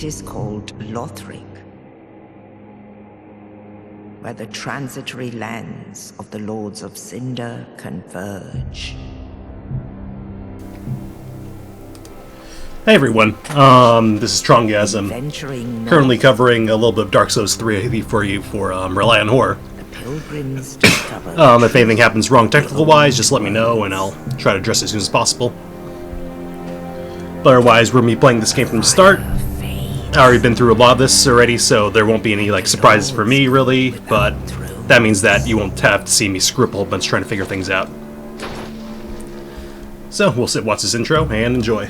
is called Lothric, where the transitory lands of the Lords of Cinder converge. Hey everyone, this is Trongasm, currently covering a little bit of Dark Souls 3 for you for Rely on Horror. If anything happens wrong technical-wise, just let me know and I'll try to address it as soon as possible. But otherwise, we're going to be playing this game from the start. I've already been through a lot of this already, so there won't be any surprises for me, really, but that means that you won't have to see me screw up a whole bunch trying to figure things out. So, we'll sit, watch this intro, and enjoy.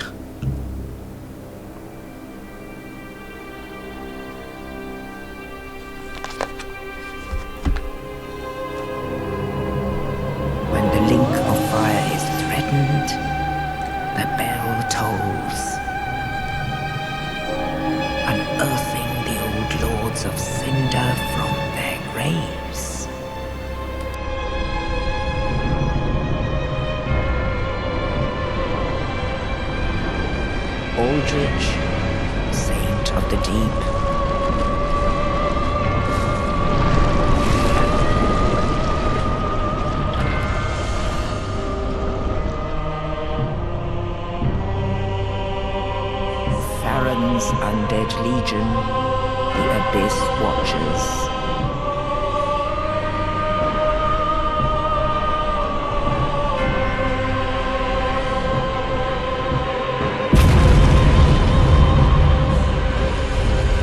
When the link of fire is threatened, the bell tolls, unearthing the old Lords of Cinder from their graves. Aldrich, Saint of the Deep. Farron's Undead Legion, the Abyss Watchers.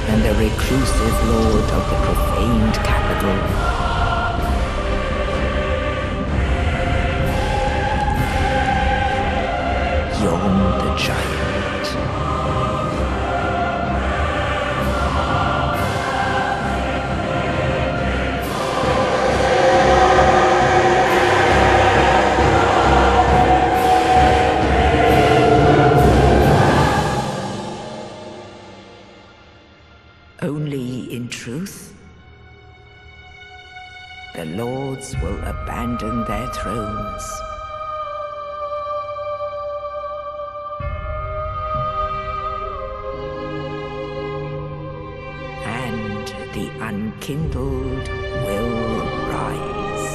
And the reclusive lord of the profaned capital. Yon the Giant. Only in truth, the lords will abandon their thrones. And the unkindled will rise.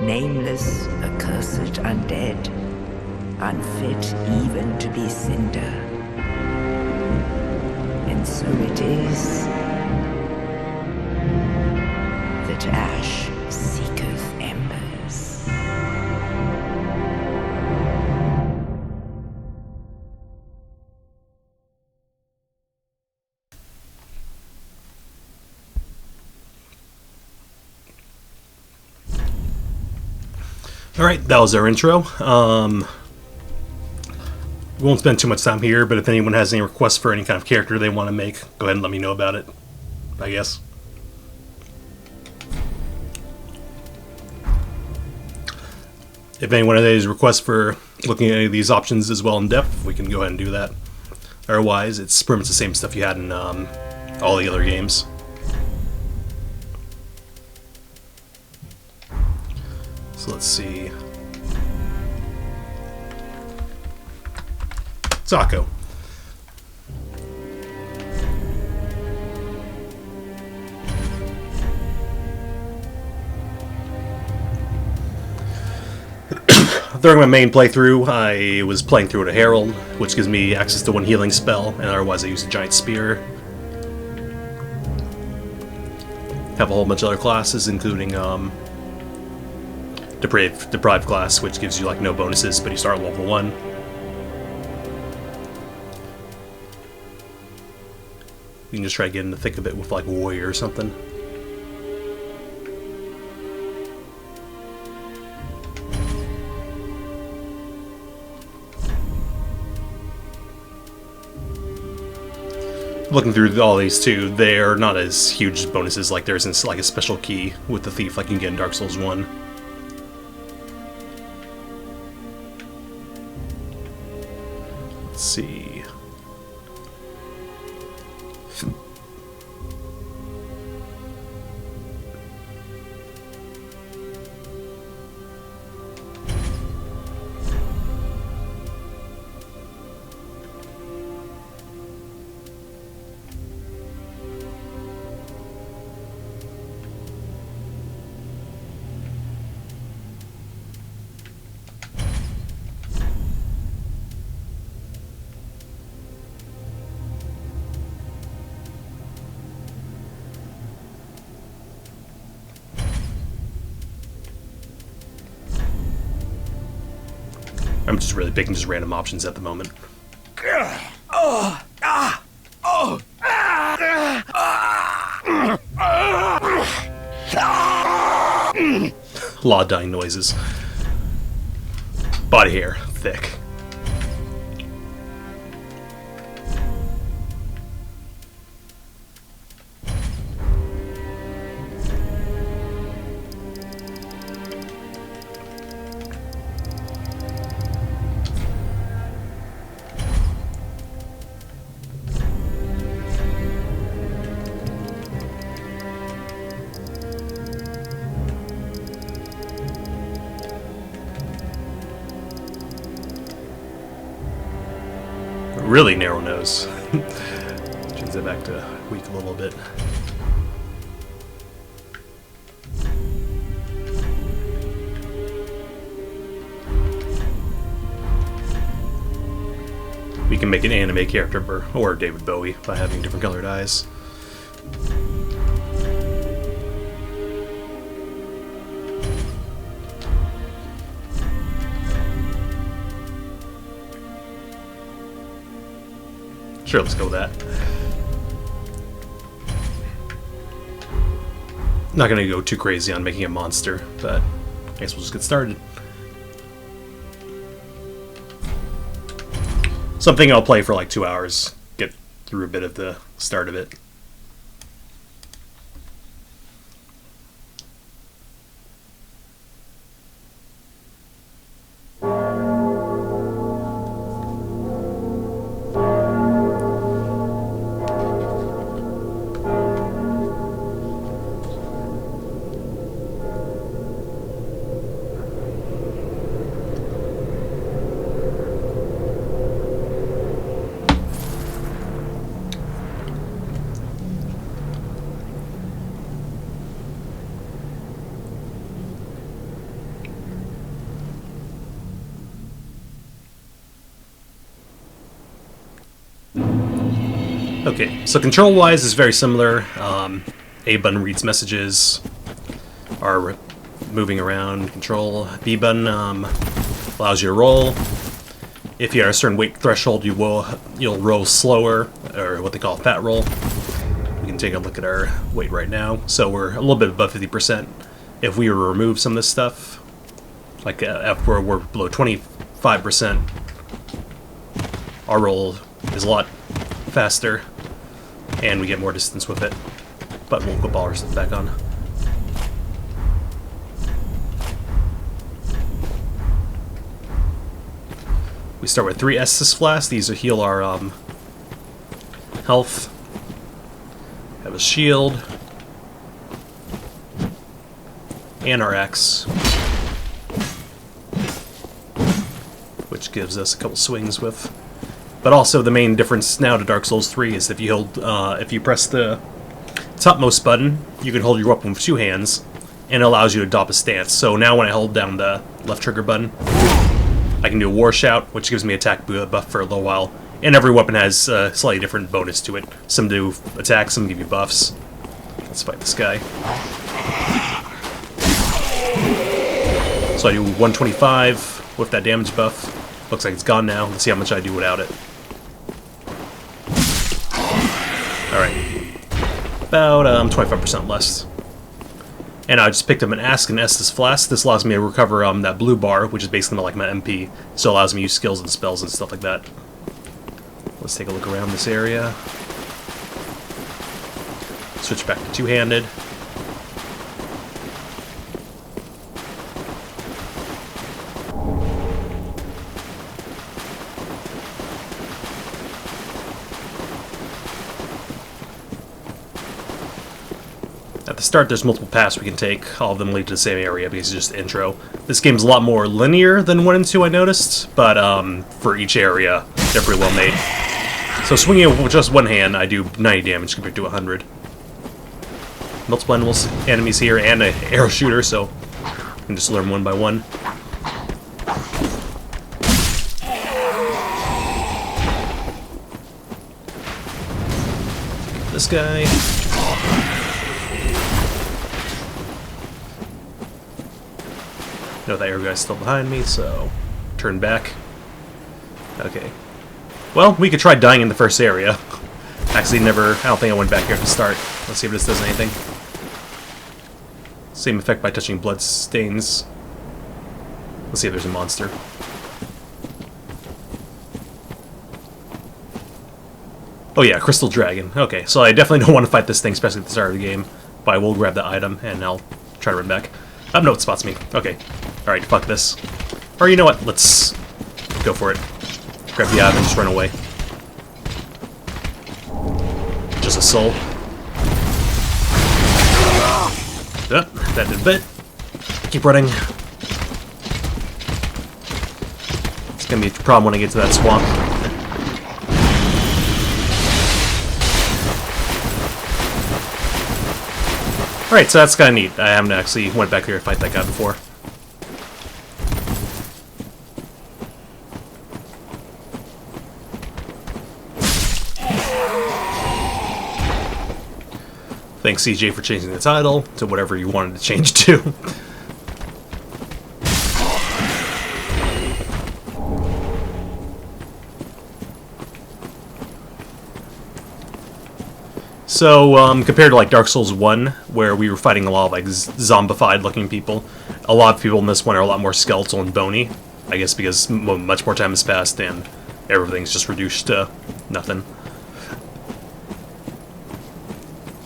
Nameless, accursed undead, unfit even to be cinder. And so it is that ash seeketh embers. Alright, that was our intro. We won't spend too much time here, but if anyone has any requests for any kind of character they want to make, go ahead and let me know about it, I guess. If anyone has any requests for looking at any of these options as well in depth, we can go ahead and do that. Otherwise, it's pretty much the same stuff you had in all the other games. So let's see. Taco. During my main playthrough, I was playing through with a Herald, which gives me access to one healing spell, and otherwise I use a giant spear. Have a whole bunch of other classes, including Deprived class, which gives you no bonuses, but you start at level 1. You can just try to get in the thick of it with Warrior or something. Looking through all these too, they're not as huge bonuses there isn't a special key with the Thief like you can get in Dark Souls 1. Let's see. I'm just really picking just random options at the moment. A lot of dying noises. Body hair, thick. Really narrow nose. Change that back to weak a little bit. We can make an anime character or David Bowie by having different colored eyes. Sure, let's go with that. Not gonna go too crazy on making a monster, but I guess we'll just get started. Something I'll play for like 2 hours, get through a bit of the start of it. Okay, so control-wise is very similar. A button reads messages, R moving around, control. B button allows you to roll. If you're at a certain weight threshold, you'll roll slower, or what they call a fat roll. We can take a look at our weight right now. So we're a little bit above 50%. If we were to remove some of this stuff, like after we're below 25%, our roll is a lot faster, and we get more distance with it. But we'll put all our stuff back on. We start with 3 Estus flasks. These will heal our health. Have a shield. And our X, which gives us a couple swings with. But also the main difference now to Dark Souls 3 is if you press the topmost button, you can hold your weapon with 2 hands, and it allows you to adopt a stance. So now when I hold down the left trigger button, I can do a War Shout, which gives me attack buff for a little while. And every weapon has a slightly different bonus to it. Some do attack, some give you buffs. Let's fight this guy. So I do 125 with that damage buff. Looks like it's gone now. Let's see how much I do without it. Alright. About 25% less. And I just picked up an Ask and Estus Flask. This allows me to recover that blue bar, which is basically like my MP. So it allows me to use skills and spells and stuff like that. Let's take a look around this area. Switch back to two-handed. At the start, there's multiple paths we can take. All of them lead to the same area because it's just intro. This game's a lot more linear than 1 and 2, I noticed, but for each area, they're pretty well made. So swinging it with just one hand, I do 90 damage compared to 100. Multiple enemies here, and an arrow shooter, so you can just learn one by one. This guy. No, that arrow guy's still behind me, so turn back. Okay. Well, we could try dying in the first area. Actually, I don't think I went back here to start. Let's see if this does anything. Same effect by touching blood stains. Let's see if there's a monster. Oh yeah, Crystal Dragon. Okay, so I definitely don't want to fight this thing, especially at the start of the game. But I will grab the item, and I'll try to run back. Oh, no, it spots me. Okay. Alright, fuck this. Or you know what? Let's go for it. Grab the item and just run away. Just a soul. Oh, that did a bit. Keep running. It's gonna be a problem when I get to that swamp. Alright, so that's kinda neat. I haven't actually went back there to fight that guy before. Thanks CJ for changing the title to whatever you wanted to change to. So, compared to like Dark Souls 1, where we were fighting a lot of like zombified looking people, a lot of people in this one are a lot more skeletal and bony. I guess because much more time has passed and everything's just reduced to nothing.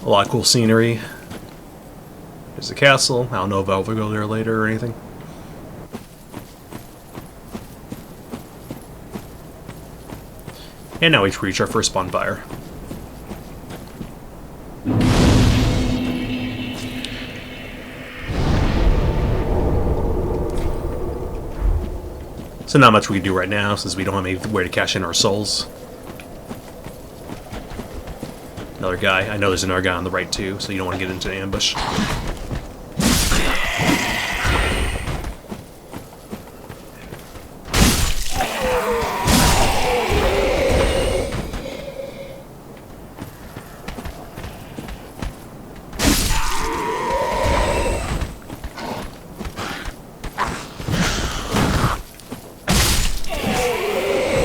A lot of cool scenery. There's a castle. I don't know if I'll ever go there later or anything. And now we've reached our first bonfire. So not much we can do right now since we don't have anywhere to cash in our souls. Another guy. I know there's another guy on the right too, so you don't want to get into an ambush.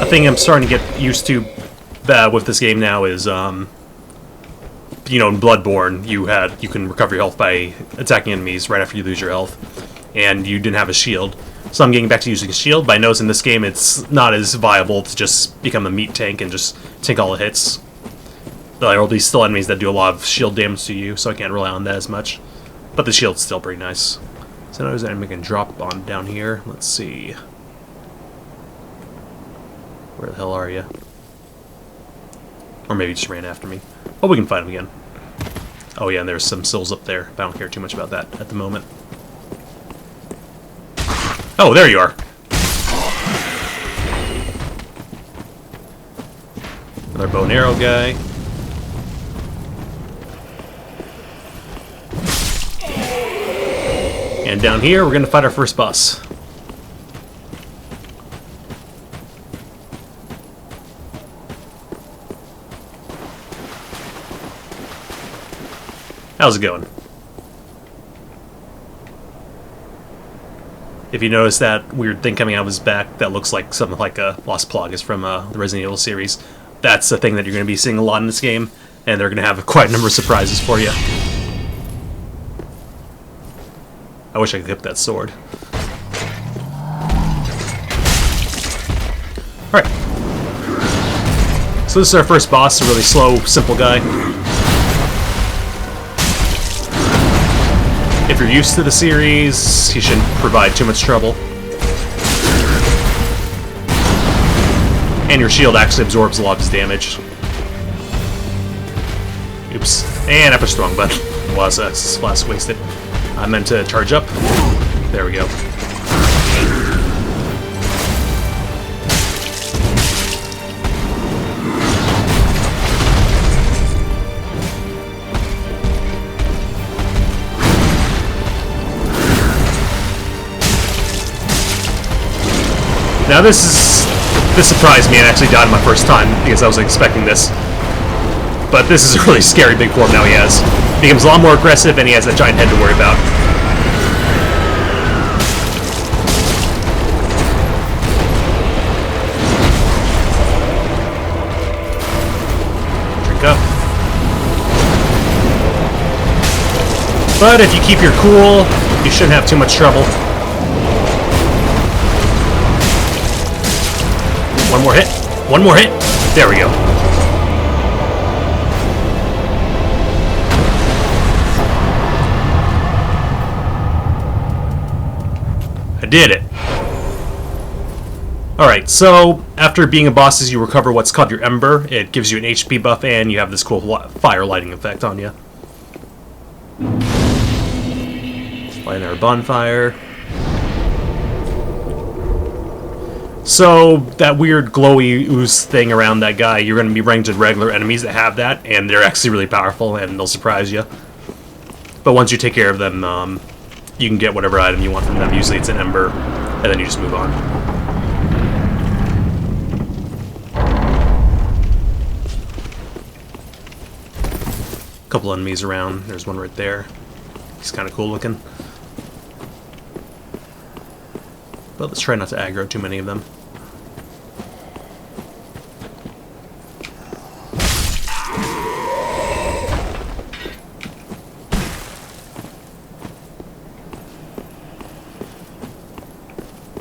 A thing I'm starting to get used to with this game now is, you know, in Bloodborne, you can recover your health by attacking enemies right after you lose your health, and you didn't have a shield. So I'm getting back to using a shield, but I notice in this game it's not as viable to just become a meat tank and just tank all the hits. There will be still enemies that do a lot of shield damage to you, so I can't rely on that as much. But the shield's still pretty nice. So now there's an enemy I can drop on down here. Let's see. Where the hell are you? Or maybe he just ran after me. Oh, we can fight him again. Oh yeah, and there's some sills up there, but I don't care too much about that at the moment. Oh, there you are! Another bow and arrow guy. And down here, we're gonna fight our first boss. How's it going? If you notice that weird thing coming out of his back that looks like something like a Lost Plagas from the Resident Evil series, that's the thing that you're going to be seeing a lot in this game, and they're going to have quite a number of surprises for you. I wish I could hit that sword. Alright. So this is our first boss, a really slow, simple guy. If you're used to the series, he shouldn't provide too much trouble. And your shield actually absorbs a lot of his damage. Oops. And I pushed the wrong button. Was last wasted. I meant to charge up. There we go. Now this surprised me and actually died my first time because I was expecting this. But this is a really scary big form now he has. He becomes a lot more aggressive and he has that giant head to worry about. But if you keep your cool, you shouldn't have too much trouble. One more hit. One more hit. There we go. I did it. Alright, so after being a boss, you recover what's called your Ember. It gives you an HP buff, and you have this cool fire lighting effect on you. Lighting our bonfire. So, that weird glowy ooze thing around that guy, you're going to be ranked with regular enemies that have that, and they're actually really powerful, and they'll surprise you. But once you take care of them, you can get whatever item you want from them. Usually it's an Ember, and then you just move on. Couple enemies around. There's one right there. He's kind of cool looking. But let's try not to aggro too many of them.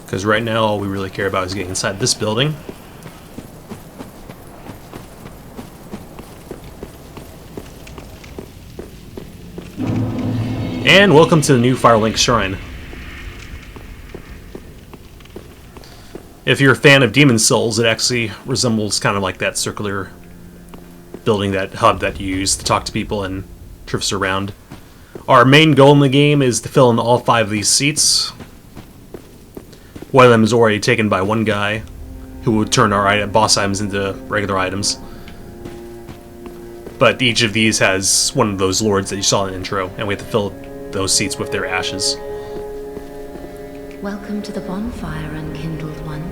Because right now all we really care about is getting inside this building. And welcome to the new Firelink Shrine. If you're a fan of Demon Souls, it actually resembles kind of like that circular building, that hub that you use to talk to people and traverse around. Our main goal in the game is to fill in all 5 of these seats. One of them is already taken by one guy who would turn our boss items into regular items. But each of these has one of those lords that you saw in the intro, and we have to fill those seats with their ashes. Welcome to the bonfire, unkindled one.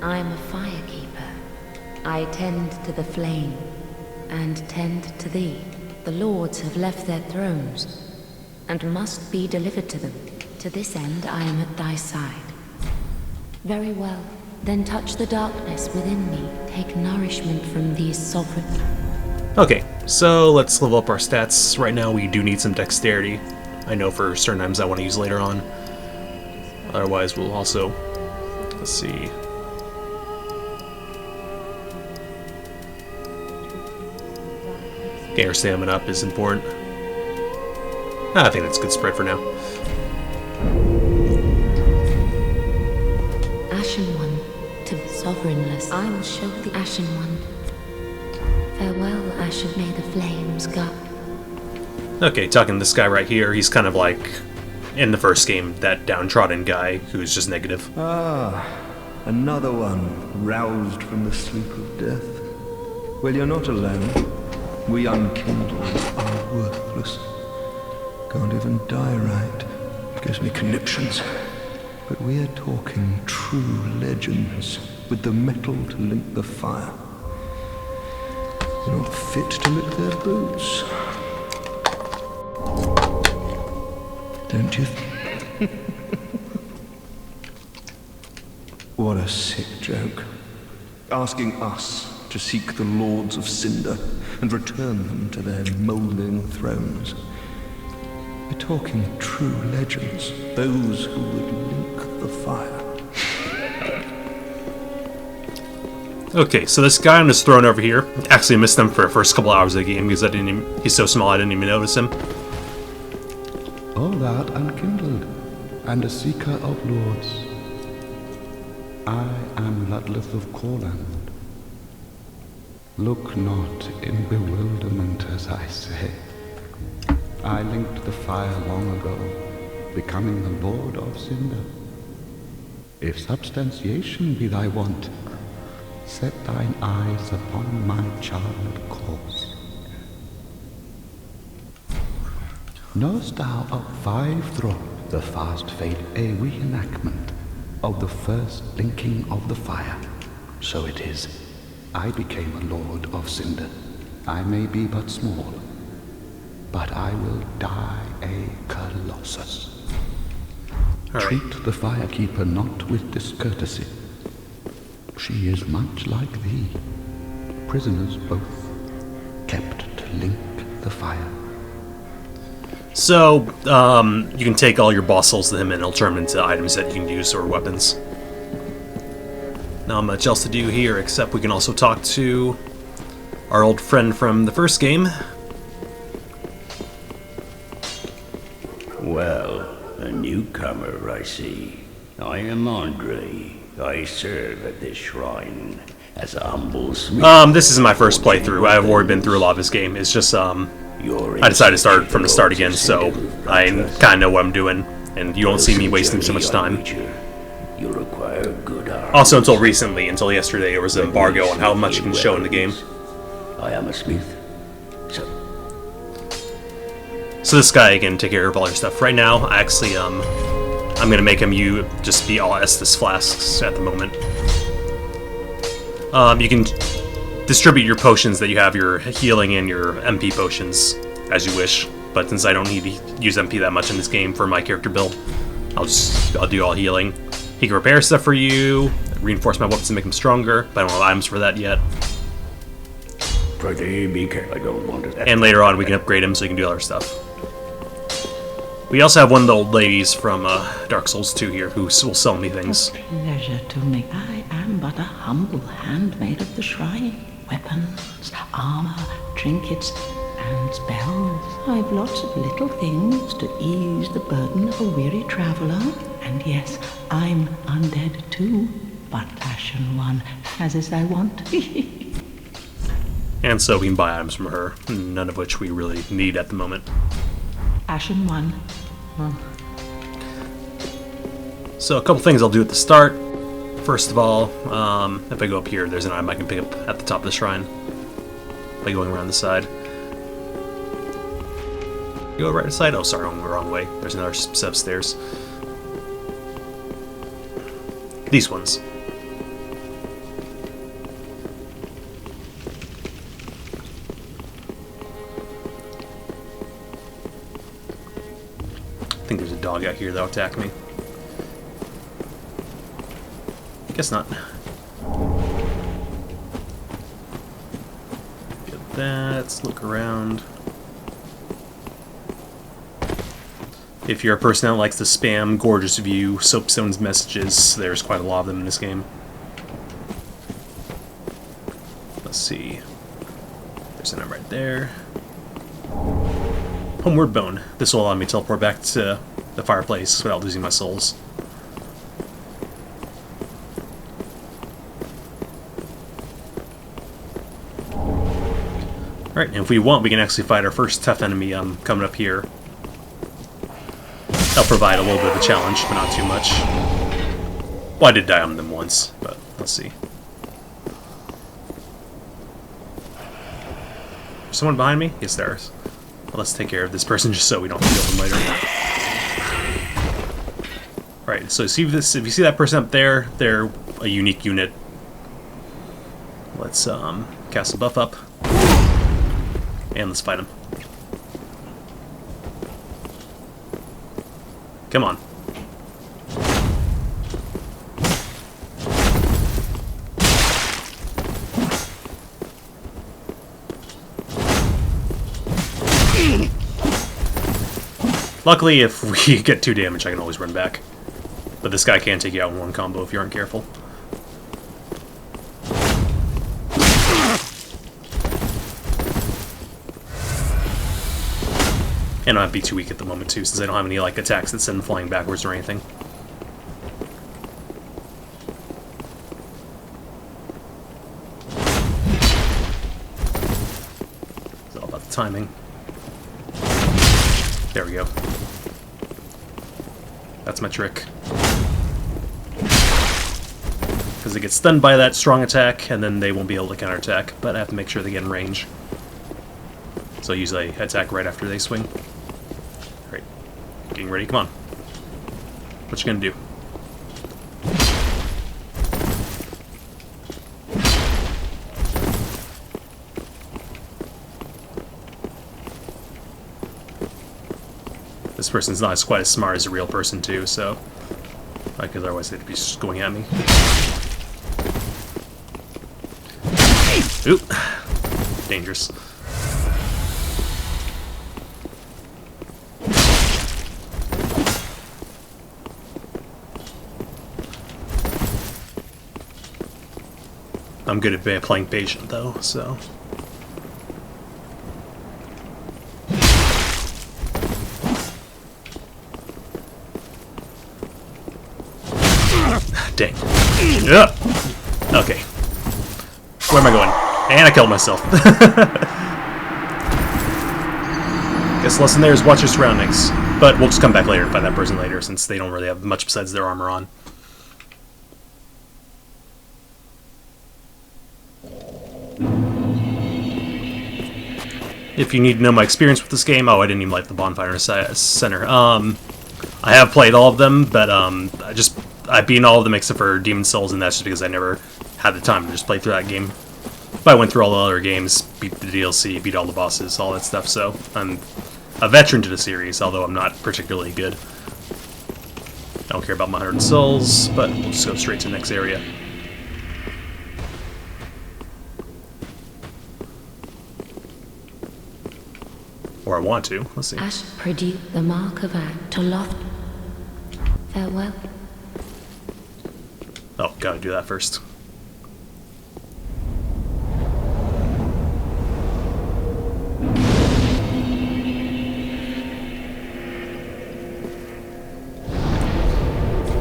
I am a firekeeper. I tend to the flame, and tend to thee. The lords have left their thrones, and must be delivered to them. To this end I am at thy side. Very well, then touch the darkness within me. Take nourishment from these sovereigns. Okay, so let's level up our stats. Right now we do need some dexterity. I know for certain items I want to use later on. Otherwise we'll also... let's see... getting our stamina up is important. I think that's a good spread for now. Ashen One, to sovereignless, I will show the Ashen One. Farewell, Ashen, may the flames guide. Okay, talking to this guy right here, he's kind of like, in the first game, that downtrodden guy who's just negative. Ah, another one, roused from the sleep of death. Well, you're not alone. We unkindled are worthless. Can't even die right. Gives me conniptions. But we're talking true legends, with the metal to link the fire. You're not fit to lick their boots. Don't you What a sick joke. Asking us to seek the Lords of Cinder and return them to their moulding thrones. We're talking true legends, those who would link the fire. Okay, so this guy on his throne over here, actually missed him for the first couple hours of the game because he's so small I didn't even notice him. All that unkindled, and a seeker of lords. I am Ludleth of Corland. Look not in bewilderment as I say. I linked the fire long ago, becoming the Lord of Cinder. If substantiation be thy want, set thine eyes upon my charmed course. Knowest thou of Five-Throw, the fast fade a reenactment of the first linking of the fire? So it is. I became a Lord of Cinder. I may be but small, but I will die a Colossus. Right. Treat the firekeeper not with discourtesy. She is much like thee, prisoners both, kept to link the fire. So, you can take all your boss souls to him and he'll turn them into items that you can use or weapons. Not much else to do here, except we can also talk to our old friend from the first game. Well, a newcomer, I see. I am Andre. I serve at this shrine as a humble smith. This is my first playthrough. I've already been through a lot of this game. It's just, I decided to start from the start again, so I kind of know what I'm doing, and you won't see me wasting so much time. You require good arms. Also, until recently, until yesterday, there was an embargo on how much you can show in the game. I am a smith. So this guy can take care of all your stuff. Right now, actually, I'm gonna make him just be all Estus flasks at the moment. You can distribute your potions that you have, your healing and your MP potions, as you wish. But since I don't need to use MP that much in this game for my character build, I'll do all healing. He can repair stuff for you, reinforce my weapons to make them stronger, but I don't have items for that yet. Pretty be careful. I don't want to. And later on, we can upgrade him so he can do other stuff. We also have one of the old ladies from Dark Souls 2 here who will sell me things. Pleasure to me. I am but a humble handmaid of the shrine. Weapons, armor, trinkets, and spells. I've lots of little things to ease the burden of a weary traveler. And yes, I'm undead too, but Ashen One, as I want. And so we can buy items from her, none of which we really need at the moment. Ashen One. So a couple things I'll do at the start. First of all, if I go up here, there's an item I can pick up at the top of the shrine by going around the side. Go right side? Oh, sorry, I went the wrong way. There's another set of stairs. These ones. I think there's a dog out here that'll attack me. Guess not. Get that. Let's look around. If you're a person that likes to spam Gorgeous View, Soapstone's messages, there's quite a lot of them in this game. Let's see. There's an item right there. Homeward Bone. This will allow me to teleport back to the fireplace without losing my souls. Alright, and if we want, we can actually fight our first tough enemy coming up here. That'll provide a little bit of a challenge, but not too much. Well, I did die on them once, but let's see. Is someone behind me? Yes, there is. Well, let's take care of this person just so we don't have to kill them later. Alright, so see this, if you see that person up there, they're a unique unit. Let's cast a buff up. And let's fight him. Come on. Luckily, if we get 2 damage, I can always run back. But this guy can take you out in one combo if you aren't careful. And I might be too weak at the moment too, since I don't have any like attacks that send them flying backwards or anything. It's all about the timing. There we go. That's my trick. Because they get stunned by that strong attack, and then they won't be able to counterattack, but I have to make sure they get in range. So I usually attack right after they swing. Alright, getting ready, come on. What you gonna do? This person's not quite as smart as a real person too, so... because otherwise they'd be just going at me. Oop! I'm good at playing patient, though, so... Dang. Ugh. Okay. Where am I going? And I killed myself. Guess the lesson there is watch your surroundings. But we'll just come back later and find that person later, since they don't really have much besides their armor on. If you need to know my experience with this game, oh, I didn't even light the bonfire center. I have played all of them, but I've beaten all of them except for Demon Souls, and that's just because I never had the time to just play through that game. But I went through all the other games, beat the DLC, beat all the bosses, all that stuff, so I'm a veteran to the series, although I'm not particularly good. I don't care about my 100 souls, but we'll just go straight to the next area. Or I want to. Let's see. Ash produce the mark of act to Lothric. Farewell. Oh, gotta do that first.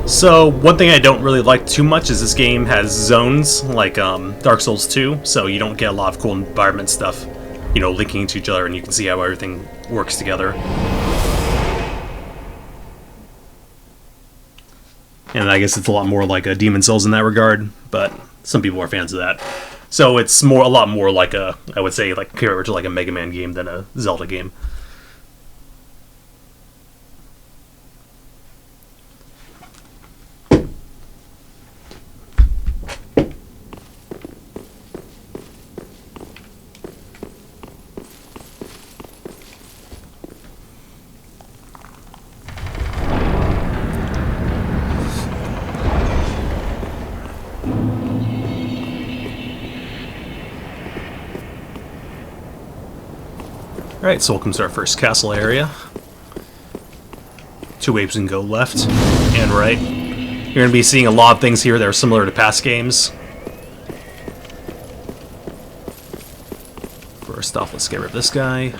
So, one thing I don't really like too much is this game has zones, like Dark Souls 2, so you don't get a lot of cool environment stuff, you know, linking to each other, and you can see how everything works together. And I guess it's a lot more like a Demon Souls in that regard, but some people are fans of that. So it's a lot more like a, I would say, like compared to like a Mega Man game than a Zelda game. Alright, so welcome to our first castle area. Two ways we can go left and right. You're going to be seeing a lot of things here that are similar to past games. First off, let's get rid of this guy.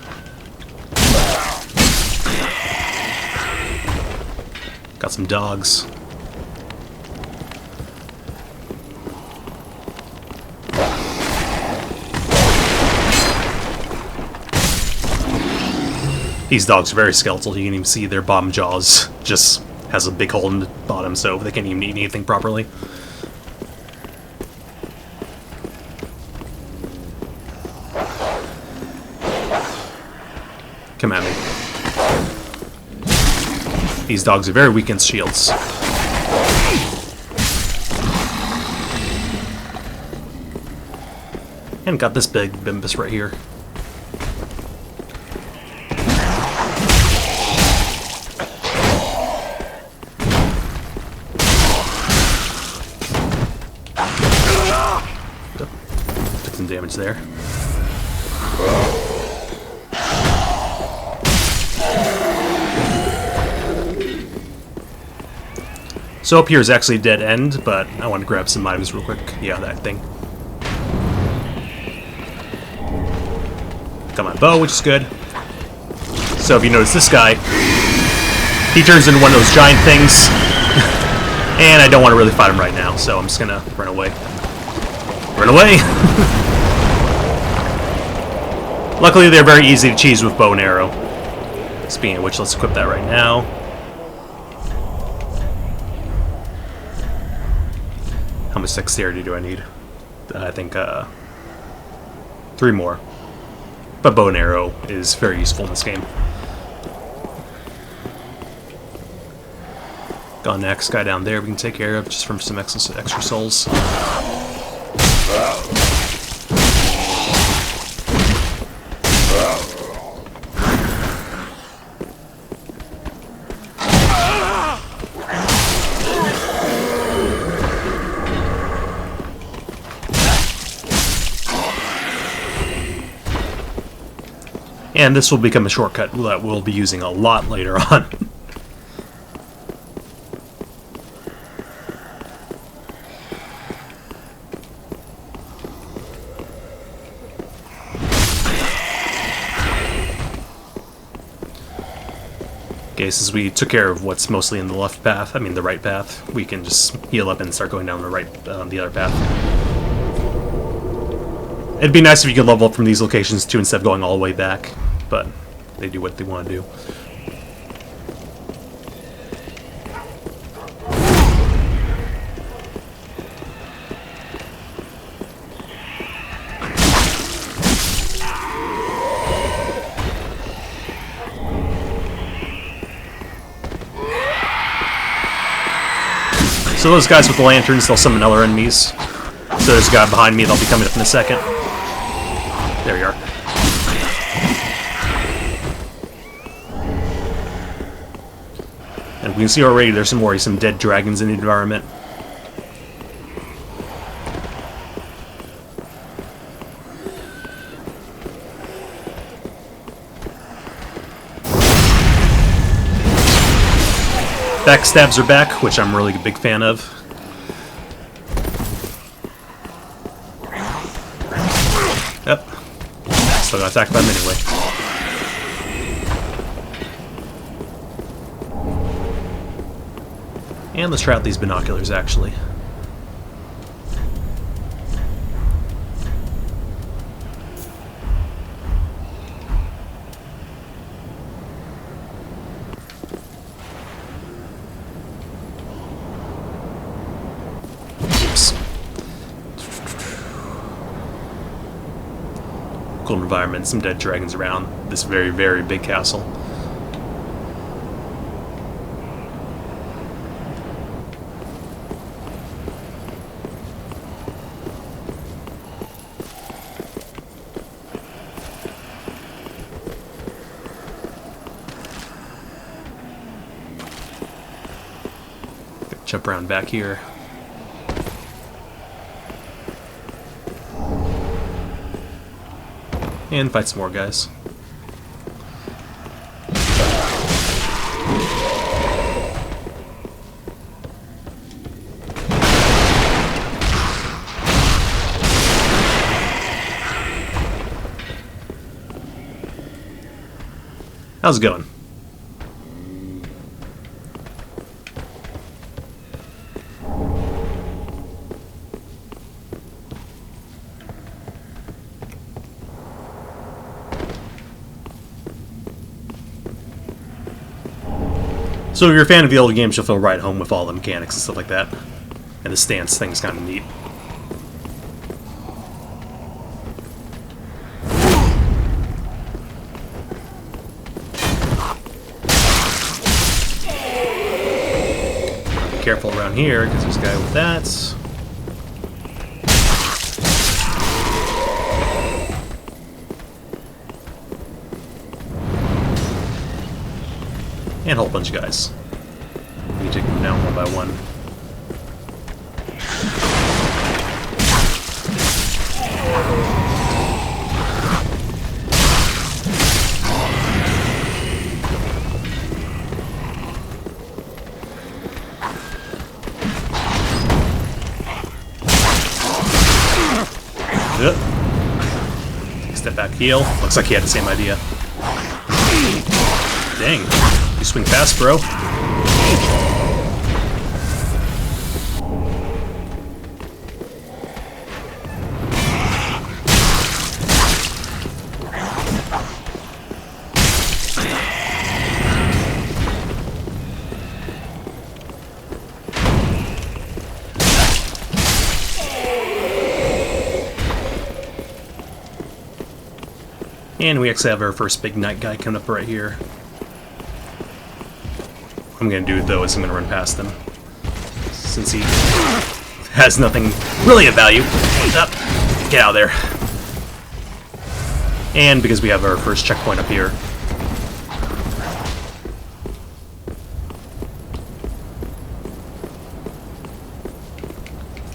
Got some dogs. These dogs are very skeletal. You can even see their bottom jaws just has a big hole in the bottom, so they can't even eat anything properly. Come at me. These dogs are very weak against shields. And got this big Bimbus right here. Took some damage there. So up here is actually a dead end, but I want to grab some items real quick. Yeah, that thing. Got my bow, which is good. So if you notice this guy, he turns into one of those giant things. And I don't want to really fight him right now, so I'm just gonna run away. Run away! Luckily, they're very easy to cheese with bow and arrow. Speaking of which, let's equip that right now. How much dexterity do I need? I think 3 more. But bow and arrow is very useful in this game. Got an next guy down there we can take care of just from some extra souls. And this will become a shortcut that we'll be using a lot later on. Okay, since we took care of what's mostly in the left path, I mean the right path, we can just heal up and start going down the right, the other path. It'd be nice if you could level up from these locations too, instead of going all the way back, but they do what they want to do. So those guys with the lanterns, they'll summon other enemies. So there's a guy behind me, they'll be coming up in a second. There you are. And we can see already there's some dead dragons in the environment. Backstabs are back, which I'm really a big fan of. Yep. Still got attacked by them anyway. And let's try out these binoculars, actually. Cool environment, some dead dragons around this very, very big castle. Jump around back here. And fight some more guys. How's it going? So if you're a fan of the older games, you'll feel right at home with all the mechanics and stuff like that. And the stance thing is kind of neat. Be careful around here, because there's a guy with that. And a whole bunch of guys. We take them down one by one. Yep. Take a step back, heal. Looks like he had the same idea. Dang. You swing fast, bro. And we actually have our first big night guy coming up right here. What I'm gonna do though is I'm gonna run past him, since he has nothing really of value. Up, get out of there. And because we have our first checkpoint up here.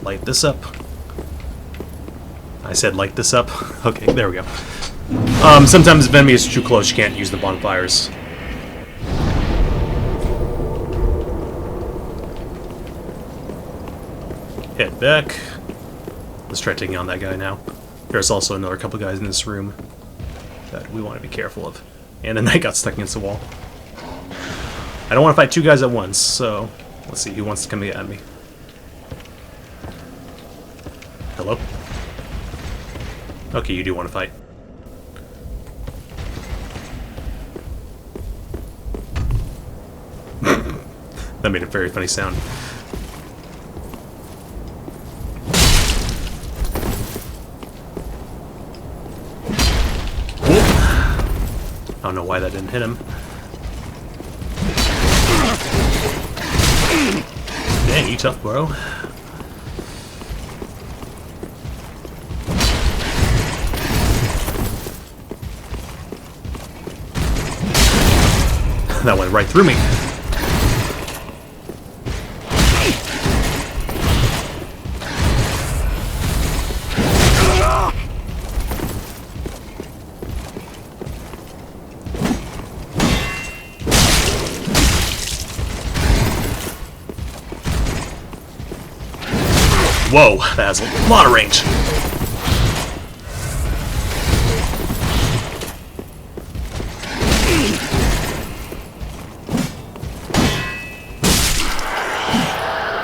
Light this up. I said light this up. Okay, there we go. Sometimes if enemy is too close, you can't use the bonfires. Head back. Let's try taking on that guy now. There's also another couple guys in this room that we want to be careful of. And the knight got stuck against the wall. I don't want to fight two guys at once, so let's see who wants to come at me. Hello? Okay, you do want to fight. That made a very funny sound. I don't know why that didn't hit him. Dang, you tough, bro. That went right through me. Whoa, that has a lot of range.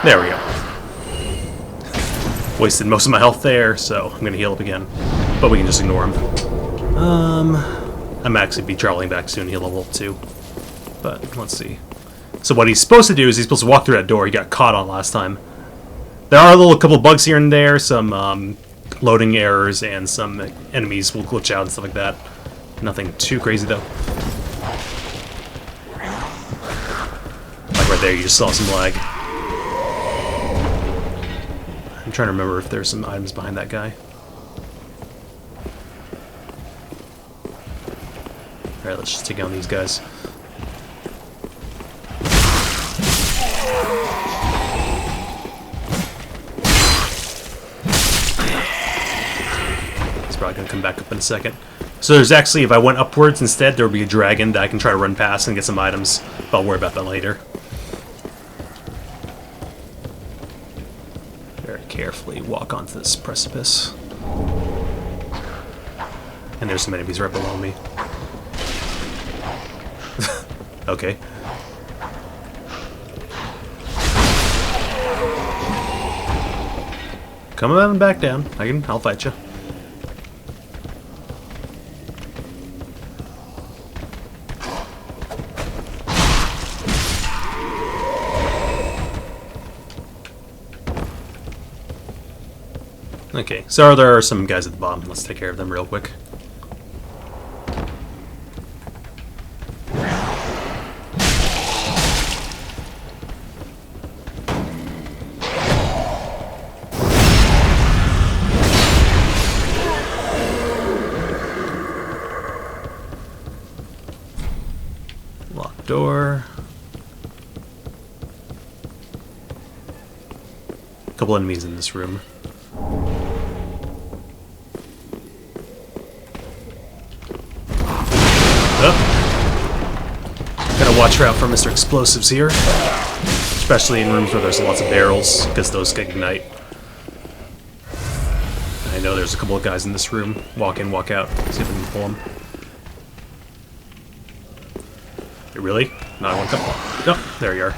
There we go. Wasted most of my health there, so I'm gonna heal up again. But we can just ignore him. I'm actually be traveling back soon, he'll level up too. But let's see. So what he's supposed to do is he's supposed to walk through that door he got caught on last time. There are a couple bugs here and there, some loading errors, and some enemies will glitch out and stuff like that. Nothing too crazy though. Like right there, you just saw some lag. I'm trying to remember if there's some items behind that guy. Alright, let's just take down these guys. He's probably going to come back up in a second. So there's actually, if I went upwards instead, there would be a dragon that I can try to run past and get some items. But I'll worry about that later. Very carefully walk onto this precipice. And there's some enemies right below me. Okay. Come on back down. I'll fight you. Okay, so there are some guys at the bottom. Let's take care of them real quick. Locked door. A couple enemies in this room. Gotta watch out for Mr. Explosives here, especially in rooms where there's lots of barrels, because those can ignite. I know there's a couple of guys in this room. Walk in, walk out. See if we can pull them. Really? No, I want to come. Oh, there you are.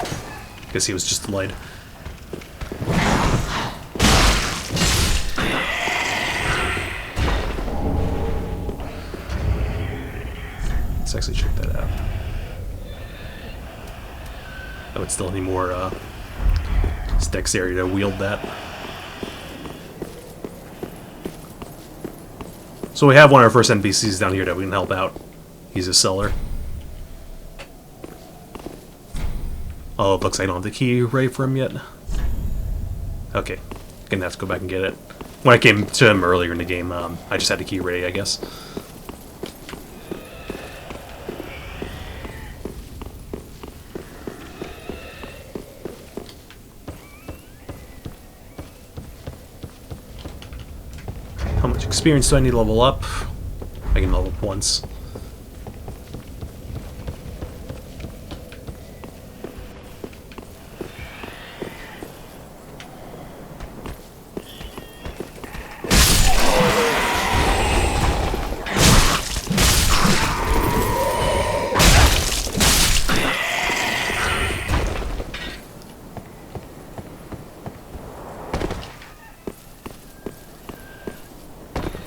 Guess he was just delayed. Let's actually check that out. I would still need more dexterity to wield that. So we have one of our first NPCs down here that we can help out. He's a seller. Oh, it looks like I don't have the key ready for him yet. Okay, gonna have to go back and get it. When I came to him earlier in the game, I just had the key ready, I guess. How much experience do I need to level up? I can level up once.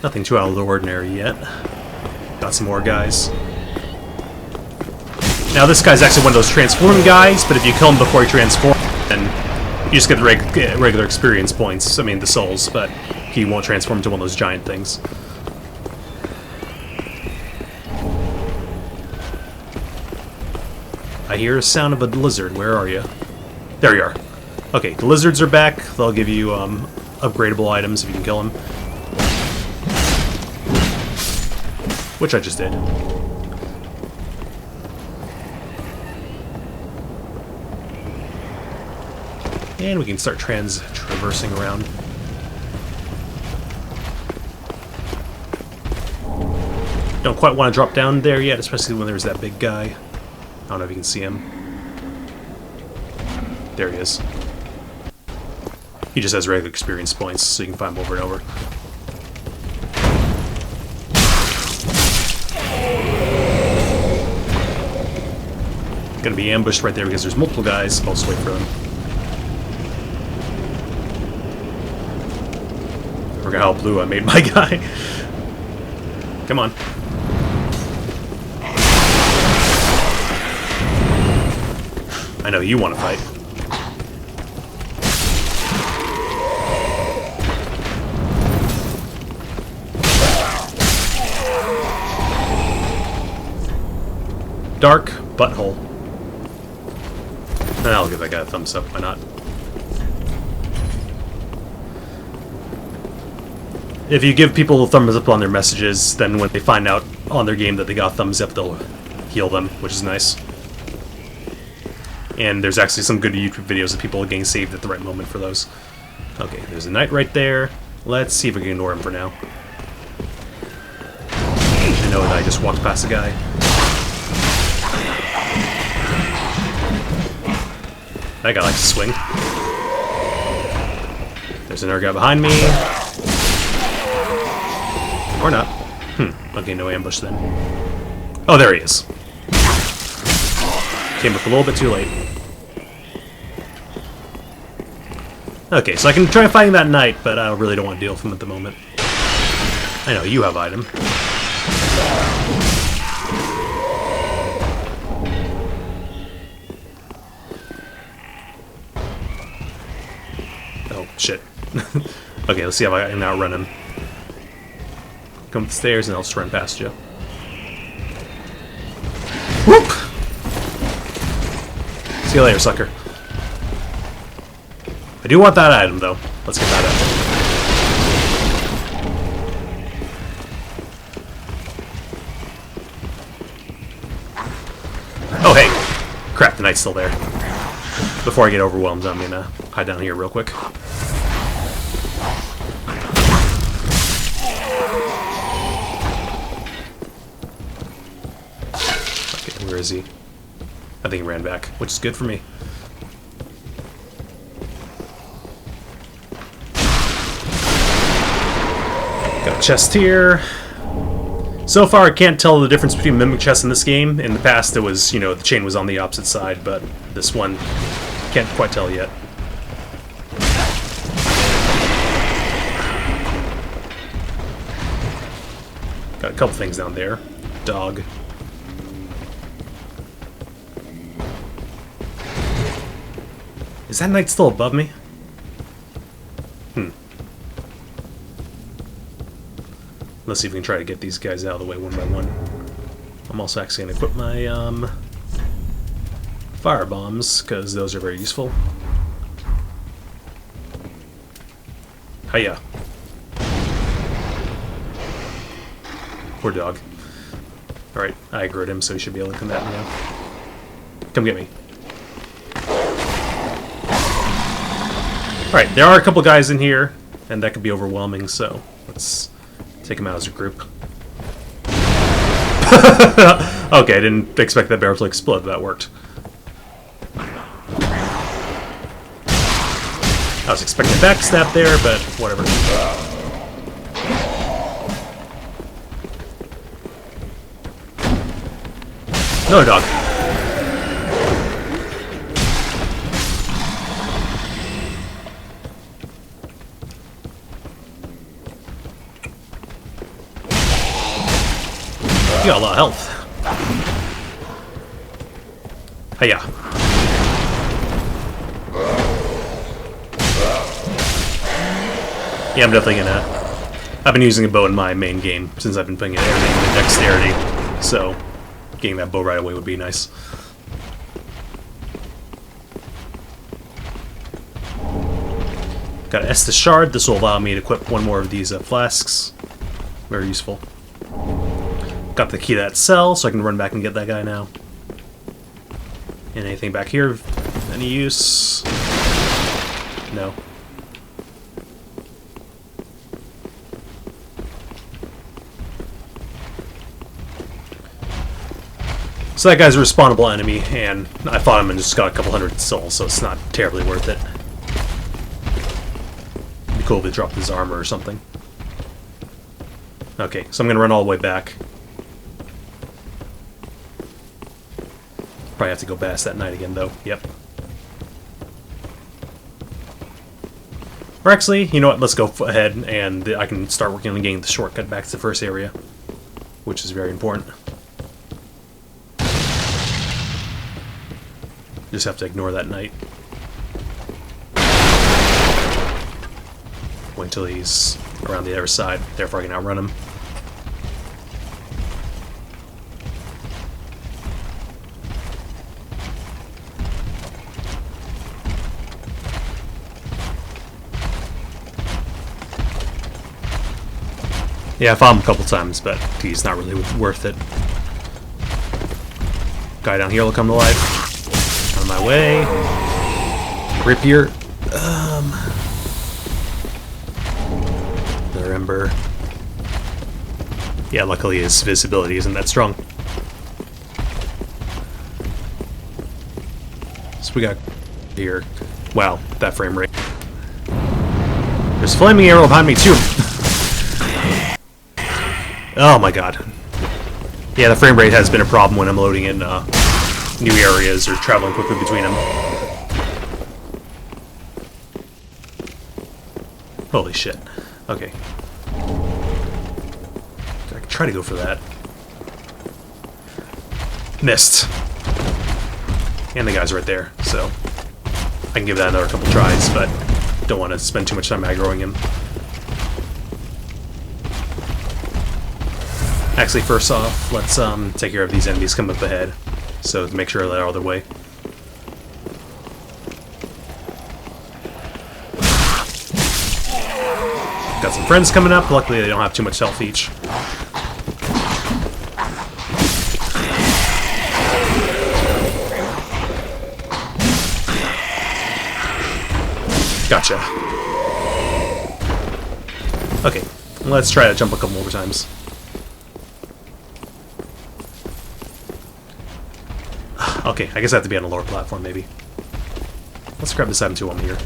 Nothing too out of the ordinary yet. Got some more guys. Now this guy's actually one of those transform guys, but if you kill him before he transforms, then you just get the regular experience points. I mean the souls, but he won't transform into one of those giant things. I hear a sound of a lizard. Where are you? There you are. Okay, the lizards are back. They'll give you upgradable items if you can kill them. Which I just did. And we can start traversing around. Don't quite want to drop down there yet, especially when there's that big guy. I don't know if you can see him. There he is. He just has regular experience points, so you can find him over and over. Gonna be ambushed right there because there's multiple guys. I'll just wait for them. I forgot how blue I made my guy. Come on. I know you want to fight. Dark butthole. And I'll give that guy a thumbs up, why not? If you give people a thumbs up on their messages, then when they find out on their game that they got a thumbs up, they'll heal them, which is nice. And there's actually some good YouTube videos of people getting saved at the right moment for those. Okay, there's a knight right there. Let's see if we can ignore him for now. I know that I just walked past a guy. That guy likes to swing. There's another guy behind me. Or not. Okay, no ambush then. Oh, there he is. Came up a little bit too late. Okay, so I can try fighting that knight, but I really don't want to deal with him at the moment. I know, you have item. Oh, shit. Okay, let's see if I can outrun him. Come up the stairs and I'll just run past you. Whoop! See you later, sucker. I do want that item, though. Let's get that item. Oh, hey! Crap, the knight's still there. Before I get overwhelmed, I'm gonna hide down here real quick. Okay, where is he? I think he ran back, which is good for me. Got a chest here. So far, I can't tell the difference between mimic chests in this game. In the past, it was, you know, the chain was on the opposite side, but this one, can't quite tell yet. Got a couple things down there. Dog. Is that knight still above me? Let's see if we can try to get these guys out of the way one by one. I'm also actually going to equip my fire bombs, because those are very useful. Hiya. Poor dog. Alright, I aggroed him, so he should be able to come at me now. Come get me. Alright, there are a couple guys in here, and that could be overwhelming, so let's take them out as a group. Okay, I didn't expect that barrel to explode, but that worked. I was expecting a backstab there, but whatever. No, dog. got a lot of health. Hiya. Yeah, I'm definitely gonna... I've been using a bow in my main game since I've been playing it everything with dexterity, so getting that bow right away would be nice. Got an Estus Shard. This will allow me to equip one more of these flasks. Very useful. Got the key to that cell, so I can run back and get that guy now. And anything back here? Any use? No. So that guy's a respawnable enemy, and I fought him and just got a couple hundred souls, so it's not terribly worth it. It'd be cool if they dropped his armor or something. Okay, so I'm gonna run all the way back. Probably have to go past that night again, though. Yep. Or actually, you know what? Let's go ahead, and I can start working on getting the shortcut back to the first area, which is very important. Just have to ignore that knight. Wait until he's around the other side, therefore I can outrun him. Yeah, I fought him a couple times, but he's not really worth it. Guy down here will come to life. On my way. Rapier. Their Ember. Yeah, luckily his visibility isn't that strong. So we got here. Wow, that frame rate. There's a flaming arrow behind me too. Oh my god. Yeah, the frame rate has been a problem when I'm loading in new areas or traveling quickly between them. Holy shit. Okay. I can try to go for that. Missed. And the guy's right there, so I can give that another couple tries, but don't want to spend too much time aggroing him. Actually, first off, let's take care of these enemies coming up ahead. So to make sure they're out of their way. Got some friends coming up. Luckily, they don't have too much health each. Gotcha. Okay, let's try to jump a couple more times. Okay, I guess I have to be on a lower platform, maybe. Let's grab this item too while I'm here.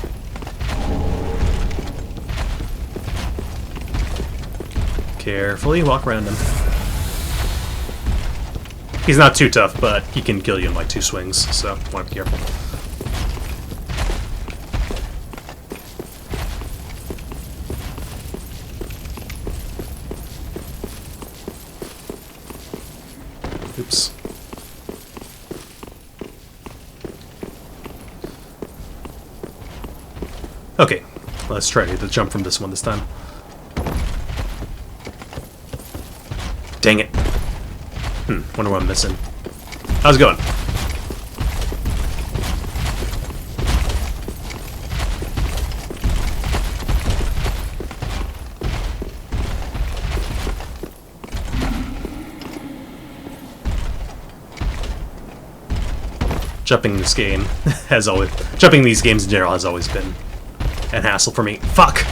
Carefully walk around him. He's not too tough, but he can kill you in like 2 swings, so want to be careful. Oops. Okay, let's try to jump from this one this time. Dang it. Wonder what I'm missing. How's it going? Jumping this game has always... Jumping these games in general has always been an hassle for me. Fuck!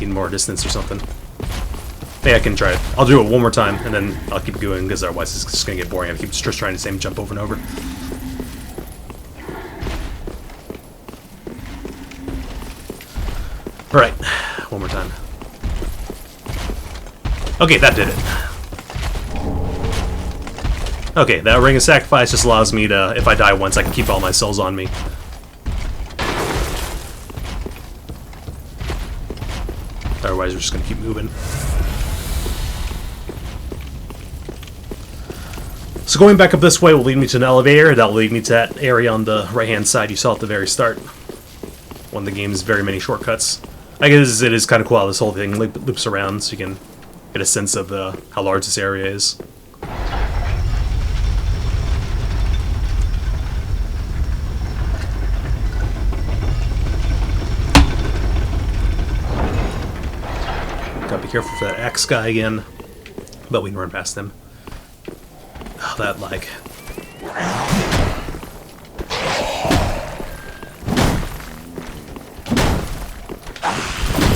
Need more distance or something. Hey, I can try it. I'll do it one more time, and then I'll keep going, because otherwise it's just gonna get boring. I keep just trying the same jump over and over. Alright, one more time. Okay, that did it. Okay, that Ring of Sacrifice just allows me to, if I die once, I can keep all my souls on me. Otherwise, we're just gonna keep moving. So going back up this way will lead me to an elevator. That will lead me to that area on the right-hand side you saw at the very start. One of the game's very many shortcuts. I guess it is kind of cool how this whole thing loops around, so you can get a sense of how large this area is. Gotta be careful for that axe guy again, but we can run past him. Oh, that lag.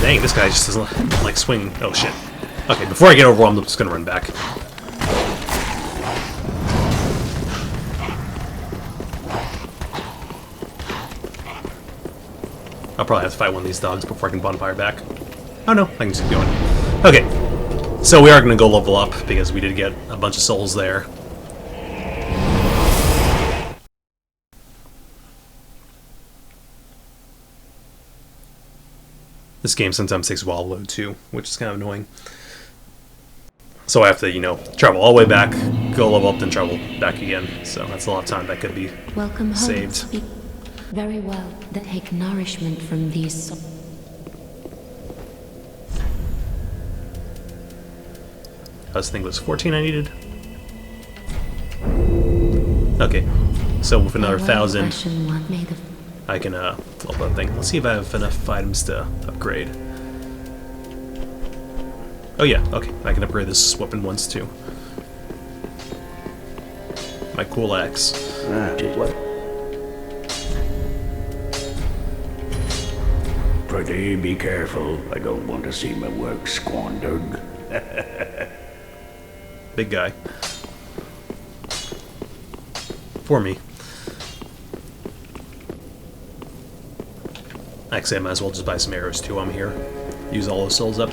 Dang, this guy just doesn't like swing. Oh shit. Okay, before I get overwhelmed, I'm just gonna run back. I'll probably have to fight one of these dogs before I can bonfire back. Oh no, I can just keep going. Okay, so we are gonna go level up because we did get a bunch of souls there. This game sometimes takes a while to load too, which is kind of annoying. So I have to, you know, travel all the way back, go level up, then travel back again. So that's a lot of time that could be Welcome saved. home. Speak very well. That take nourishment from these. I was thinking it was 14 I needed. Okay, so with another 1,000, I can level that thing. Let's see if I have enough items to upgrade. Oh yeah, okay, I can upgrade this weapon once too. My cool axe. Pretty be careful. I don't want to see my work squandered. Big guy. For me. Actually, I might as well just buy some arrows too while I'm here. Use all those souls up.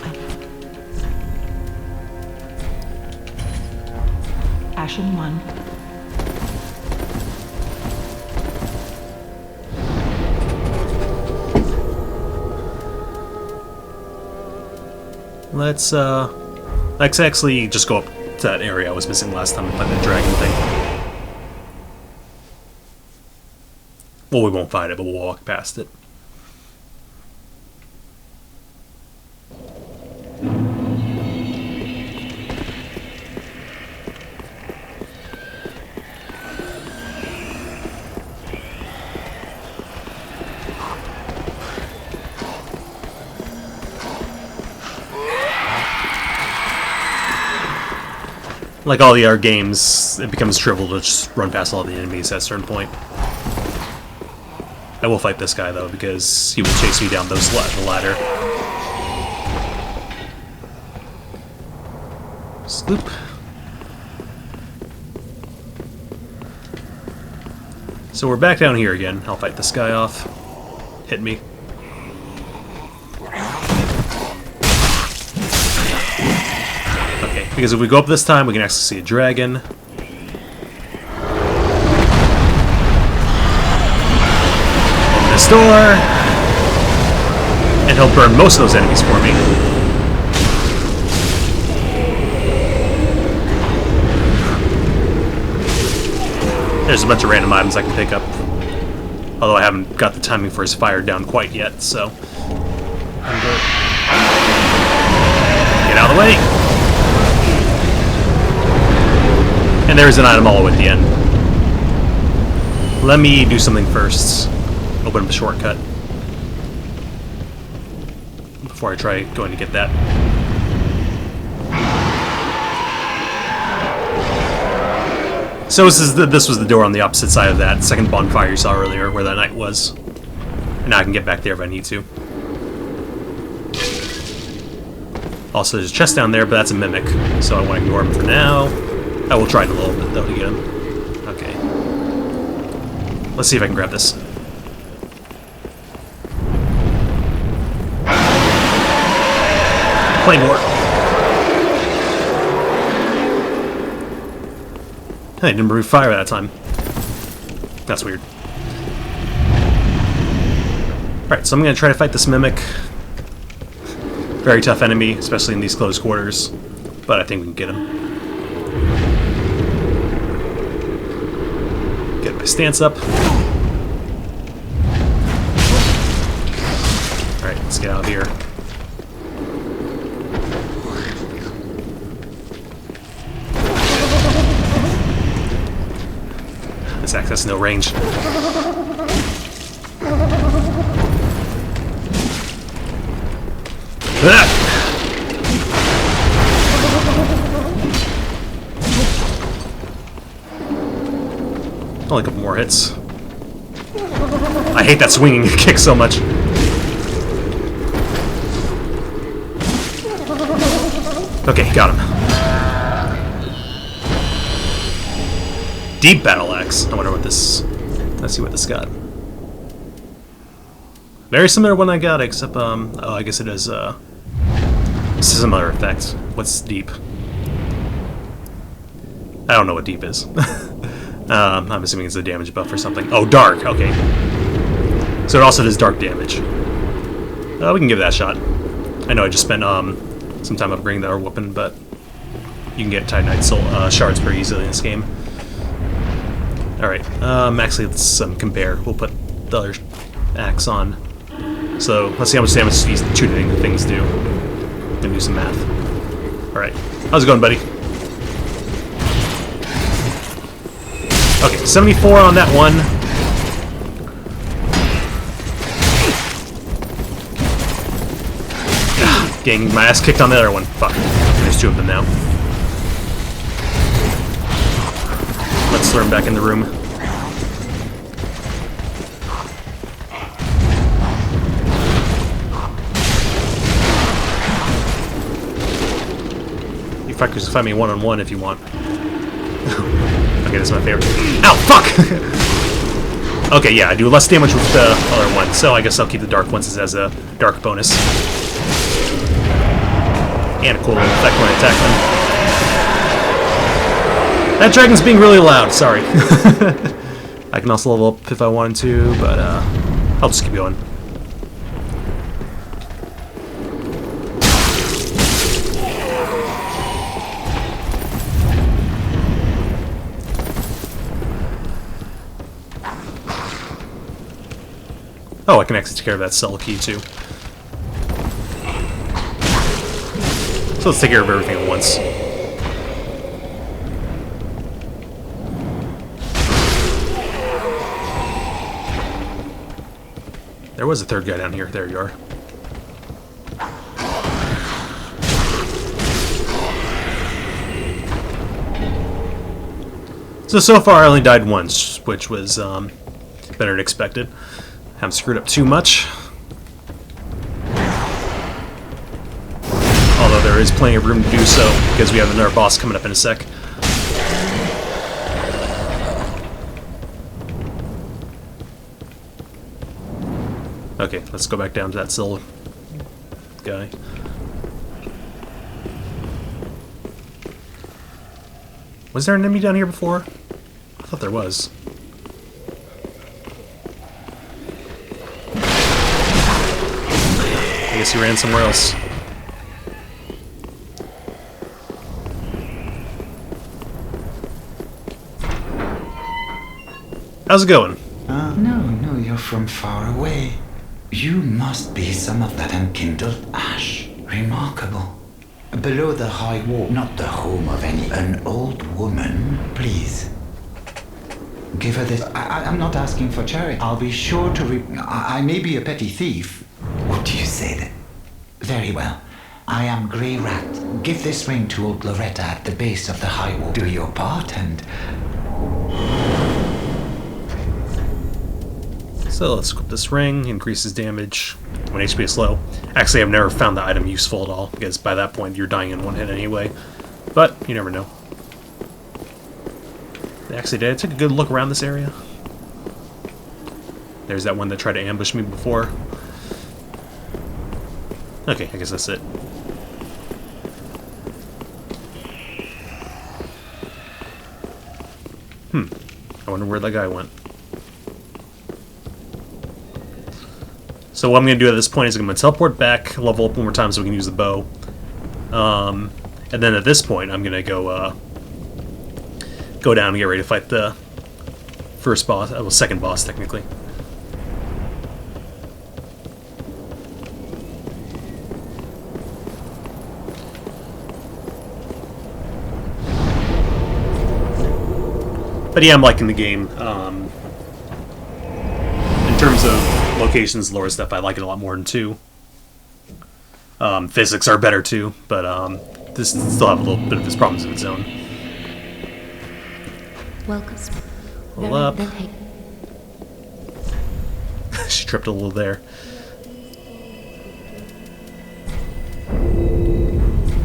Ashen one. Let's actually just go up to that area I was missing last time and find that dragon thing. Well, we won't fight it, but we'll walk past it. Like all the other games, it becomes trivial to just run past all the enemies at a certain point. I will fight this guy though, because he will chase me down the ladder. Sloop. So we're back down here again. I'll fight this guy off. Hit me. Okay, because if we go up this time, we can actually see a dragon. Open this door. And he'll burn most of those enemies for me. There's a bunch of random items I can pick up. Although I haven't got the timing for his fire down quite yet, so... I'm good. Get out of the way! And there's an item all the way at the end. Let me do something first. Open up a shortcut. Before I try going to get that. So this was the door on the opposite side of that second bonfire you saw earlier, where that knight was. And now I can get back there if I need to. Also, there's a chest down there, but that's a mimic, so I want to ignore him for now. I will try in a little bit, though, to get him. Okay. Let's see if I can grab this. Claymore. I didn't breathe fire that time. That's weird. Alright, so I'm going to try to fight this mimic. Very tough enemy, especially in these close quarters. But I think we can get him. stance up. Alright, let's get out of here. This axe has no range. Only a couple more hits. I hate that swinging kick so much. Okay, got him. Deep battle axe. I wonder what this. Let's see what this got. Very similar to one I got, except oh, I guess it is similar effect. What's deep? I don't know what deep is. I'm assuming it's a damage buff or something. Oh, dark. Okay. So it also does dark damage. We can give that a shot. I know I just spent some time upgrading our weapon, but you can get Titanite soul shards pretty easily in this game. All right. Actually, let's compare. We'll put the other axe on. So let's see how much damage these two things do. And do some math. All right. How's it going, buddy? Okay, 74 on that one. Getting my ass kicked on the other one. Fuck. There's two of them now. Let's throw him back in the room. You fuckers can find me one-on-one if you want. Okay, this is my favorite. Ow, fuck! Okay, yeah, I do less damage with the other one, so I guess I'll keep the dark ones as a dark bonus. And a cool little effect when I attack them. That dragon's being really loud, sorry. I can also level up if I wanted to, but I'll just keep going. Oh, I can actually take care of that cell key too. So let's take care of everything at once. There was a third guy down here. There you are. So far I only died once, which was better than expected. Haven't screwed up too much. Although there is plenty of room to do so, because we have another boss coming up in a sec. Okay, let's go back down to that silver guy. Was there an enemy down here before? I thought there was. I guess he ran somewhere else. How's it going? No, you're from far away. You must be some of that unkindled ash. Remarkable. Below the high wall, not the home of an old woman, please. Give her this. I'm not asking for charity. I'll be sure to I may be a petty thief. What do you say then? Very well. I am Grey Rat. Give this ring to old Loretta at the base of the high wall. Do your part and... So let's equip this ring, increases damage when HP is low. Actually, I've never found the item useful at all, because by that point you're dying in one hit anyway. But you never know. Actually, did I take a good look around this area? There's that one that tried to ambush me before. Okay, I guess that's it. I wonder where that guy went. So what I'm going to do at this point is I'm going to teleport back, level up one more time so we can use the bow. And then at this point I'm going to go down and get ready to fight the first boss, well, second boss technically. But yeah, I'm liking the game. In terms of locations, lore stuff, I like it a lot more than 2. Physics are better too, but this still have a little bit of its problems of its own. Welcome. Hold up. She tripped a little there.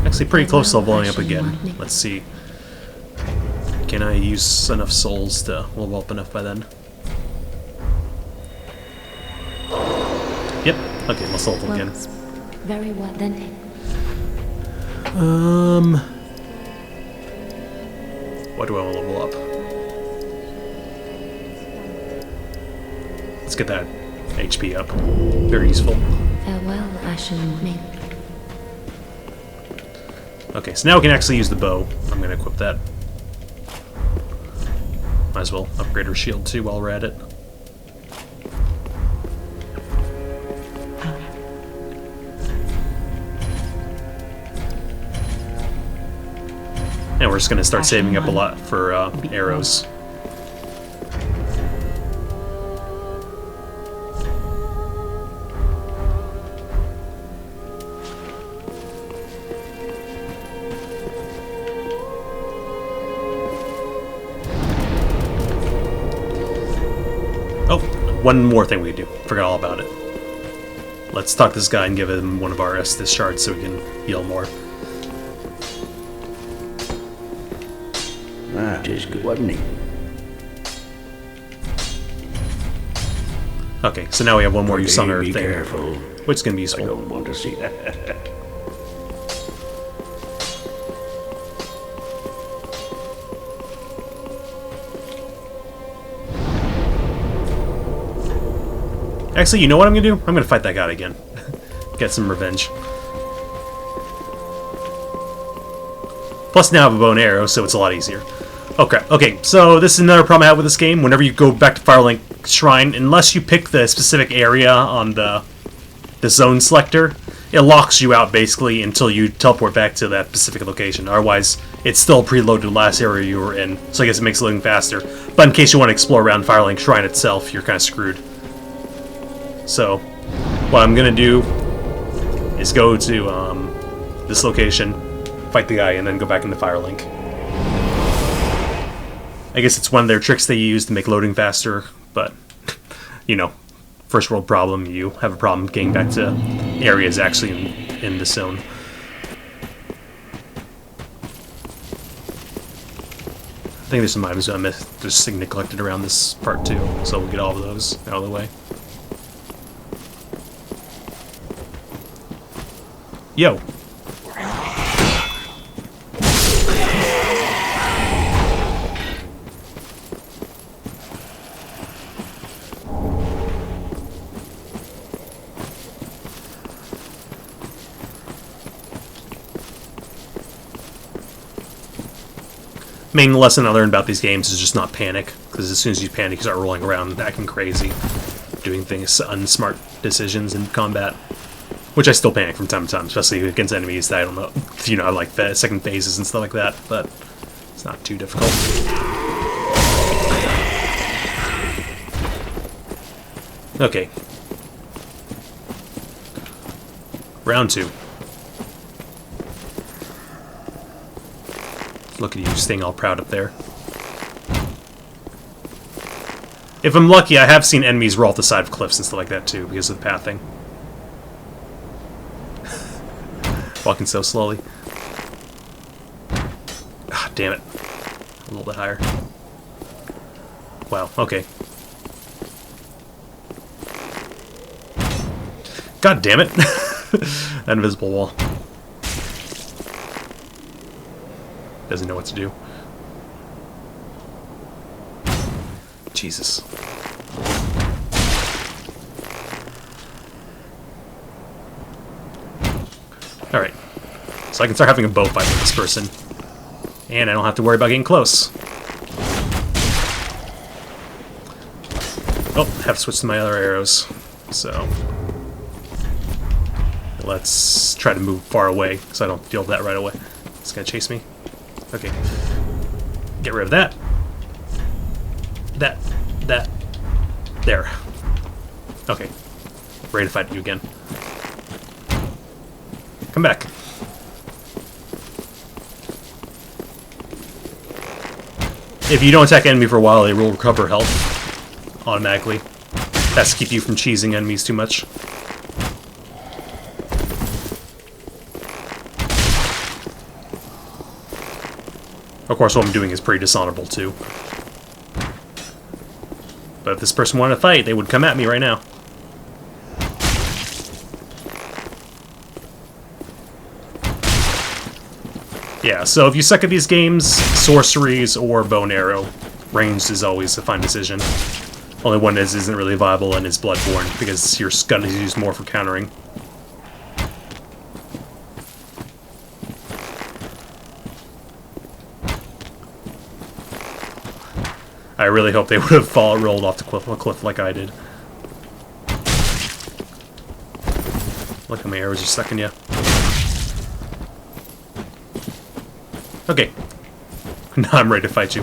Actually, pretty close to leveling up again. Let's see. Can I use enough souls to level up enough by then? Yep. Okay, let's level again. Very well then. What do I want to level up? Let's get that HP up. Very useful. Farewell, Ashen Mink. Okay, so now we can actually use the bow. I'm going to equip that. Might as well upgrade our shield too while we're at it. And we're just going to start saving up a lot for arrows. Oh, one more thing we can do. Forgot all about it. Let's talk to this guy and give him one of our Estus shards so we can heal more. That is good, wasn't he? Okay, so now we have one more use on our Be thing, careful. which is going to be I useful. don't want to see that. Actually, you know what I'm going to do? I'm going to fight that guy again. Get some revenge. Plus now I have a bow and arrow, so it's a lot easier. Okay, so this is another problem I have with this game. Whenever you go back to Firelink Shrine, unless you pick the specific area on the zone selector, it locks you out basically until you teleport back to that specific location. Otherwise, it's still preloaded the last area you were in, so I guess it makes loading faster. But in case you want to explore around Firelink Shrine itself, you're kind of screwed. So, what I'm going to do is go to this location, fight the guy, and then go back into Firelink. I guess it's one of their tricks they use to make loading faster, but, you know, first world problem, you have a problem getting back to areas actually in the zone. I think there's some items I missed, just neglected around this part too, so we'll get all of those out of the way. Yo! Main lesson I learned about these games is just not panic, because as soon as you panic, you start rolling around and acting crazy, doing things, unsmart decisions in combat. Which I still panic from time to time, especially against enemies that I don't know, you know, like the second phases and stuff like that, but it's not too difficult. Okay. Round 2. Look at you staying all proud up there. If I'm lucky, I have seen enemies roll off the side of cliffs and stuff like that too, because of the pathing. Walking so slowly. Ah, damn it. A little bit higher. Wow, okay. God damn it. That invisible wall. Doesn't know what to do. Jesus. Alright. So I can start having a bow fight with this person. And I don't have to worry about getting close. Oh, I have to switch to my other arrows. So let's try to move far away so I don't deal with that right away. It's gonna chase me. Okay. Get rid of that. That. There. Okay. Ready to fight you again. Come back. If you don't attack enemy for a while, they will recover health automatically. That's to keep you from cheesing enemies too much. Of course, what I'm doing is pretty dishonorable too. But if this person wanted to fight, they would come at me right now. Yeah, so if you suck at these games, sorceries or bow and arrow, ranged is always a fine decision. Only one isn't really viable and is Bloodborne, because your gun is used more for countering. I really hope they would have rolled off the cliff like I did. Look how my arrows are sucking you. Okay. Now I'm ready to fight you.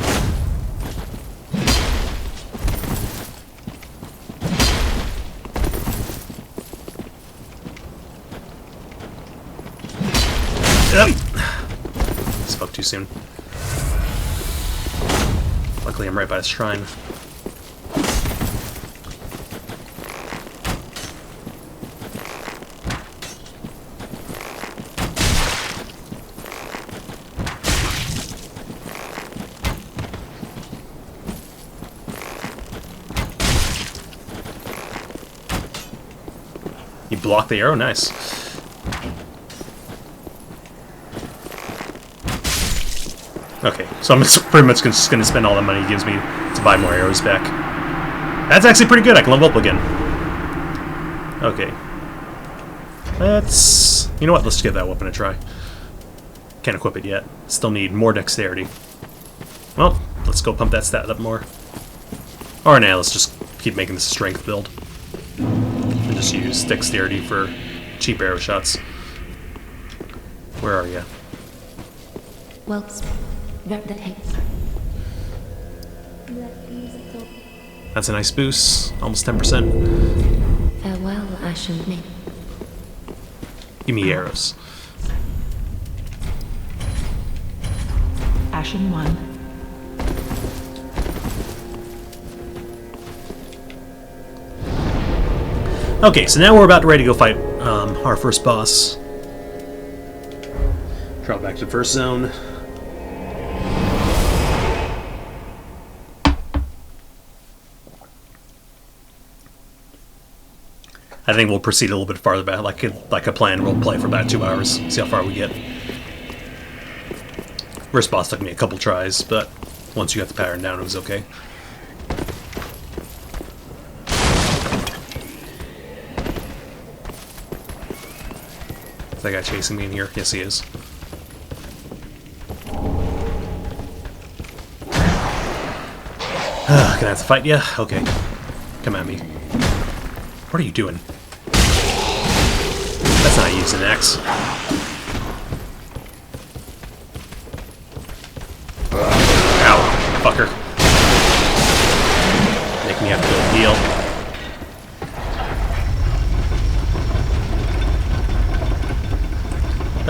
Spoke too soon. Luckily I'm right by the shrine. You block the arrow? Nice. Okay, so I'm pretty much just going to spend all the money he gives me to buy more arrows back. That's actually pretty good. I can level up again. Okay. Let's... You know what? Let's give that weapon a try. Can't equip it yet. Still need more dexterity. Well, let's go pump that stat up more. Or now, let's just keep making this a strength build. And just use dexterity for cheap arrow shots. Where are you? Well, That's a nice boost. Almost 10%. farewell, Ashen Min. Give me arrows. Ashen 1. Okay, so now we're about ready to go fight our first boss. Travel back to the first zone. I think we'll proceed a little bit farther back, like a planned role play for about 2 hours. See how far we get. First boss took me a couple tries, but once you got the pattern down, it was okay. Is that guy chasing me in here? Yes, he is. Gonna have to fight ya? Okay. Come at me. What are you doing? That's not using an axe. Ow, fucker. Make me have to go heal.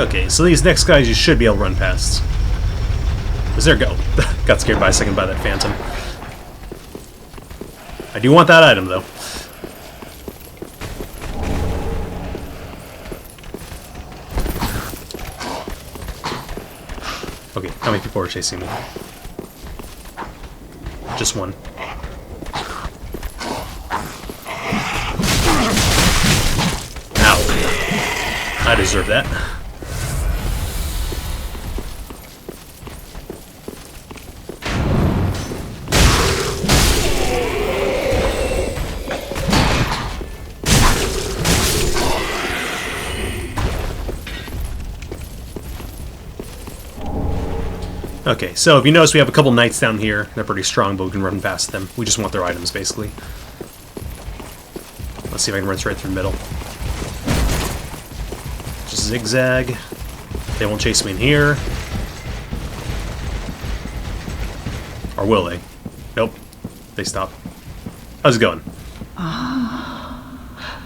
Okay, so these next guys you should be able to run past. Where's there go? Got scared by a second by that phantom. I do want that item, though. Okay, how many people are chasing me? Just one. Ow. I deserve that. Okay, so if you notice, we have a couple knights down here. They're pretty strong, but we can run past them. We just want their items, basically. Let's see if I can run straight through the middle. Just zigzag. They won't chase me in here. Or will they? Nope. They stop. How's it going?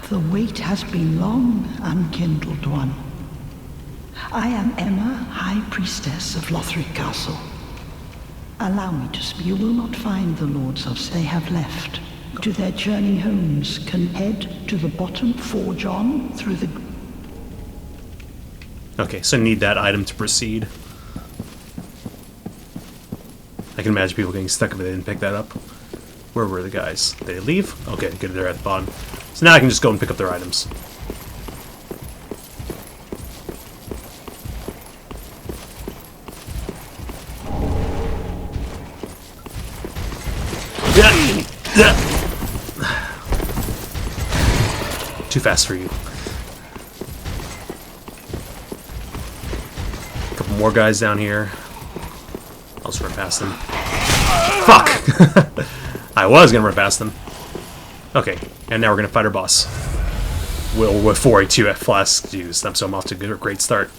The wait has been long, Unkindled One. I am Emma, High Priestess of Lothric Castle. Allow me to speak. You will not find the Lords of they have left. To their journey homes can head to the bottom forge on through the... Okay, so I need that item to proceed. I can imagine people getting stuck if they didn't pick that up. Where were the guys? Did they leave? Okay, good, they're at the bottom. So now I can just go and pick up their items. Too fast for you. A couple more guys down here. I'll just run past them. Fuck! I was gonna run past them. Okay, and now we're gonna fight our boss. Will with 482 flasks used. So I'm off to a great start.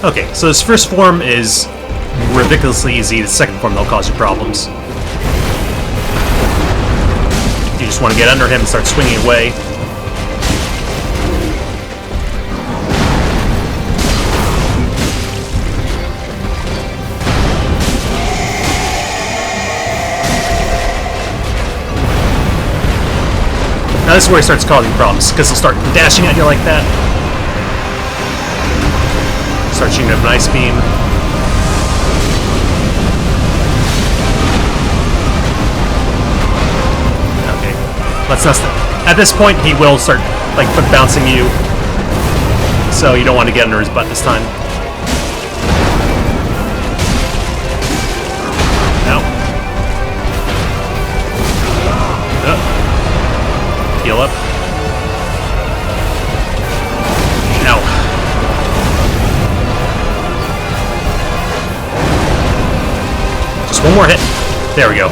Okay, so this first form is ridiculously easy. The second form, they'll cause you problems. You just want to get under him and start swinging away. Now this is where he starts causing problems, because he'll start dashing at you like that. Start shooting up an ice beam. Okay, let's not. At this point, he will start like foot bouncing you, so you don't want to get under his butt this time. No. Heal up. No. One more hit. There we go.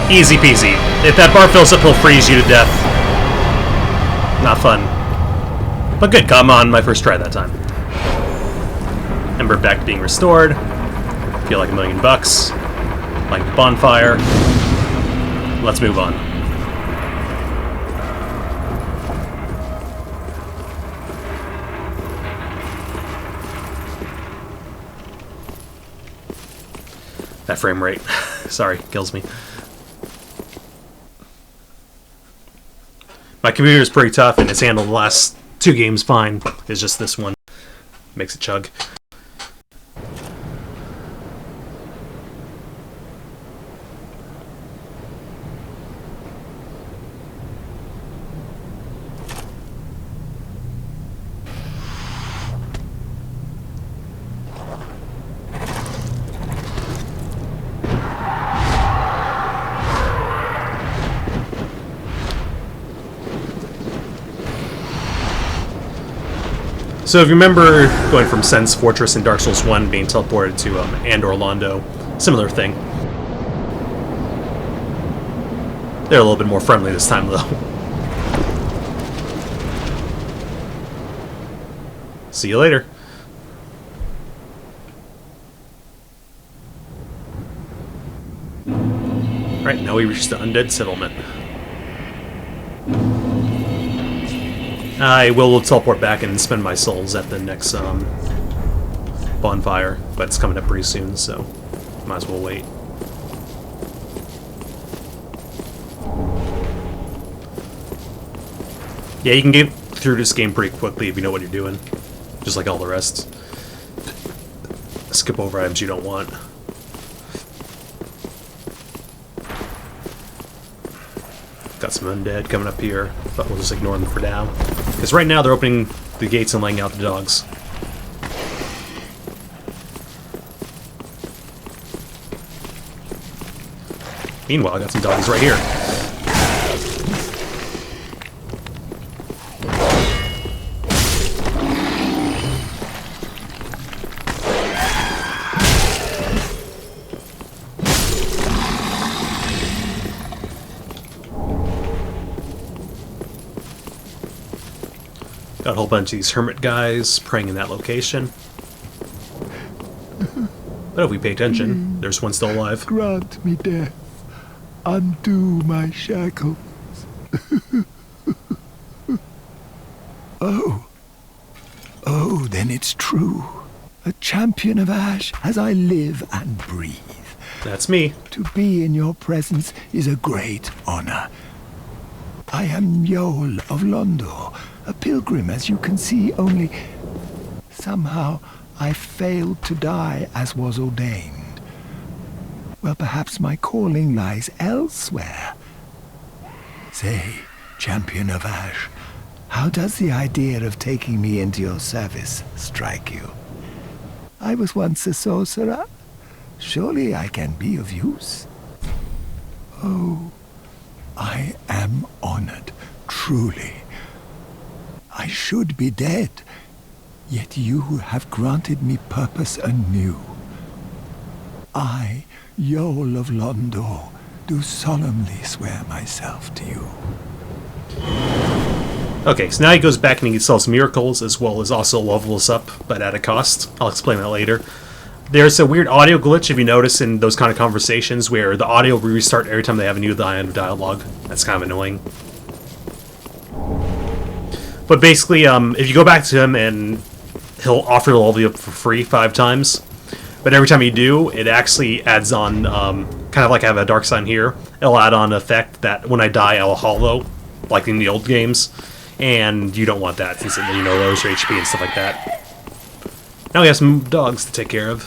Easy peasy. If that bar fills up, he'll freeze you to death. Not fun. But good, come on, my first try that time. Ember back to being restored. Feel like $1,000,000. Like the bonfire. Let's move on. That frame rate, sorry, kills me. My computer is pretty tough, and it's handled the last 2 games fine. It's just this one makes it chug. So if you remember going from Sen's Fortress in Dark Souls 1 being teleported to Andor Londo, similar thing. They're a little bit more friendly this time though. See you later. Right, now we reach the Undead Settlement. I will teleport back and spend my souls at the next bonfire, but it's coming up pretty soon, so might as well wait. Yeah, you can get through this game pretty quickly if you know what you're doing. Just like all the rest. Skip over items you don't want. Got some undead coming up here, but we'll just ignore them for now. Because right now they're opening the gates and laying out the dogs. Meanwhile, I got some doggies right here. Got a whole bunch of these hermit guys praying in that location. But if we pay attention, there's one still alive. Grant me death. Undo my shackles. Oh, then it's true. A champion of Ash as I live and breathe. That's me. To be in your presence is a great honor. I am Yol of Londor, a pilgrim, as you can see, only somehow I failed to die as was ordained. Well, perhaps my calling lies elsewhere. Say, champion of Ash, how does the idea of taking me into your service strike you? I was once a sorcerer. Surely I can be of use. Oh, I am honored, truly. I should be dead, yet you have granted me purpose anew. I, Yol of Londor, do solemnly swear myself to you. Okay, so now he goes back and he sells miracles as well as also levels up, but at a cost. I'll explain that later. There's a weird audio glitch, if you notice, in those kind of conversations where the audio will restart every time they have a new line of dialogue. That's kind of annoying. But basically, if you go back to him and he'll offer to level you up for free 5 times. But every time you do, it actually adds on, kind of like I have a dark sign here, it'll add on an effect that when I die, I'll hollow, like in the old games. And you don't want that, since it, lowers your HP and stuff like that. Now we have some dogs to take care of.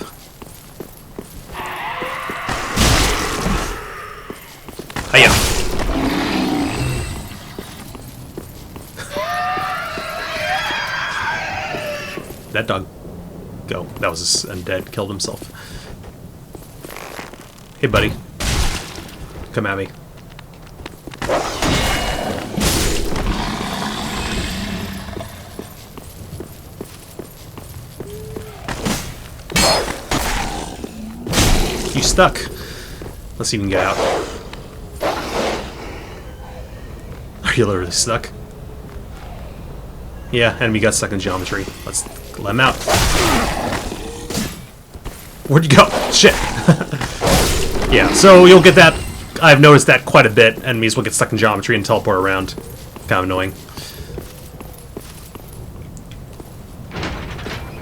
Hiya! That dog... Go. That was undead. Killed himself. Hey, buddy. Come at me. You stuck. Let's see if we can get out. Are you literally stuck? Yeah, enemy got stuck in geometry. Let's let him out. Where'd you go? Shit. Yeah, so you'll get that. I've noticed that quite a bit. Enemies will get stuck in geometry and teleport around. Kind of annoying.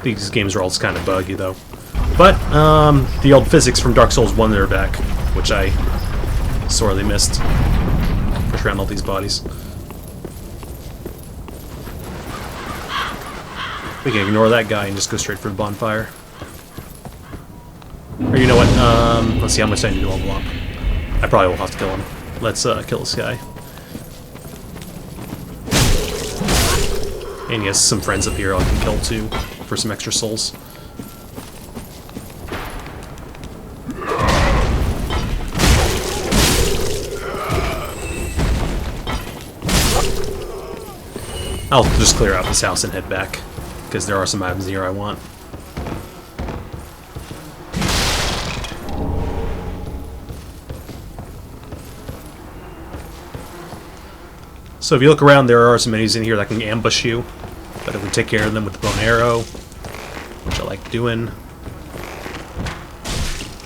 These games are all kind of buggy, though. But, the old physics from Dark Souls 1 are back, which I sorely missed. Push around all these bodies. We can ignore that guy and just go straight for the bonfire. Or you know what, let's see how much I need to level up. I probably will have to kill him. Let's, kill this guy. And he has some friends up here I can kill too, for some extra souls. I'll just clear out this house and head back, because there are some items here I want. So if you look around, there are some enemies in here that can ambush you, but if we take care of them with the bow and arrow, which I like doing,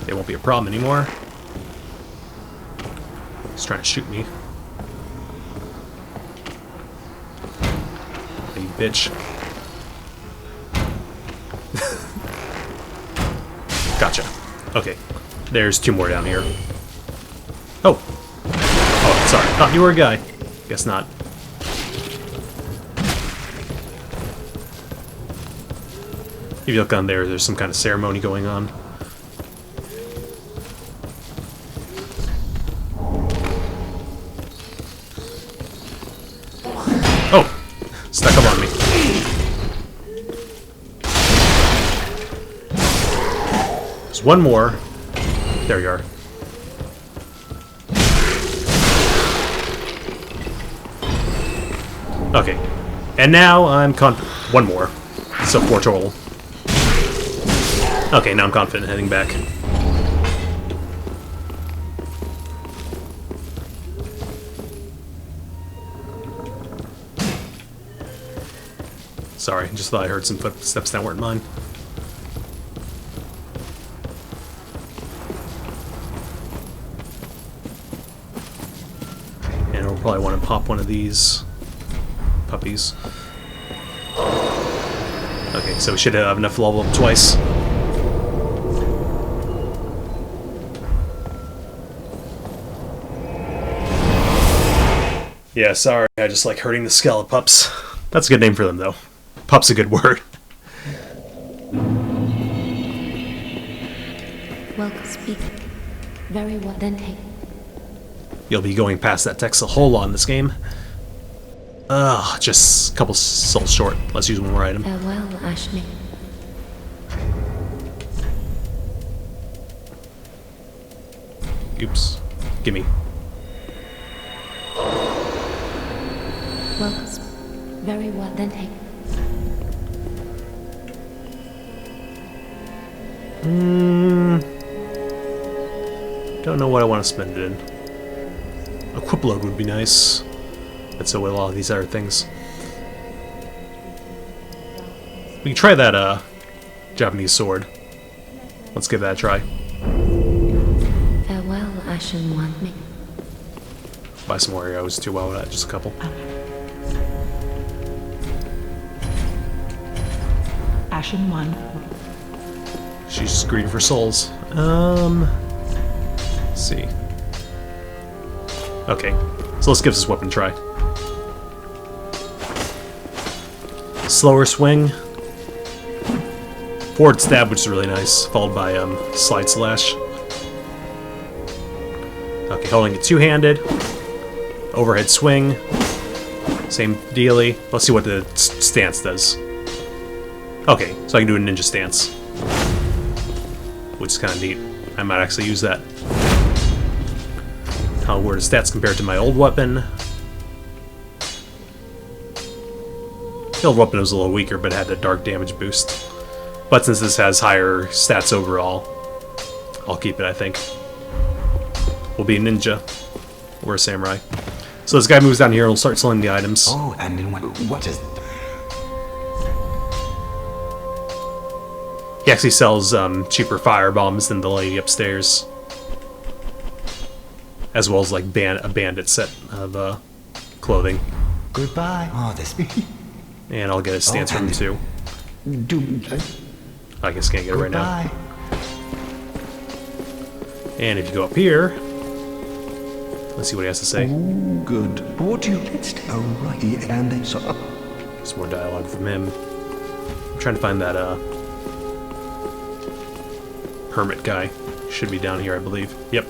they won't be a problem anymore. He's trying to shoot me. You bitch. Gotcha. Okay. There's 2 more down here. Oh! Oh, sorry. Thought you were a guy. Guess not. If you look on there, there's some kind of ceremony going on. Oh! Stuck up on me. There's one more. There you are. Okay. And now I'm one more. So 4 total. Okay, now I'm confident heading back. Sorry, just thought I heard some footsteps that weren't mine. And we'll probably want to pop one of these puppies. Okay, so we should have enough to level up twice. Yeah, sorry, I just like hurting the Skelepups. That's a good name for them, though. Pup's a good word. Welcome, speak. Very well, then take. You'll be going past that text a whole lot in this game. Just a couple souls short. Let's use one more item. Farewell, Ashmi. Oops. Gimme. Welcome. Very well, then take. Don't know what I want to spend it in. A Quiplug would be nice. That's so with a lot of these other things. We can try that Japanese sword. Let's give that a try. Farewell, Ashen One. Buy some more arrows too. Why would I? Just a couple. Ashen One. She's just greedy for souls. Let's see. Okay, so let's give this weapon a try. Slower swing. Forward stab, which is really nice, followed by slide slash. Okay, holding it two-handed. Overhead swing. Same dealy. Let's see what the stance does. Okay, so I can do a ninja stance, which is kind of neat. I might actually use that. How were the stats compared to my old weapon? The old weapon was a little weaker, but it had the dark damage boost. But since this has higher stats overall, I'll keep it, I think. We'll be a ninja. Or a samurai. So this guy moves down here and we'll start selling the items. Oh, and in what is... He actually sells cheaper fire bombs than the lady upstairs. As well as like a bandit set of clothing. Goodbye. Oh, this... And I'll get a stance from him too. I guess can't get it right now. And if you go up here, let's see what he has to say. Ooh, good. What do you... Oh, right. And then so... Some more dialogue from him. I'm trying to find that hermit guy. Should be down here, I believe. Yep.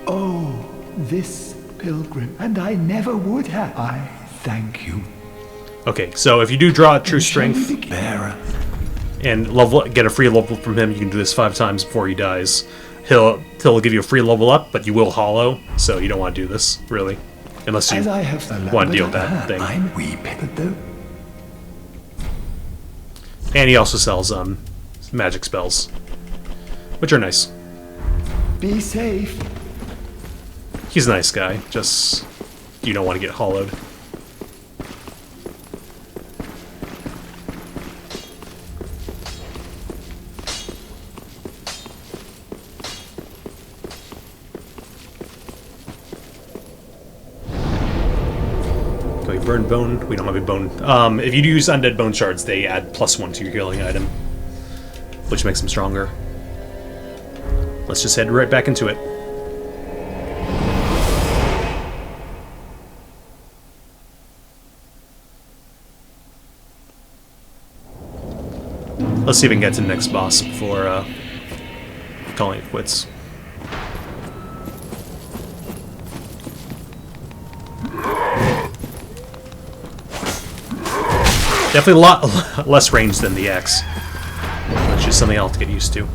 Oh, this pilgrim, and I never would have. I thank you. Okay, so if you do draw true strength Bearer. and get a free level from him, you can do this 5 times before he dies. He'll give you a free level up, but you will hollow, so you don't want to do this, really. Unless you want to deal with that thing. I'm weeping, though. And he also sells magic spells, which are nice. Be safe. He's a nice guy, just you don't want to get hollowed. Can we burn bone? We don't have a bone. If you use undead bone shards, they add +1 to your healing item, which makes them stronger. Let's just head right back into it. Let's see if we can get to the next boss before calling it quits. Definitely a lot less range than the X. That's just something I'll have to get used to.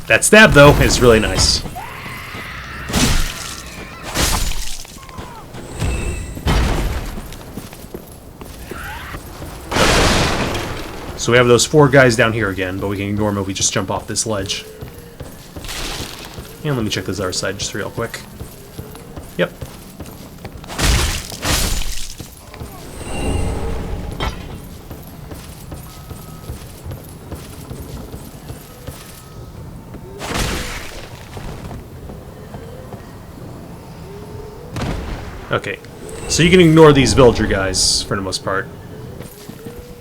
That stab, though, is really nice. So we have those 4 guys down here again, but we can ignore them if we just jump off this ledge. And let me check this other side just real quick. Yep. Okay, so you can ignore these villager guys for the most part.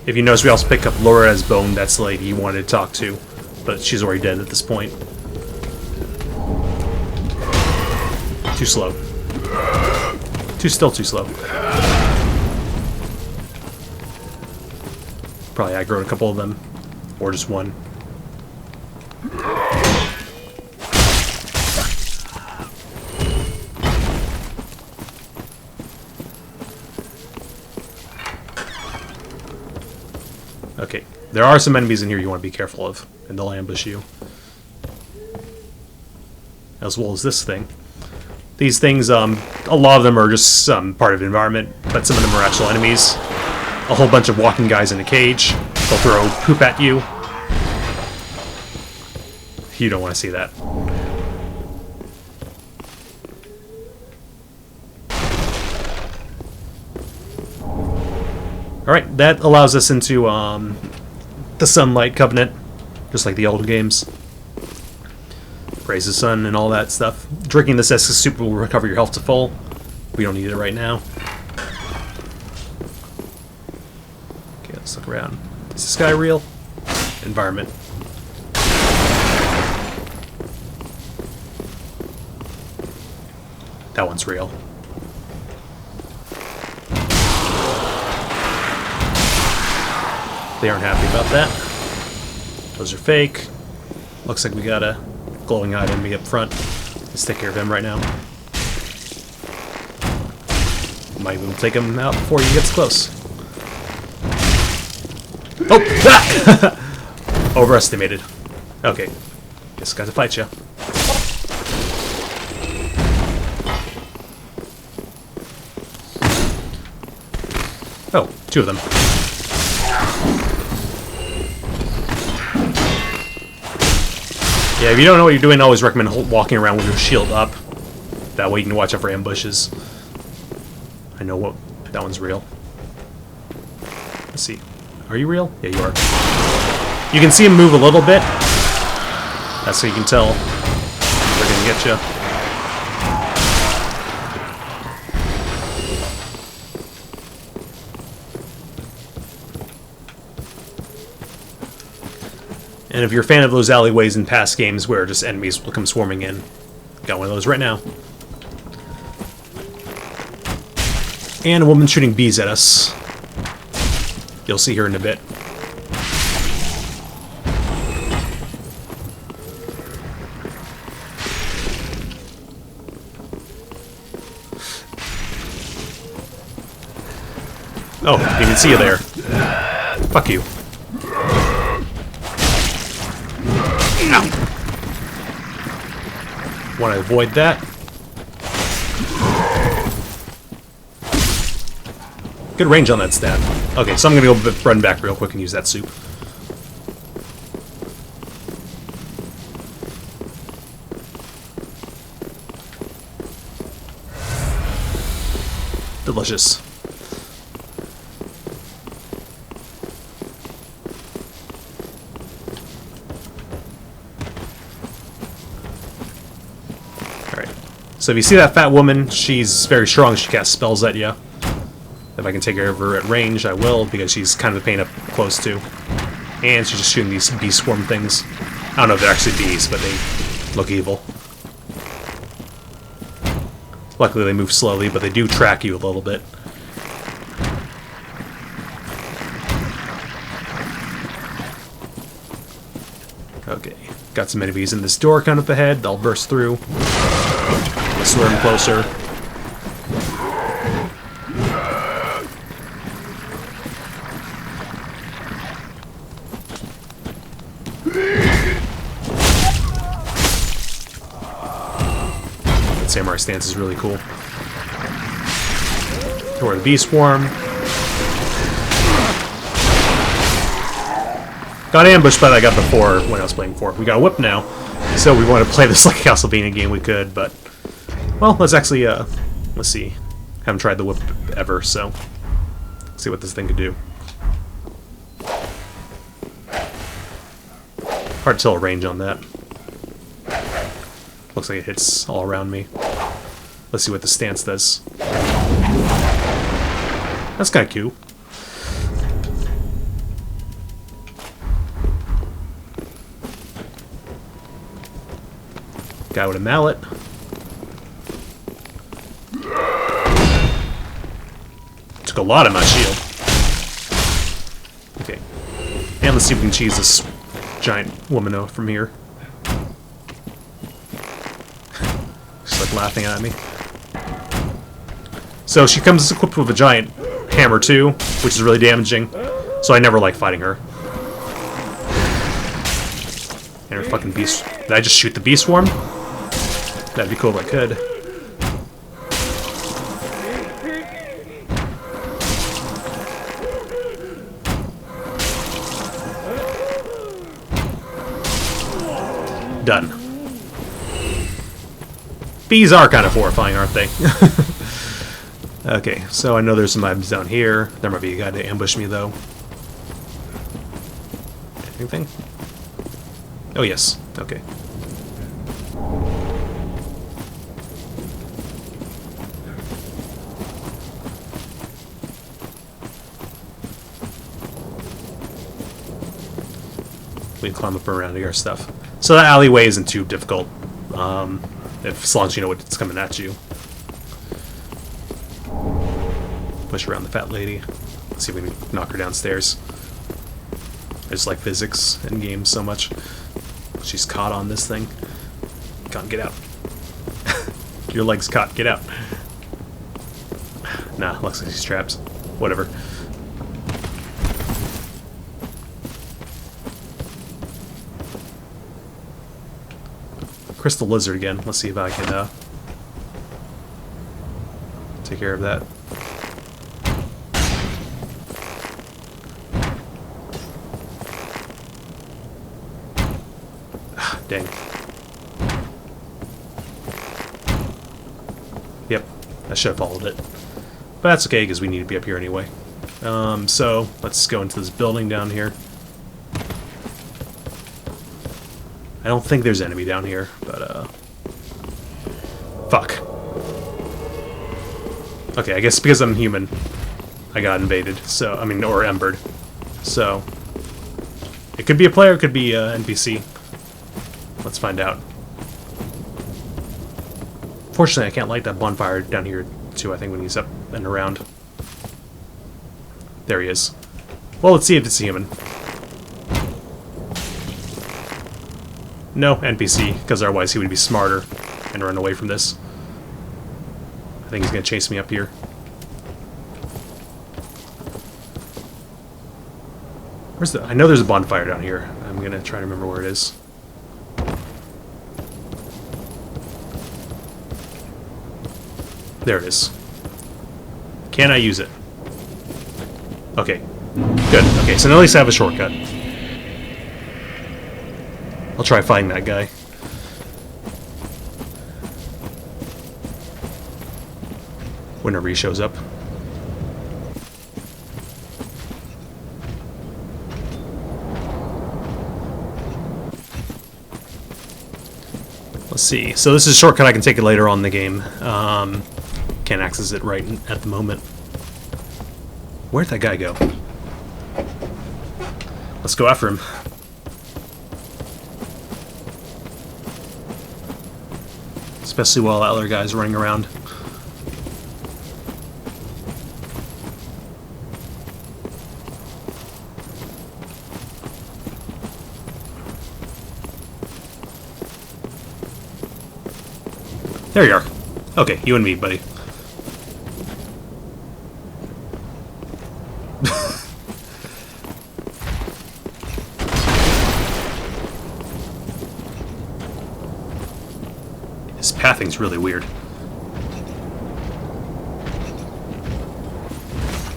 If you notice, we also pick up Laura's bone. That's the lady you wanted to talk to, but she's already dead at this point. Too slow. Still too slow. Probably aggroed a couple of them, or just one. Okay, there are some enemies in here you want to be careful of, and they'll ambush you. As well as this thing. These things, a lot of them are just part of the environment, but some of them are actual enemies. A whole bunch of walking guys in a cage. They'll throw poop at you. You don't want to see that. Alright, that allows us into the Sunlight Covenant, just like the old games. Praise the sun and all that stuff. Drinking this Estus soup will recover your health to full. We don't need it right now. Okay, let's look around. Is this guy real? Environment. That one's real. They aren't happy about that. Those are fake. Looks like we got a glowing eye enemy up front. Let's take care of him right now. Might even take him out before he gets close. Oh! Ah! Overestimated. Okay. Guess got to fight you. Oh, 2 of them. Yeah, if you don't know what you're doing, I always recommend walking around with your shield up. That way you can watch out for ambushes. I know what... that one's real. Let's see. Are you real? Yeah, you are. You can see him move a little bit. That's so you can tell they're gonna get you. And if you're a fan of those alleyways in past games where just enemies will come swarming in, got one of those right now. And a woman shooting bees at us. You'll see her in a bit. Oh, didn't even see you there. Fuck you. Want to avoid that. Good range on that stab. Okay, so I'm going to go run back real quick and use that soup. Delicious. So if you see that fat woman, she's very strong. She casts spells at you. If I can take care of her at range, I will, because she's kind of a pain up close to. And she's just shooting these bee swarm things. I don't know if they're actually bees, but they look evil. Luckily they move slowly, but they do track you a little bit. Okay, got some enemies in this door kind of up ahead. They'll burst through. Let's lure them closer. That samurai stance is really cool. Or the beast swarm. Got ambushed, but I got the 4 when I was playing 4. We got a whip now, so we want to play this like a Castlevania game. We could, but well, let's actually let's see. Haven't tried the whip ever, so let's see what this thing could do. Hard to tell a range on that. Looks like it hits all around me. Let's see what the stance does. That's kind of cute. Guy with a mallet. Took a lot of my shield. Okay. And let's see if we can cheese this giant woman out from here. She's like laughing at me. So she comes equipped with a giant hammer too, which is really damaging. So I never like fighting her. And her fucking beast. Did I just shoot the beast swarm? That'd be cool if I could. Done. Bees are kind of horrifying, aren't they? Okay, so I know there's some items down here. There might be a guy to ambush me, though. Anything? Oh, yes. Okay. We can climb up around to our stuff. So that alleyway isn't too difficult, as long as you know what's coming at you. Push around the fat lady. Let's see if we can knock her downstairs. I just like physics in games so much. She's caught on this thing. Can't get out. Your leg's caught. Get out. Nah, looks like she's trapped. Whatever. Crystal lizard again. Let's see if I can take care of that. Dang. Yep, I should have followed it. But that's okay, because we need to be up here anyway. So, let's go into this building down here. I don't think there's an enemy down here, but, fuck. Okay, I guess because I'm human, I got invaded, so, I mean, or embered. So, it could be a player, it could be a NPC. Let's find out. Fortunately, I can't light that bonfire down here, too, I think, when he's up and around. There he is. Well, let's see if it's a human. No, NPC, because otherwise he would be smarter and run away from this. I think he's going to chase me up here. Where's the... I know there's a bonfire down here. I'm going to try to remember where it is. There it is. Can I use it? Okay. Good. Okay, so now at least I have a shortcut. I'll try fighting that guy. Whenever he shows up. Let's see. So this is a shortcut I can take it later on in the game. Can't access it right at the moment. Where'd that guy go? Let's go after him. Especially while that other guy's running around. There you are. Okay, you and me, buddy. His pathing's really weird.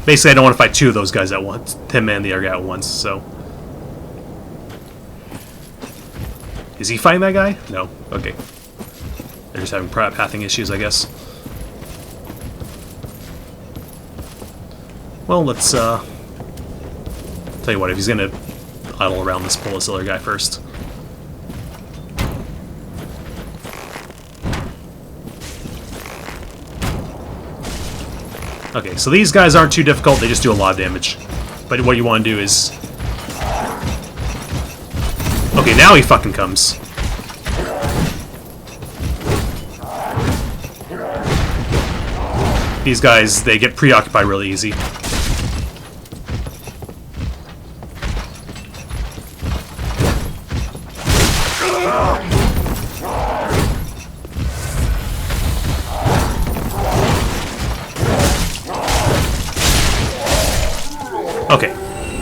Basically, I don't want to fight two of those guys at once. Him and the other guy at once, so... Is he fighting that guy? No. Okay. They're just having pathing issues, I guess. Well, let's, tell you what, if he's gonna idle around, let's pull this other guy first. Okay, so these guys aren't too difficult, they just do a lot of damage. But what you want to do is... Okay, now he fucking comes. These guys, they get preoccupied really easy. Okay,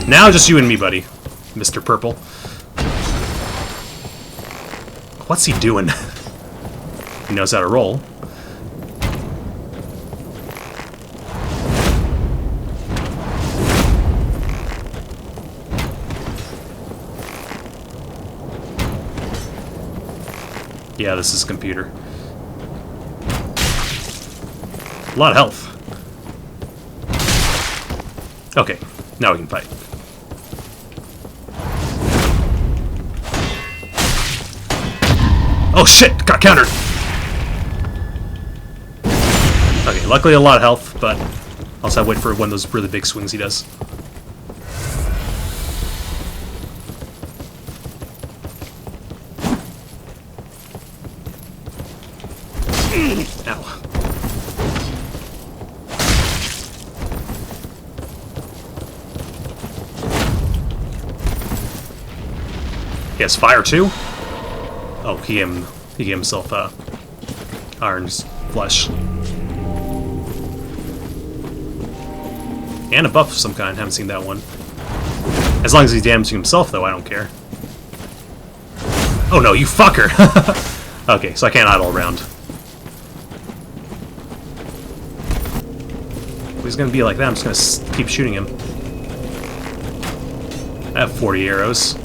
now just you and me, buddy, Mr. Purple. What's he doing? He knows how to roll. Yeah, this is a computer. A lot of health. Okay, now we can fight. Oh shit! Got countered! Okay, luckily a lot of health, but also I wait for one of those really big swings he does. Ow. He has fire too? Oh, he gave himself Iron's flesh. And a buff of some kind, haven't seen that one. As long as he's damaging himself though, I don't care. Oh no, you fucker! Okay, so I can't idle around. If he's gonna be like that, I'm just gonna keep shooting him. I have 40 arrows.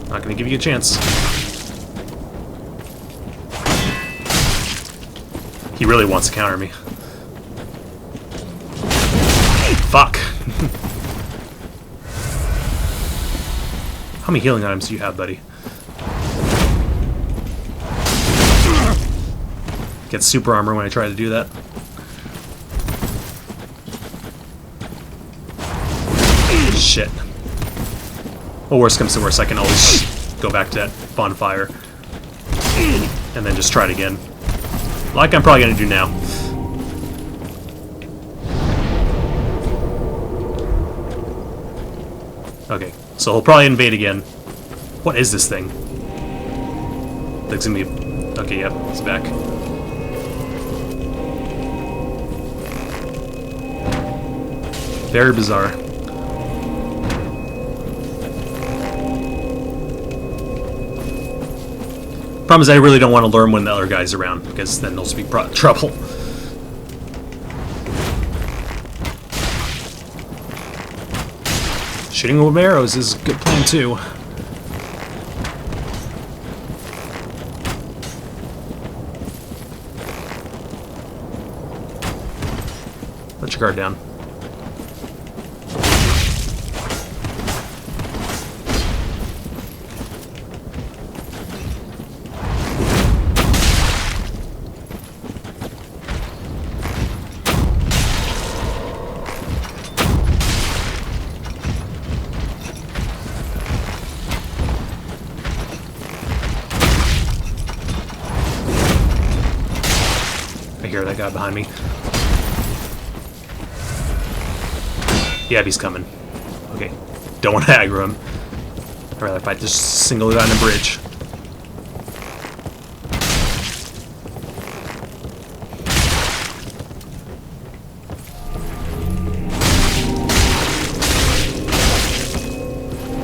Not gonna give you a chance. He really wants to counter me. Fuck. How many healing items do you have, buddy? Get super armor when I try to do that. Shit. Well, worst comes to worst, I can always go back to that bonfire and then just try it again. Like I'm probably gonna do now. Okay, so he'll probably invade again. What is this thing? That's gonna be... Okay, yep, it's back. Very bizarre. Problem is, I really don't want to learn when the other guy's around, because then there'll be trouble. Shooting with arrows is a good plan, too. Let your guard down. I hear that guy behind me. Yeah, he's coming. Okay. Don't want to aggro him. I'd rather fight this single guy on the bridge.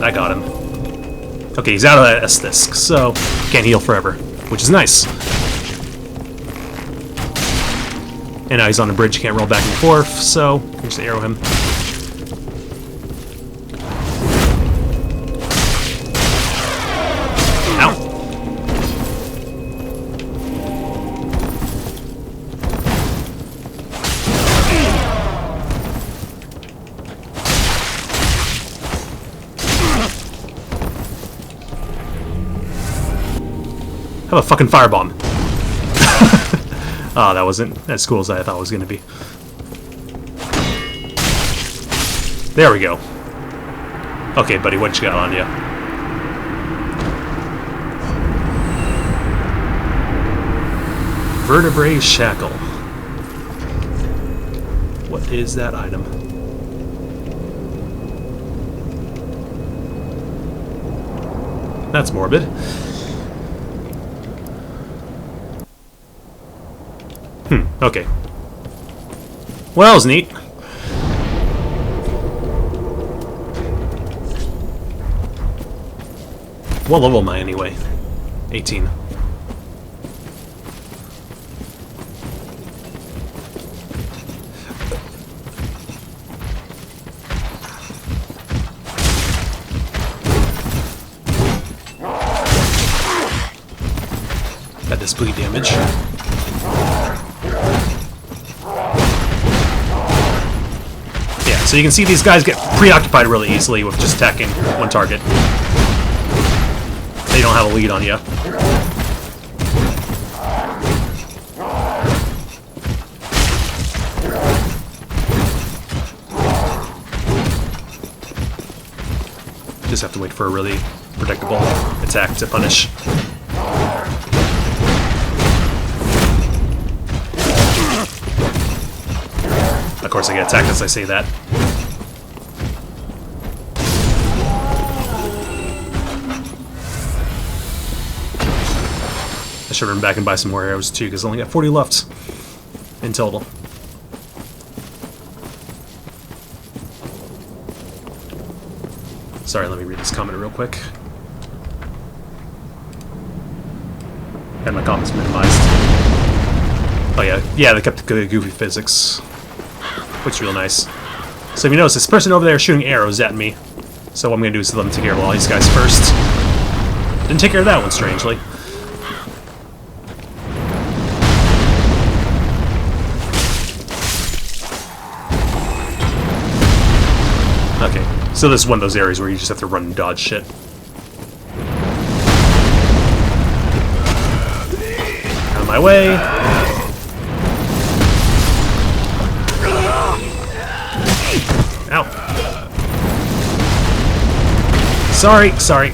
I got him. Okay, he's out of that S-disc, so can't heal forever, which is nice. And now he's on the bridge, can't roll back and forth, so just arrow him. Ow! Have a fucking firebomb. Oh, that wasn't as cool as I thought it was going to be. There we go. Okay, buddy, what you got on you? Vertebrae shackle. What is that item? That's morbid. Okay. Well, that was neat. What level am I anyway? 18. That does bleed damage. So you can see these guys get preoccupied really easily with just attacking one target. They don't have a lead on you. Just have to wait for a really predictable attack to punish. Of course I get attacked as I say that. I should run back and buy some more arrows too, because I only got 40 left in total. Sorry, let me read this comment real quick. And my comments minimized. Oh yeah, they kept the goofy physics, which is real nice. So if you notice, this person over there is shooting arrows at me. So what I'm going to do is let them take care of all these guys first. Didn't take care of that one, strangely. Okay, so this is one of those areas where you just have to run and dodge shit. Out of my way. Ow. Sorry.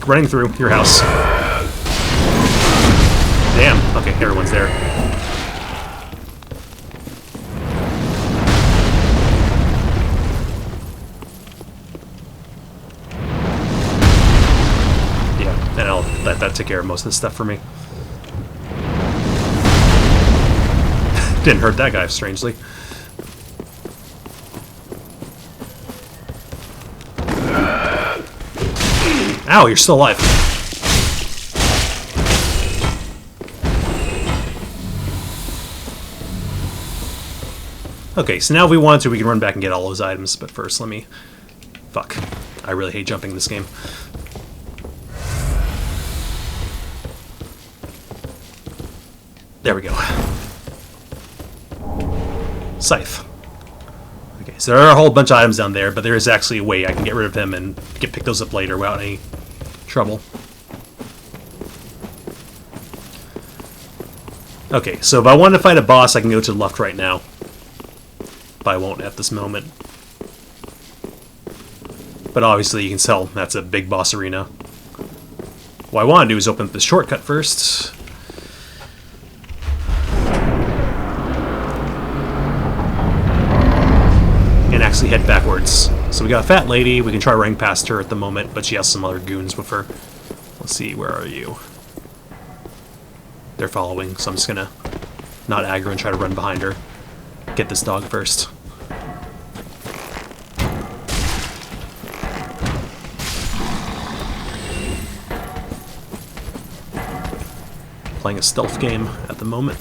Running through your house. Damn. Okay, everyone's there. Yeah, and I'll let that take care of most of this stuff for me. Didn't hurt that guy, strangely. Ow, you're still alive. Okay, so now if we want to, we can run back and get all those items, but first let me... Fuck. I really hate jumping in this game. There we go. Scythe. Okay, so there are a whole bunch of items down there, but there is actually a way I can get rid of him and pick those up later without any trouble. Okay, so if I want to fight a boss, I can go to the left right now. But I won't at this moment. But obviously you can tell that's a big boss arena. What I want to do is open up the shortcut first. And actually actually head backwards. So we got a fat lady. We can try running past her at the moment, but she has some other goons with her. Let's see, where are you? They're following, so I'm just gonna not aggro and try to run behind her. Get this dog first. Playing a stealth game at the moment.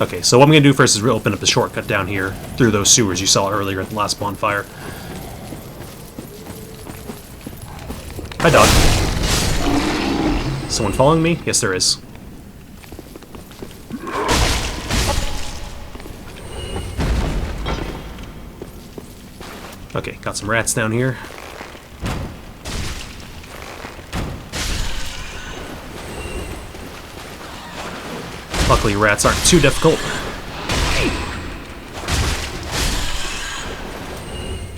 Okay, so what I'm going to do first is open up the shortcut down here through those sewers you saw earlier at the last bonfire. Hi, dog. Someone following me? Yes, there is. Okay, got some rats down here. Luckily, rats aren't too difficult.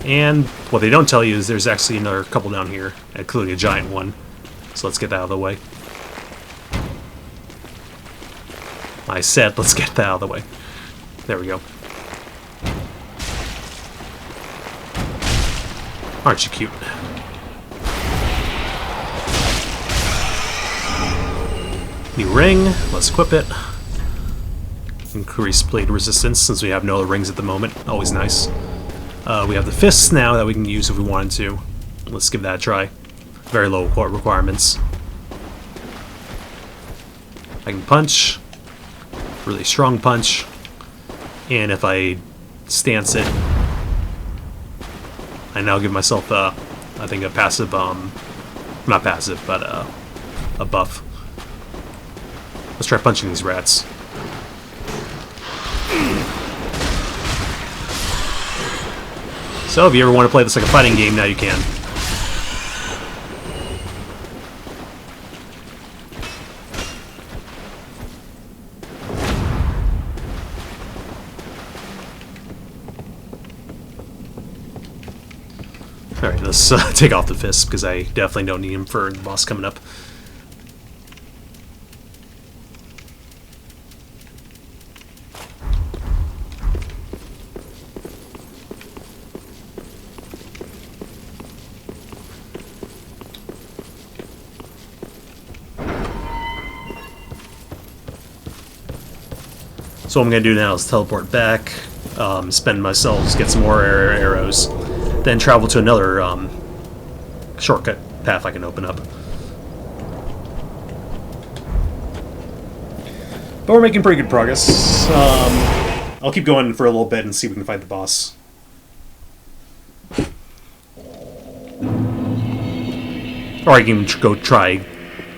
And what they don't tell you is there's actually another couple down here, including a giant one. So let's get that out of the way. I said, let's get that out of the way. There we go. Aren't you cute? New ring. Let's equip it. Increase blade resistance since we have no other rings at the moment. Always nice. We have the fists now that we can use if we wanted to. Let's give that a try. Very low requirements. I can punch. Really strong punch. And if I stance it, I now give myself, I think, a passive, not passive, but a buff. Let's try punching these rats. So if you ever want to play this like a fighting game, now you can. Alright, let's take off the fists, because I definitely don't need him for the boss coming up. So what I'm going to do now is teleport back, spend myself, get some more arrows, then travel to another shortcut path I can open up. But we're making pretty good progress. I'll keep going for a little bit and see if we can fight the boss. Or you can go try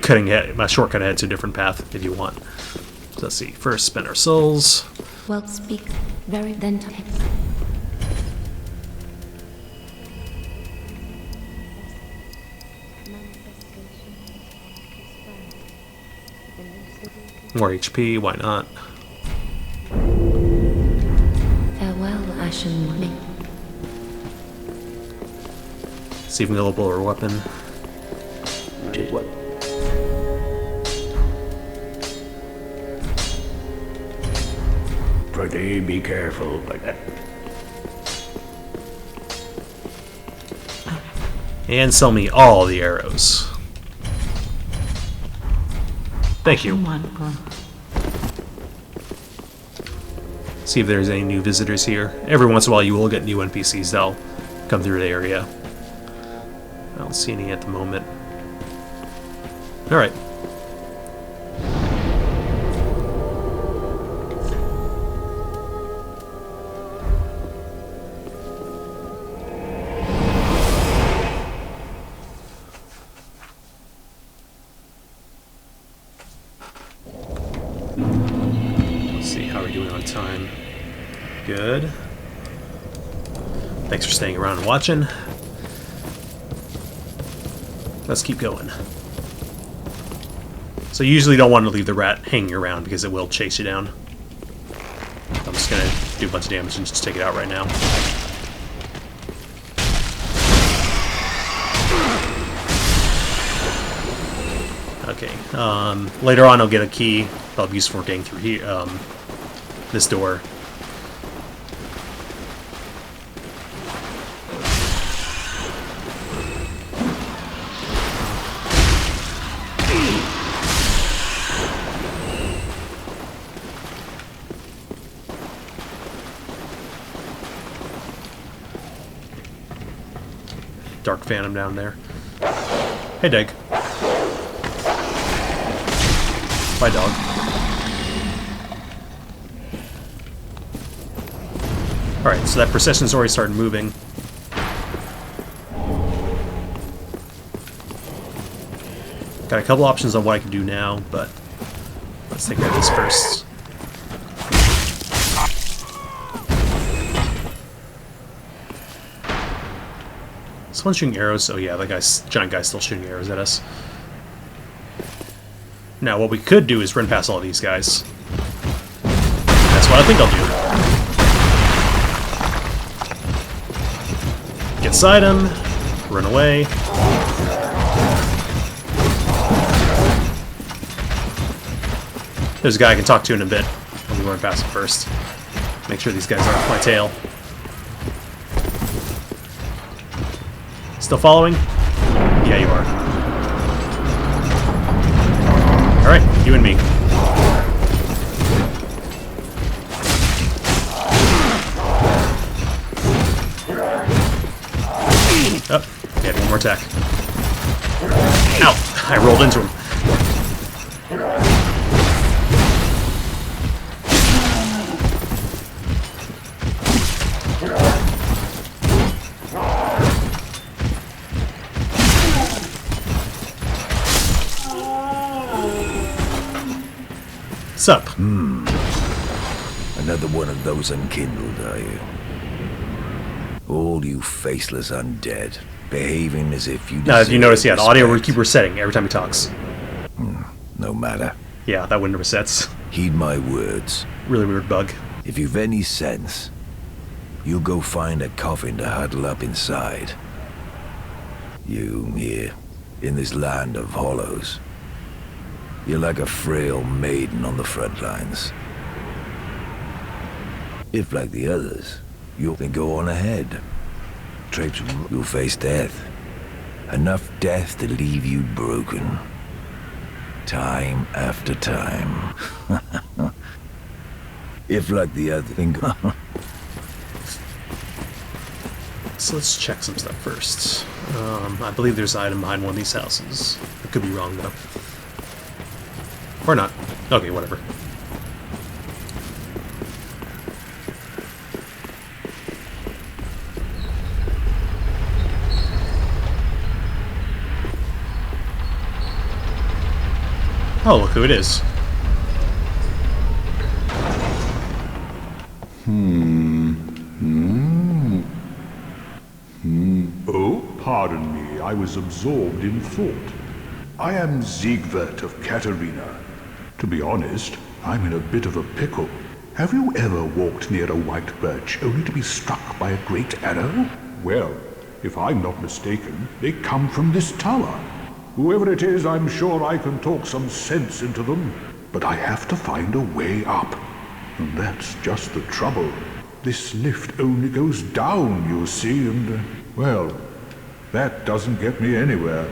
cutting my shortcut ahead to a different path if you want. So let's see. First, spend our souls. Well, speak very then. More HP, why not? Farewell, Ashen Money. See if we can level our weapon. Did what? Pretty be careful, but And sell me all the arrows. Thank you. See if there's any new visitors here. Every once in a while you will get new NPCs that'll come through the area. I don't see any at the moment. Alright. Time. Good. Thanks for staying around and watching. Let's keep going. So you usually don't want to leave the rat hanging around because it will chase you down. I'm just going to do a bunch of damage and just take it out right now. Okay. Later on, I'll get a key that'll be used for getting through here. This door. Dark Phantom down there. Hey, Dig. Bye, dog. Alright, so that procession's already started moving. Got a couple options on what I can do now, but let's take care of this first. Someone's shooting arrows. Oh yeah, that giant guy's still shooting arrows at us. Now, what we could do is run past all these guys. That's what I think I'll do. Get inside him, run away. There's a guy I can talk to in a bit. Let me run past him first. Make sure these guys aren't off my tail. Still following? Yeah, you are. Alright, you and me. Oh, yeah, one more attack. Ow! I rolled into him. What's up? Another one of those unkindled, are you? All you faceless undead, behaving as if you... Now, if you notice, yeah, the audio will keep resetting every time he talks. No matter. Yeah, that window resets. Heed my words. Really weird bug. If you've any sense, you'll go find a coffin to huddle up inside. You, here, in this land of hollows. You're like a frail maiden on the front lines. If, like the others, you'll then go on ahead. Traipse, you'll face death. Enough death to leave you broken. Time after time. If, like the other, then go. So let's check some stuff first. I believe there's an item behind one of these houses. I could be wrong, though. Or not. Okay, whatever. Oh, look who it is. Oh, pardon me, I was absorbed in thought. I am Siegwart of Katarina. To be honest, I'm in a bit of a pickle. Have you ever walked near a white birch only to be struck by a great arrow? Well, if I'm not mistaken, they come from this tower. Whoever it is, I'm sure I can talk some sense into them. But I have to find a way up. And that's just the trouble. This lift only goes down, you see, and, well, that doesn't get me anywhere.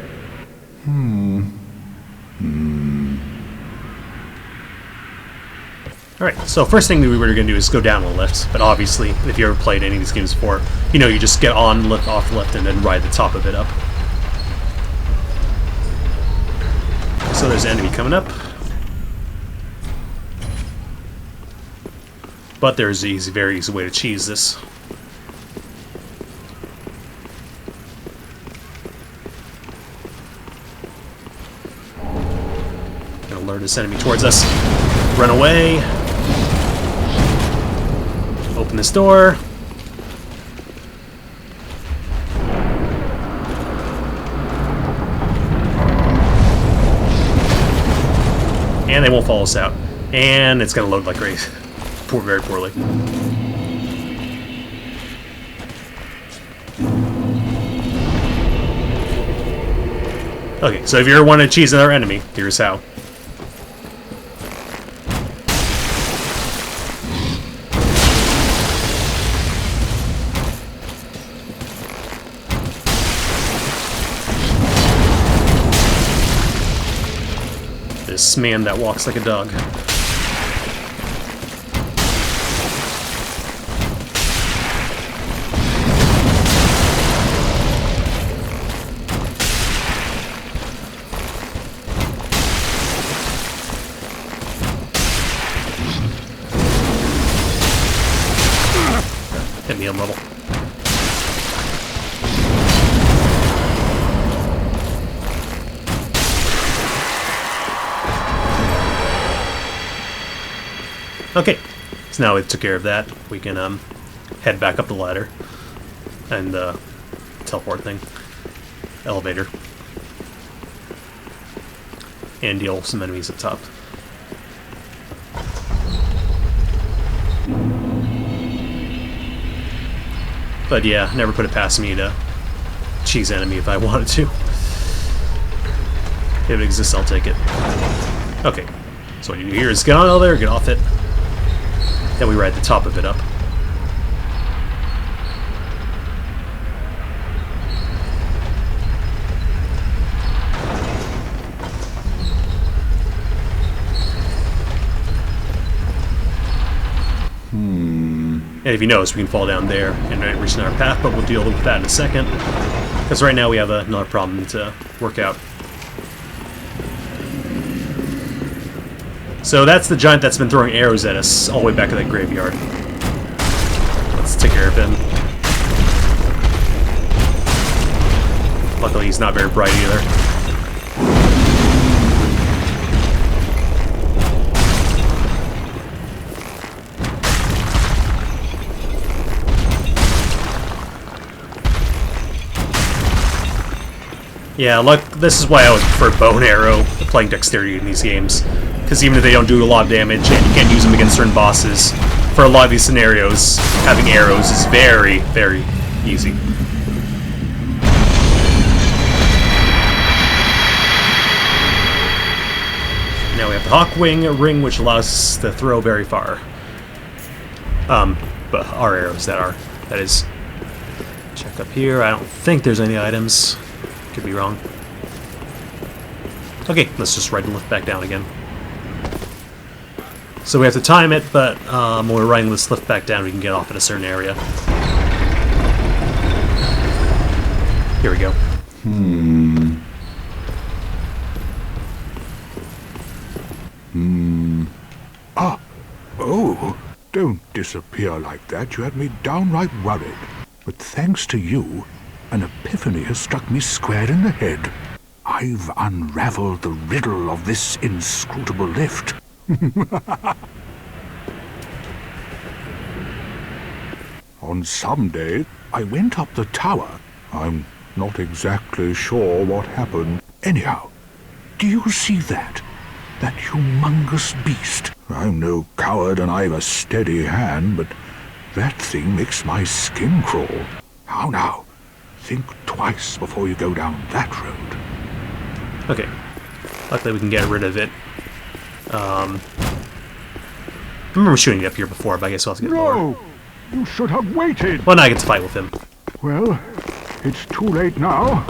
Alright, so first thing that we were going to do is go down the lift, but obviously, if you ever played any of these games before, you know you just get on the lift, off the lift, and then ride the top of it up. So there's an enemy coming up. But there's a very easy way to cheese this. Gonna lure this enemy towards us. Run away. Open this door. And they won't follow us out. And it's gonna load like crazy. Very poorly. Okay, so if you ever want to cheese another enemy, here's how. This man that walks like a dog. Hit me on level. Okay, so now we took care of that. We can head back up the ladder and teleport thing, elevator, and deal with some enemies up top. But yeah, never put it past me to cheese enemy if I wanted to. If it exists, I'll take it. Okay, so what you do here is get on the elevator, get off it. Then we ride the top of it up. And if you notice, we can fall down there and reach another path, but we'll deal with that in a second. Because right now we have another problem to work out. So that's the giant that's been throwing arrows at us all the way back to that graveyard. Let's take care of him. Luckily he's not very bright either. Yeah, this is why I always prefer bow and arrow playing dexterity in these games. Because even if they don't do a lot of damage and you can't use them against certain bosses, for a lot of these scenarios, having arrows is very, very easy. Now we have the Hawkwing ring, which allows us to throw very far. But our arrows, that is. Check up here, I don't think there's any items. Could be wrong. Okay, let's just ride the lift back down again. So we have to time it, but when we're riding this lift back down, we can get off at a certain area. Here we go. Oh, don't disappear like that. You had me downright worried. But thanks to you, an epiphany has struck me square in the head. I've unraveled the riddle of this inscrutable lift. On some day, I went up the tower. I'm not exactly sure what happened. Anyhow, do you see that? That humongous beast? I'm no coward and I've a steady hand, but that thing makes my skin crawl. How now? Think twice before you go down that road. Okay. Luckily we can get rid of it. I remember shooting it up here before, but I guess we'll have to get more. No! You should have waited! Well, now I get to fight with him. Well, it's too late now.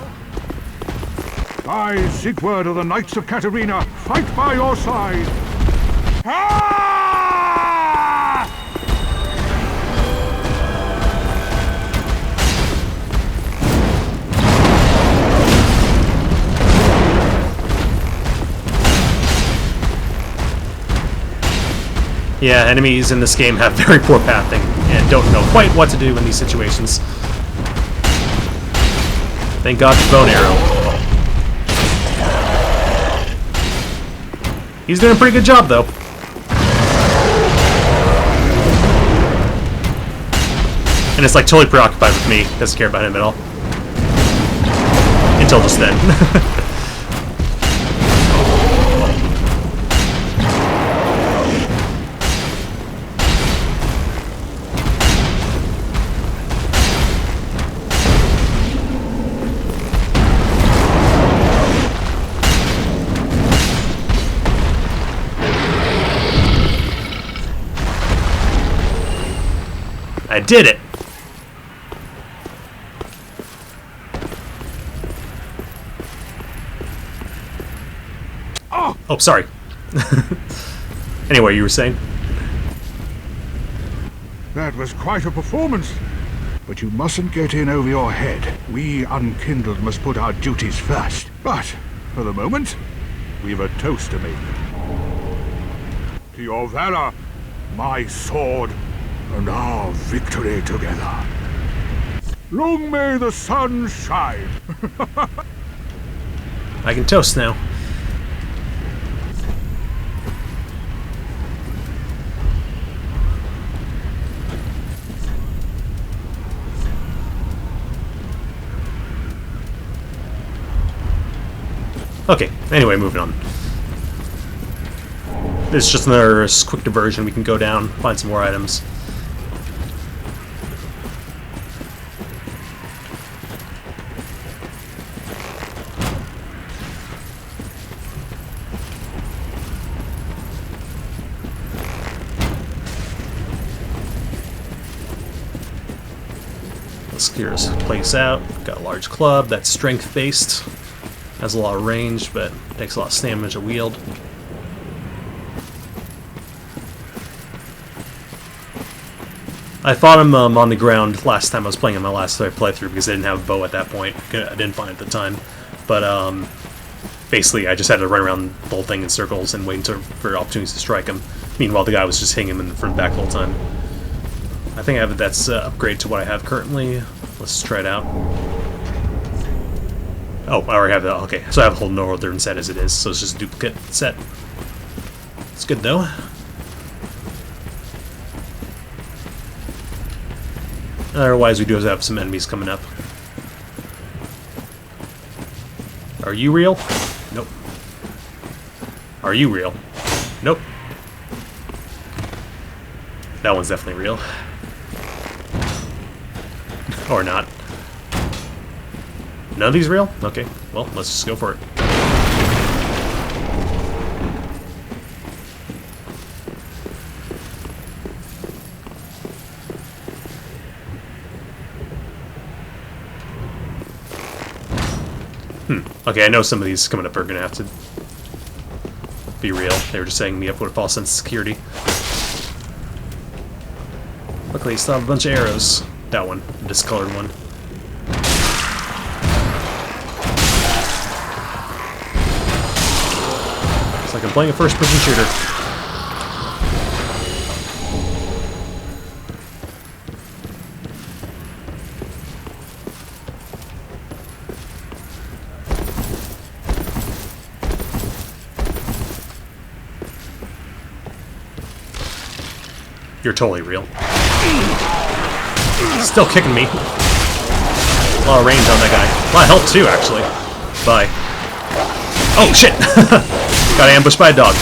I, Sigurd of the Knights of Katarina, fight by your side. Ah! Yeah, enemies in this game have very poor pathing and don't know quite what to do in these situations. Thank God for bow and arrow. He's doing a pretty good job, though. And it's like totally preoccupied with me. Doesn't care about him at all. Until just then. I did it! Oh, sorry. Anyway, you were saying? That was quite a performance. But you mustn't get in over your head. We Unkindled must put our duties first. But, for the moment, we've a toast to make. To your valor, my sword, and our victory together. Long may the sun shine. I can toast now. Okay, anyway, moving on. This is just another quick diversion. We can go down, find some more items. Let's clear this place out. Got a large club that's strength-based. Has a lot of range, but takes a lot of stamina to wield. I fought him on the ground last time I was playing in my last playthrough because I didn't have a bow at that point. I didn't find it at the time. But basically, I just had to run around the whole thing in circles and wait for opportunities to strike him. Meanwhile, the guy was just hitting him in the front and back the whole time. I think I have that's upgrade to what I have currently. Let's try it out. Oh, I already have that. Okay, so I have a whole northern set as it is, so it's just a duplicate set. It's good though. Otherwise, we do have some enemies coming up. Are you real? Nope. Are you real? Nope. That one's definitely real. Or not. None of these real? Okay, well, let's just go for it. Okay, I know some of these coming up are gonna have to be real. They were just setting me up with a false sense of security. Luckily, I still have a bunch of arrows. That one, the discolored one. It's like I'm playing a first-person shooter. You're totally real. Still kicking me. A lot of range on that guy. A lot of health too, actually. Bye. Oh shit! Got ambushed by a dog.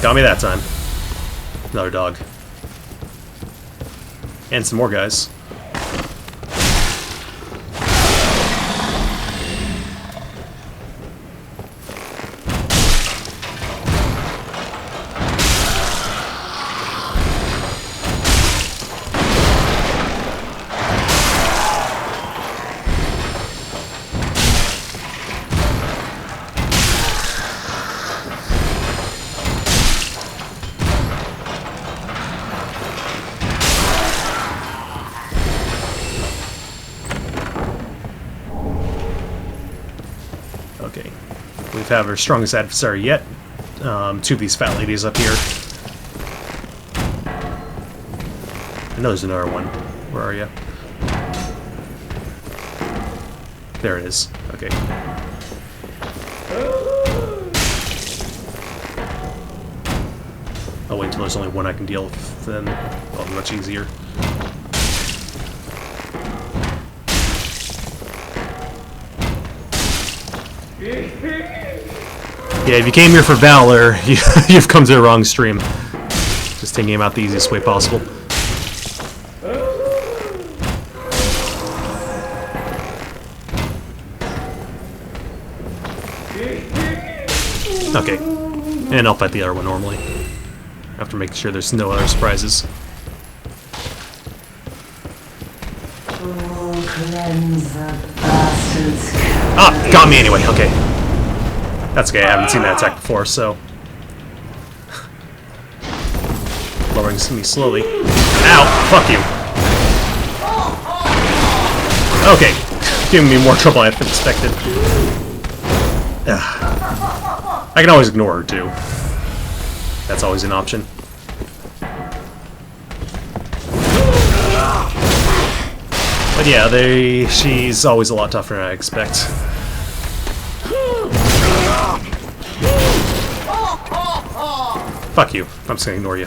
Got me that time. Another dog. And some more guys. Okay, we have our strongest adversary yet. Two of these fat ladies up here. I know there's another one. Where are you? There it is. Okay. I'll wait until there's only one I can deal with, then it'll be much easier. Yeah, if you came here for Valor, you've come to the wrong stream. Just taking him out the easiest way possible. Okay. And I'll fight the other one normally. After making sure there's no other surprises. Ah, got me anyway. Okay, that's okay. I haven't seen that attack before, so lowering me slowly. Ow! Fuck you. Okay, giving me more trouble than I expected. I can always ignore her too. That's always an option. But yeah, she's always a lot tougher than I expect. Fuck you. I'm just gonna ignore you.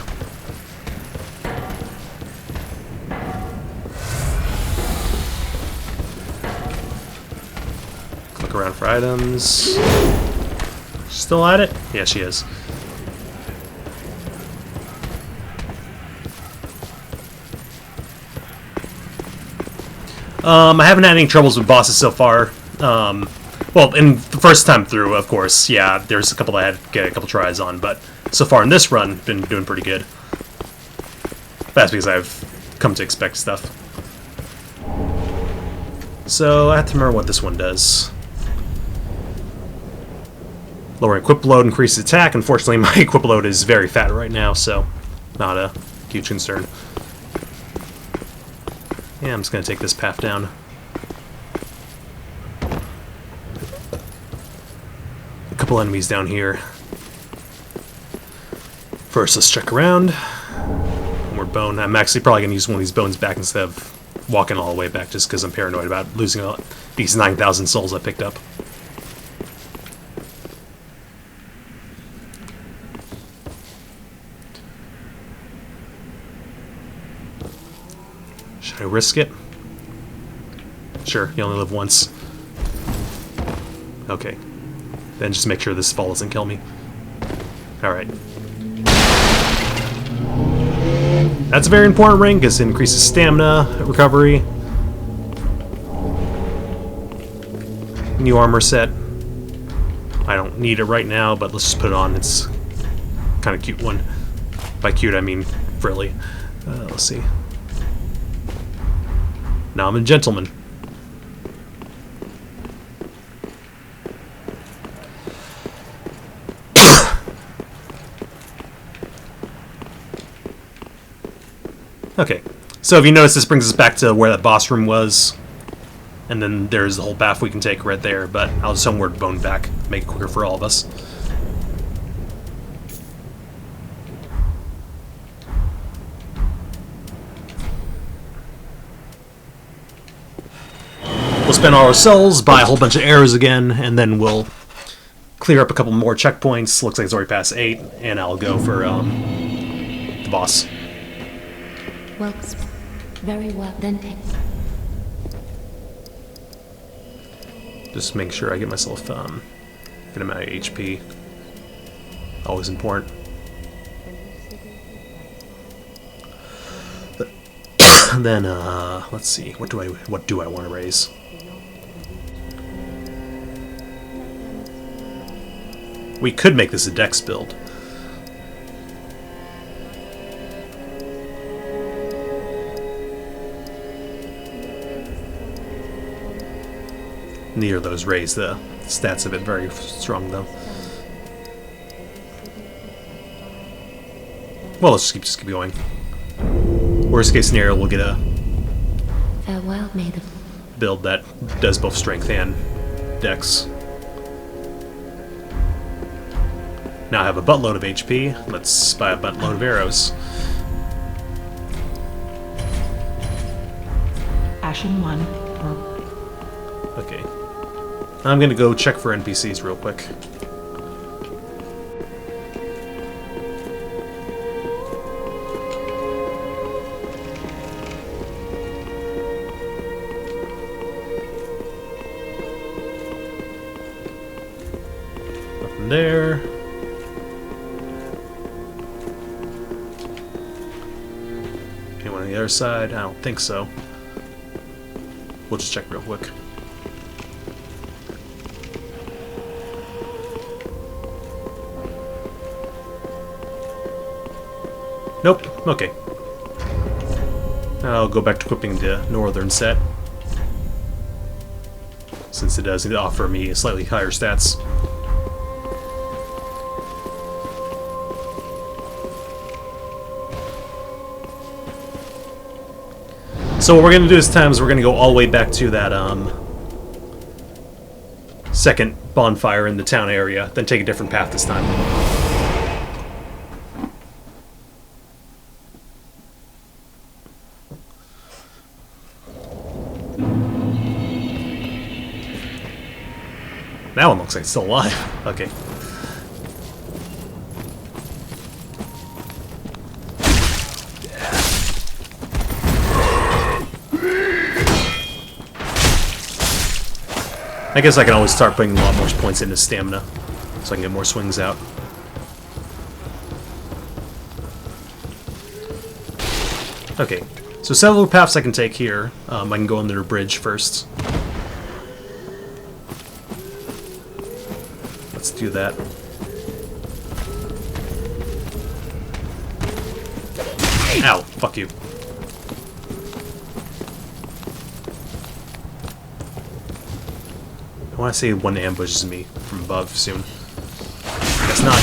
Look around for items. Still at it? Yeah, she is. I haven't had any troubles with bosses so far. Well, in the first time through, of course, yeah, there's a couple that I had to get a couple tries on, but so far in this run, been doing pretty good. That's because I've come to expect stuff. So, I have to remember what this one does. Lowering equip load increases attack. Unfortunately, my equip load is very fat right now, so not a huge concern. Yeah, I'm just going to take this path down. A couple enemies down here. First, let's check around. One more bone. I'm actually probably going to use one of these bones back instead of walking all the way back, just because I'm paranoid about losing these 9,000 souls I picked up. Should I risk it? Sure, you only live once. Okay. Then just make sure this fall doesn't kill me. Alright. That's a very important ring, because it increases stamina, recovery. New armor set. I don't need it right now, but let's just put it on. It's kind of cute one. By cute, I mean frilly. Let's see. Now I'm a gentleman. Okay, so if you notice, this brings us back to where that boss room was, and then there's the whole path we can take right there, but I'll just homeward bone back, make it quicker for all of us. We'll spend all our souls, buy a whole bunch of arrows again, and then we'll clear up a couple more checkpoints. Looks like it's already past 8, and I'll go for the boss. Well, very well then. Just make sure I get myself good amount of HP. Always important. Then let's see. What do I want to raise? We could make this a dex build. Neither of those raise the stats of it very strong, though. Well, let's just keep going. Worst case scenario, we'll get a Farewell, maiden. build that does both strength and dex. Now I have a buttload of HP. Let's buy a buttload of arrows. Ashen one. Okay. I'm gonna go check for NPCs real quick. Nothing there. Anyone on the other side? I don't think so. We'll just check real quick. Nope. Okay. I'll go back to equipping the northern set, since it does offer me slightly higher stats. So what we're going to do this time is we're going to go all the way back to that second bonfire in the town area, then take a different path this time. That one looks like it's still alive. Okay. I guess I can always start putting a lot more points into stamina, so I can get more swings out. Okay, so several paths I can take here. I can go under the bridge first. Let's do that. Ow, fuck you. I want to say one ambushes me from above soon. Guess not.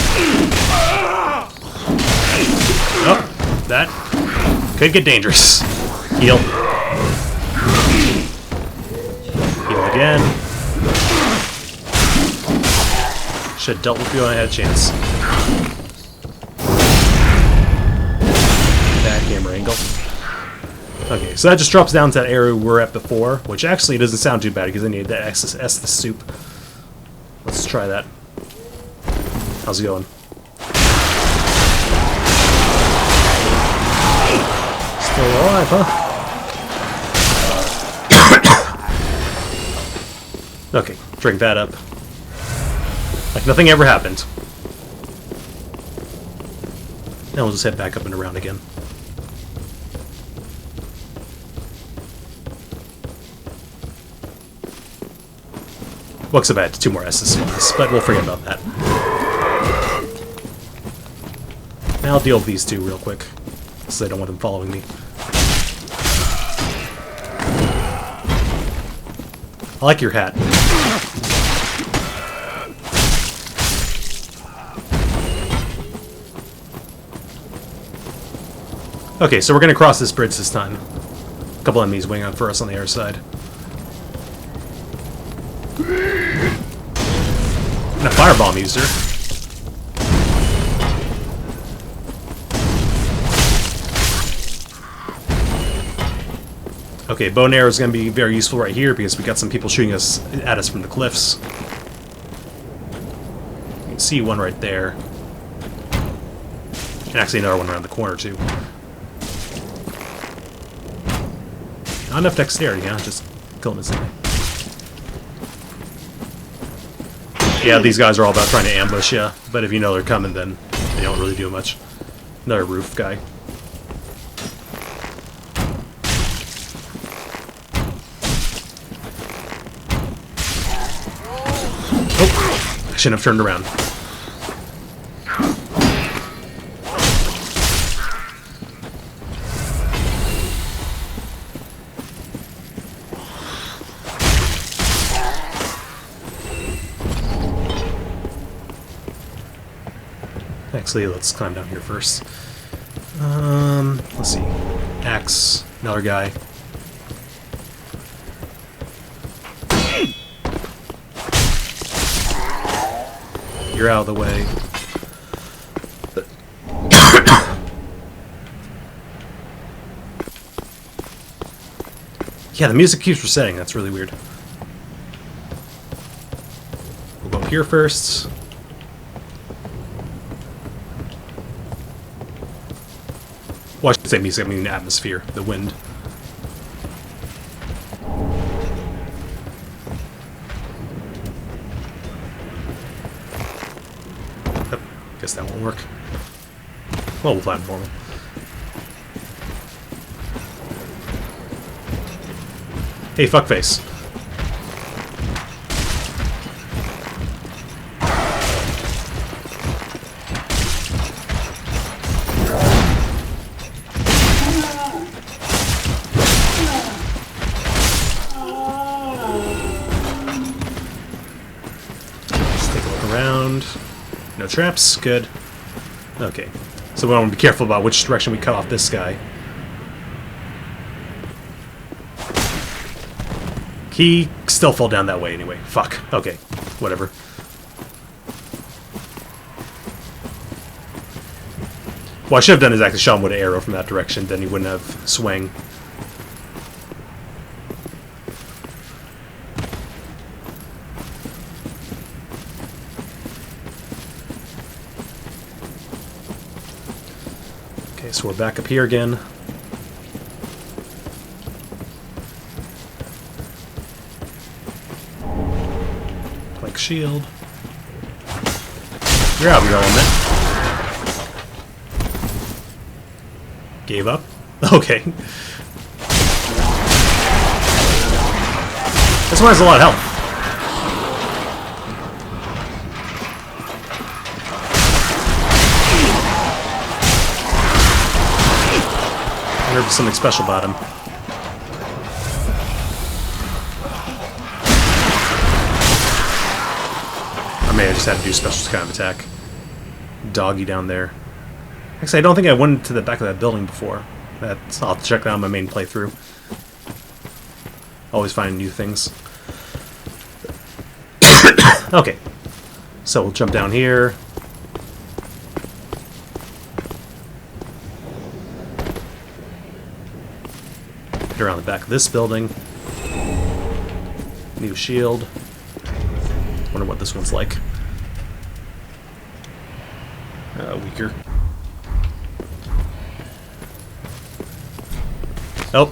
Oh, that could get dangerous. Heal. Heal again. Should have dealt with you when I had a chance. Bad camera angle. Okay, so that just drops down to that area we were at before, which actually doesn't sound too bad because I needed that S the soup. Let's try that. How's it going? Still alive, huh? Okay, drink that up. Like nothing ever happened. Now we'll just head back up and around again. Looks a bad, 2 more S's, but we'll forget about that. Now I'll deal with these 2 real quick, so I don't want them following me. I like your hat. Okay, so we're gonna cross this bridge this time. A couple enemies waiting on for us on the other side. And a firebomb user. Okay, bow and arrow is going to be very useful right here because we got some people shooting us at us from the cliffs. You can see one right there. And actually another one around the corner too. Not enough dexterity, huh? Just kill him instantly. Yeah, these guys are all about trying to ambush you, but if you know they're coming, then they don't really do much. Another roof guy. Oh, I shouldn't have turned around. Actually, let's climb down here first. Let's see. Axe, another guy. You're out of the way. Yeah, the music keeps resetting. That's really weird. We'll go here first. Well, I should say music, I mean atmosphere, the wind. Oh, guess that won't work. Well, we'll find formal. Hey, fuckface. No traps. Good. Okay. So we want to be careful about which direction we cut off this guy. He still fell down that way anyway. Fuck. Okay. Whatever. What I should have done is actually shot him with an arrow from that direction, then he wouldn't have swung. Okay, so we're back up here again. Like shield. You're out of your element. Gave up? Okay. This one has a lot of health. I wonder if there's something special about him. Or maybe I just had to do a special kind of attack. Doggy down there. Actually, I don't think I went to the back of that building before. I'll have to check that on my main playthrough. Always find new things. Okay. So we'll jump down here. Get around the back of this building. New shield. Wonder what this one's like. Weaker. Oh.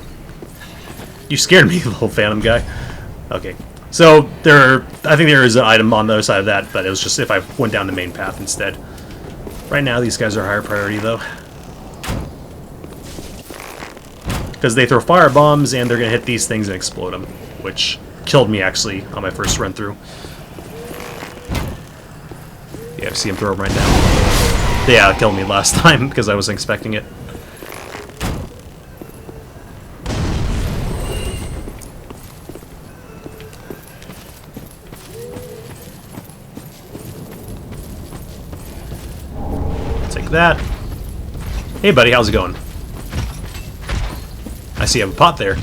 You scared me, little phantom guy. Okay. So, I think there is an item on the other side of that, but it was just if I went down the main path instead. Right now, these guys are higher priority, though. Because they throw fire bombs, and they're going to hit these things and explode them. Which killed me, actually, on my first run-through. Yeah, I see him throw them right now. Yeah, it killed me last time, because I wasn't expecting it. That. Hey buddy, how's it going? I see you have a pot there.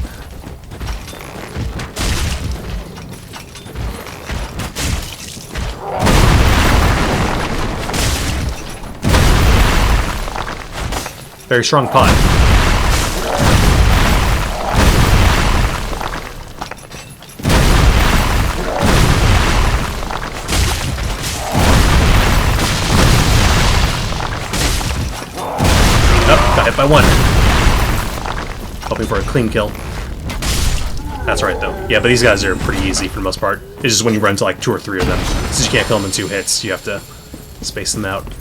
Very strong pot. By one. Hoping for a clean kill. That's right, though. Yeah, but these guys are pretty easy for the most part. It's just when you run into like 2 or 3 of them. Since you can't kill them in 2 hits, you have to space them out.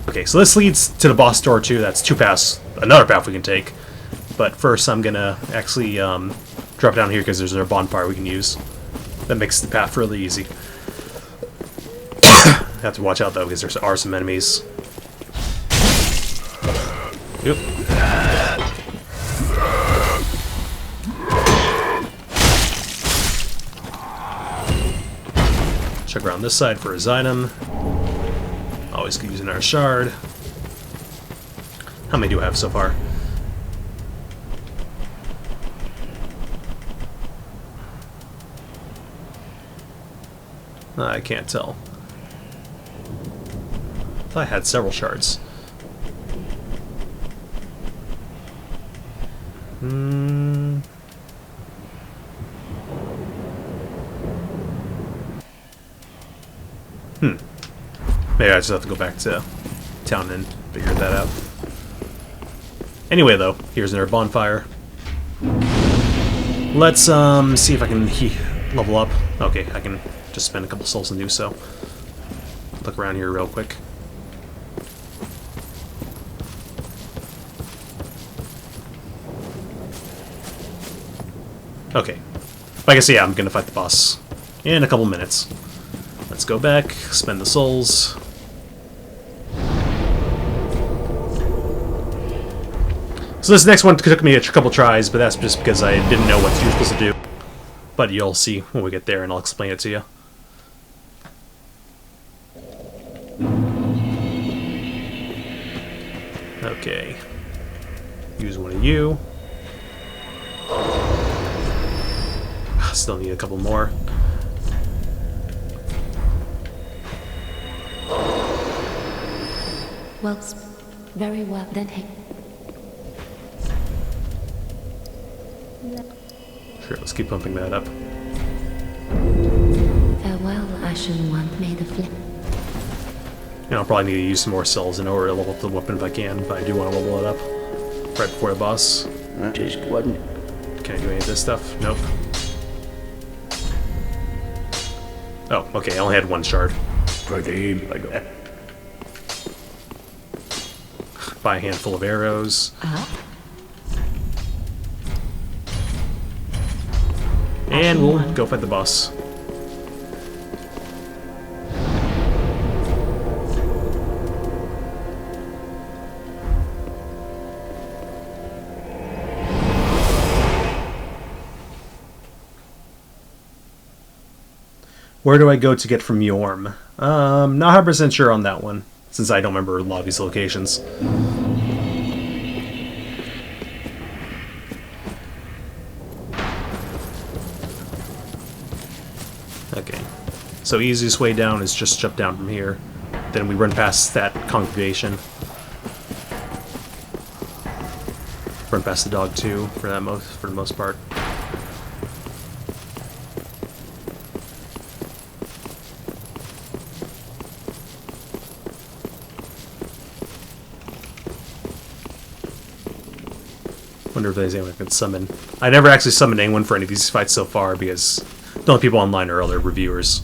Okay, so this leads to the boss door too. That's 2 paths. Another path we can take. But first I'm gonna actually drop down here because there's a bonfire we can use. That makes the path really easy. Have to watch out though because there are some enemies. Yep. Check around this side for his item. Always using our shard. How many do I have so far? I can't tell. I thought I had several shards. Maybe I just have to go back to town and figure that out. Anyway, though, here's another bonfire. Let's see if I can level up. Okay, I can just spend a couple souls and do so. Look around here real quick. Okay. Like I say, yeah, I'm gonna fight the boss in a couple minutes. Let's go back, spend the souls. So this next one took me a couple tries, but that's just because I didn't know what you were supposed to do. But you'll see when we get there, and I'll explain it to you. Okay. Use one of you. Still need a couple more. Well, very well then. Hey. Sure, let's keep pumping that up. Farewell, Ashen One. May the flip. And I'll probably need to use some more cells in order to level up the weapon if I can, but I do want to level it up right before the boss. Just wasn't. Can I do any of this stuff? Nope. Oh, okay, I only had one shard. Buy a handful of arrows. And we'll go fight the boss. Where do I go to get from Yorm? Not 100% sure on that one, since I don't remember a lot of these locations. Okay, so easiest way down is just jump down from here. Then we run past that congregation. Run past the dog too, for the most part. Wonder if there's anyone I can summon. I never actually summoned anyone for any of these fights so far because the only people online are other reviewers.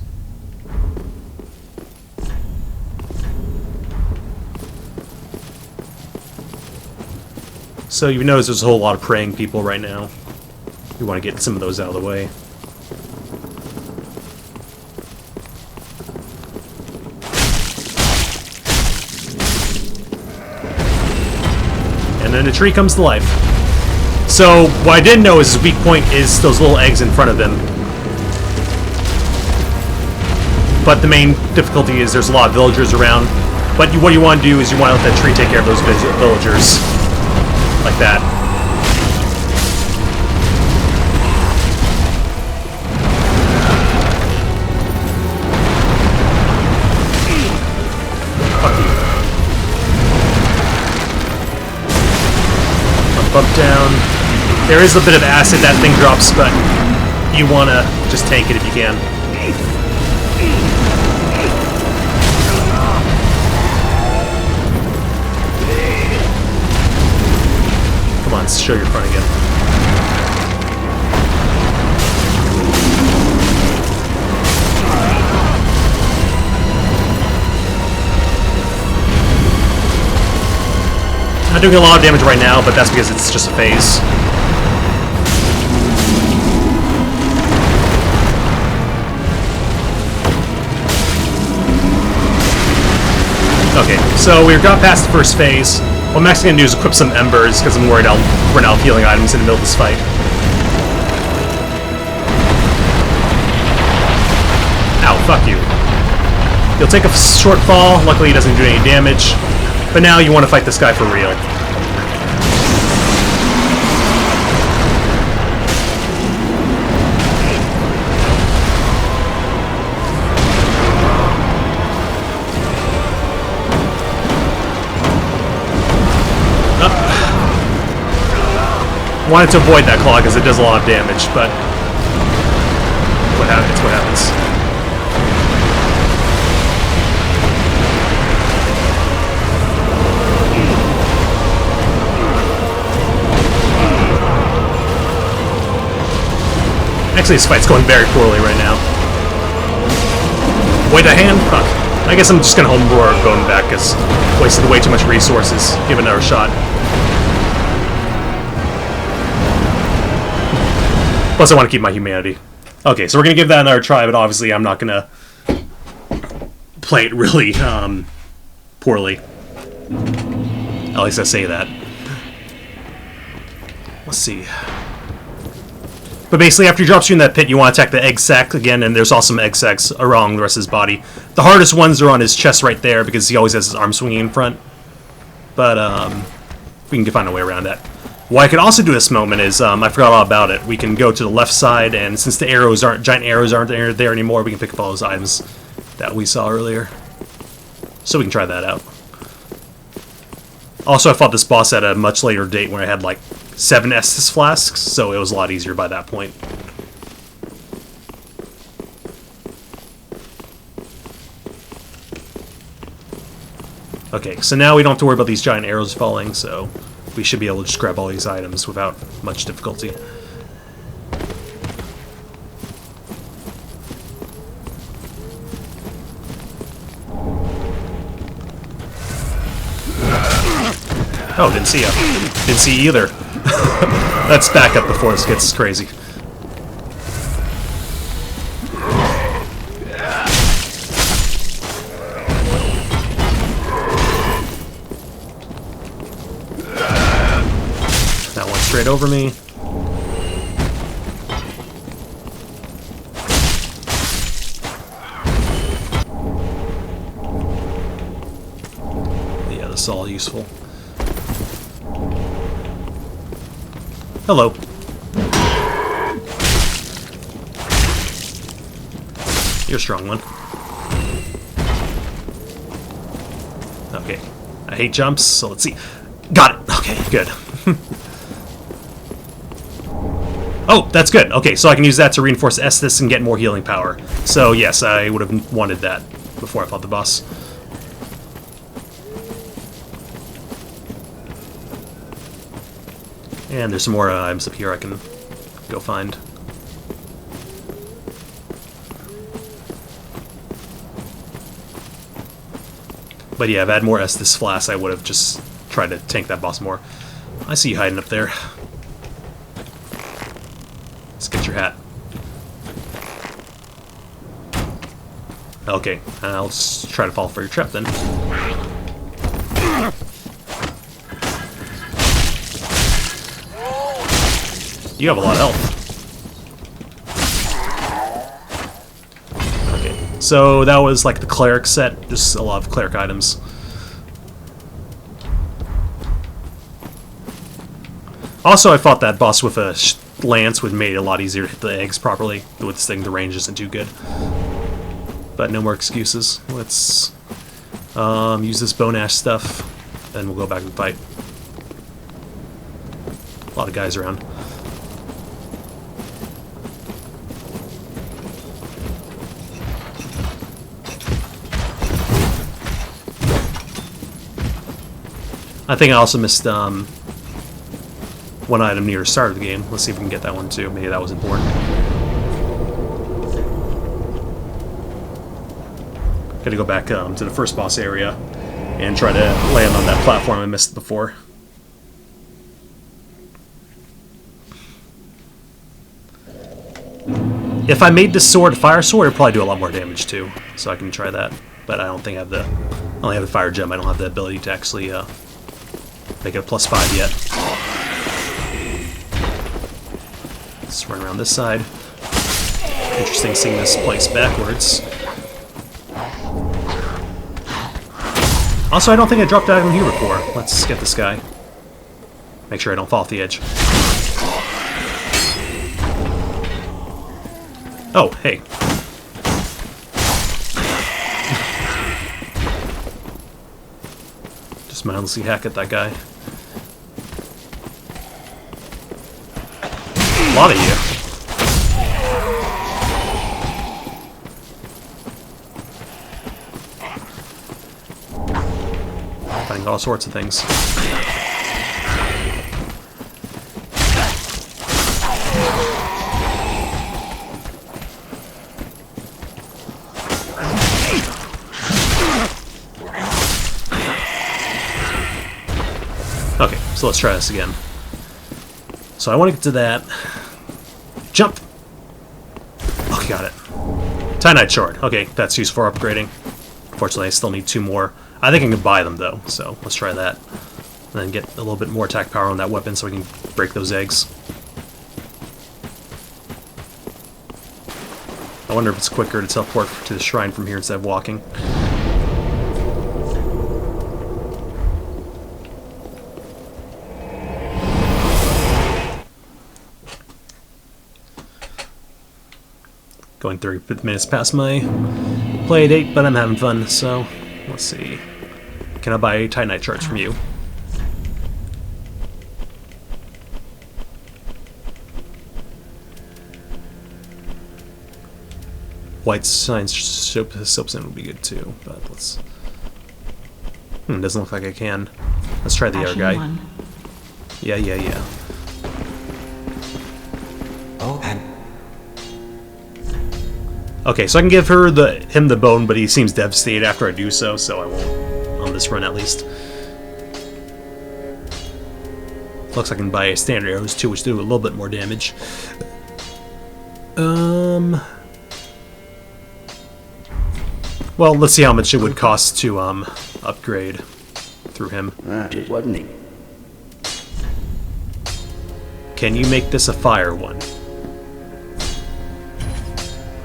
So you notice there's a whole lot of praying people right now. We want to get some of those out of the way. And then the tree comes to life. So, what I didn't know is his weak point is those little eggs in front of him. But the main difficulty is there's a lot of villagers around. But what you want to do is you want to let that tree take care of those villagers. Like that. Fuck you. Bump down. There is a bit of acid that thing drops, but you want to just tank it if you can. Come on, show your front again. Not doing a lot of damage right now, but that's because it's just a phase. Okay, so we got past the first phase. What I'm actually going to do is equip some embers, because I'm worried I'll run out of healing items in the middle of this fight. Ow, fuck you. You'll take a short fall, luckily he doesn't do any damage. But now you want to fight this guy for real. Wanted to avoid that claw because it does a lot of damage, but it's what happens. Actually, this fight's going very poorly right now. Wait, a hand? Fuck. I guess I'm just gonna home roar going back because wasted way too much resources. Give it another shot. Plus, I want to keep my humanity. Okay, so we're going to give that another try, but obviously I'm not going to play it really poorly. At least I say that. Let's see. But basically, after he drops you in that pit, you want to attack the egg sac again, and there's also some egg sacs around the rest of his body. The hardest ones are on his chest right there, because he always has his arm swinging in front. But, we can find a way around that. What I could also do this moment is, I forgot all about it. We can go to the left side, and since the giant arrows aren't there anymore, we can pick up all those items that we saw earlier. So we can try that out. Also, I fought this boss at a much later date when I had like 7 Estus flasks, so it was a lot easier by that point. Okay, so now we don't have to worry about these giant arrows falling, so we should be able to just grab all these items without much difficulty. Oh, didn't see ya. Didn't see you either. Let's back up before this gets crazy. That one straight over me. Yeah, this is all useful. Hello. You're a strong one. Okay. I hate jumps, so let's see. Got it! Okay, good. Oh, that's good. Okay, so I can use that to reinforce Estus and get more healing power. So yes, I would have wanted that before I fought the boss. And there's some more items up here I can go find. But yeah, if I had more Estus flasks, I would have just tried to tank that boss more. I see you hiding up there. Let's get your hat. Okay, I'll just try to fall for your trap then. You have a lot of health. Okay, so that was like the cleric set, just a lot of cleric items. Also, I fought that boss with a lance, which made it a lot easier to hit the eggs properly. With this thing, the range isn't too good. But no more excuses. Let's use this bone ash stuff, then we'll go back and fight. A lot of guys around. I think I also missed one item near the start of the game. Let's see if we can get that one too. Maybe that was important. Gotta go back to the first boss area and try to land on that platform I missed before. If I made this sword a fire sword, it'd probably do a lot more damage too. So I can try that. But I don't think I have the... I only have the fire gem. I don't have the ability to actually make it a +5 yet. Let's run around this side. Interesting seeing this place backwards. Also, I don't think I dropped out here before. Let's get this guy. Make sure I don't fall off the edge. Oh, hey. Just mindlessly hack at that guy. A lot of you. Finding all sorts of things. Okay, so let's try this again. So I want to get to that. Jump! Okay, got it. Titanite shard. Okay, that's used for upgrading. Unfortunately, I still need 2 more. I think I can buy them, though, so let's try that. And then get a little bit more attack power on that weapon so we can break those eggs. I wonder if it's quicker to teleport to the shrine from here instead of walking. Going 30 minutes past my play date, but I'm having fun, so let's see. Can I buy Titanite charts from you? White Science Soapstone would be good too, but let's... doesn't look like I can. Let's try the other guy. Yeah. Oh, and okay, so I can give him the bone, but he seems devastated after I do so I won't on this run at least. Looks like I can buy standard arrows too, which do a little bit more damage. Well, let's see how much it would cost to upgrade through him. It wasn't he? Can you make this a fire one?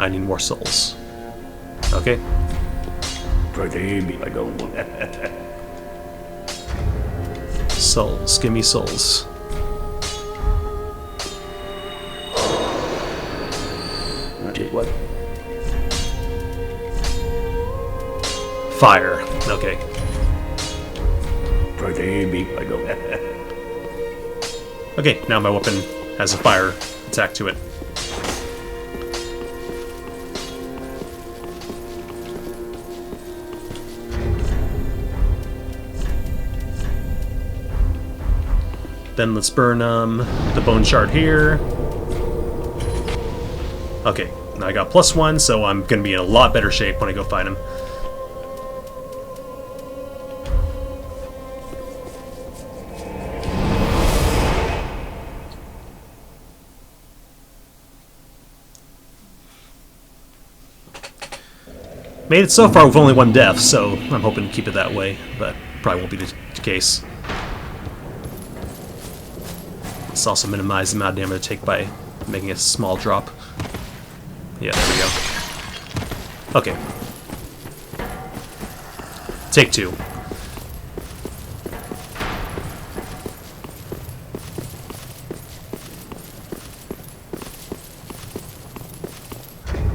I need more souls. Okay. I don't want Souls. Give me souls. What? Fire. Okay. I don't. Okay, now my weapon has a fire attack to it. Then let's burn the bone shard here. Okay, now I got +1, so I'm gonna be in a lot better shape when I go fight him. Made it so far with only 1 death, so I'm hoping to keep it that way, but probably won't be the case. Let's also minimize the amount of damage I take by making a small drop. Yeah, there we go. Okay. Take 2.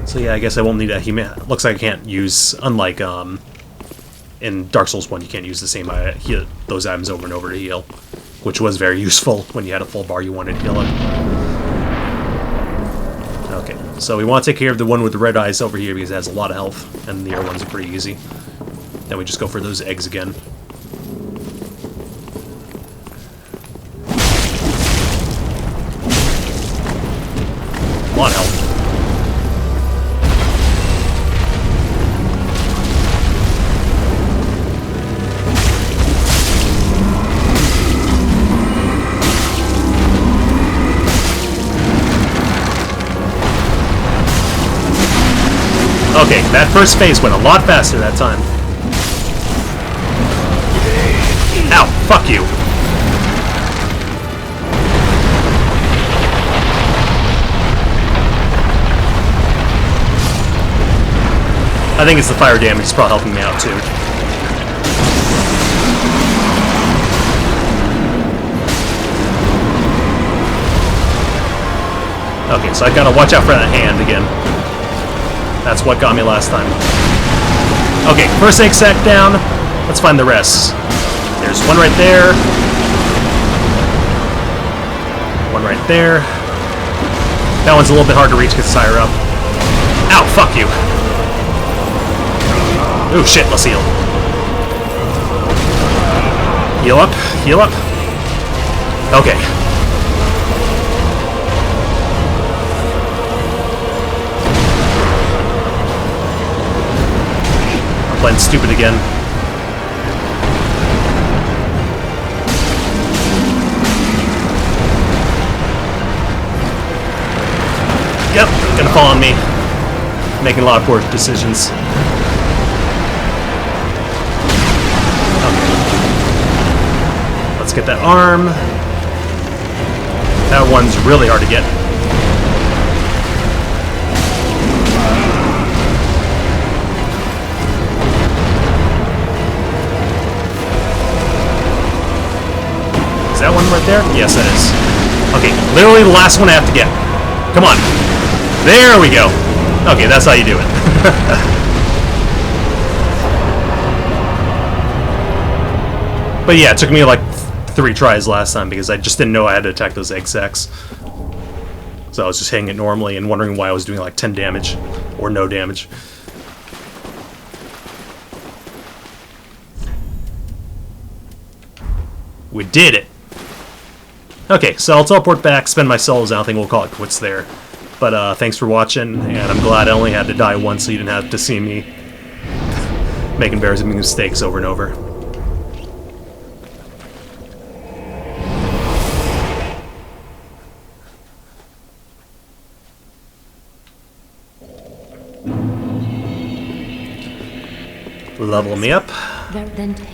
So yeah, I guess I won't need a looks like I can't use, unlike in Dark Souls 1, you can't use the same those items over and over to heal, which was very useful when you had a full bar you wanted to heal up. Okay, so we want to take care of the one with the red eyes over here because it has a lot of health, and the other ones are pretty easy. Then we just go for those eggs again. Come on, health. Okay, that first phase went a lot faster that time. Ow, fuck you. I think it's the fire damage that's probably helping me out too. Okay, so I gotta watch out for that hand again. That's what got me last time. Okay, first egg sack down. Let's find the rest. There's one right there. One right there. That one's a little bit hard to reach because it's higher up. Ow, fuck you. Oh shit, let's heal. Heal up, heal up. Okay. Playing stupid again. Yep, gonna fall on me. Making a lot of poor decisions. Okay. Let's get that arm. That one's really hard to get. That one right there? Yes, that is. Okay, literally the last one I have to get. Come on. There we go. Okay, that's how you do it. But yeah, it took me like 3 tries last time because I just didn't know I had to attack those egg sacs. So I was just hitting it normally and wondering why I was doing like 10 damage or no damage. We did it! Okay, so I'll teleport back, spend my souls, I don't think we'll call it quits there. But thanks for watching, and I'm glad I only had to die once so you didn't have to see me making embarrassing mistakes over and over. Level me up. Then take.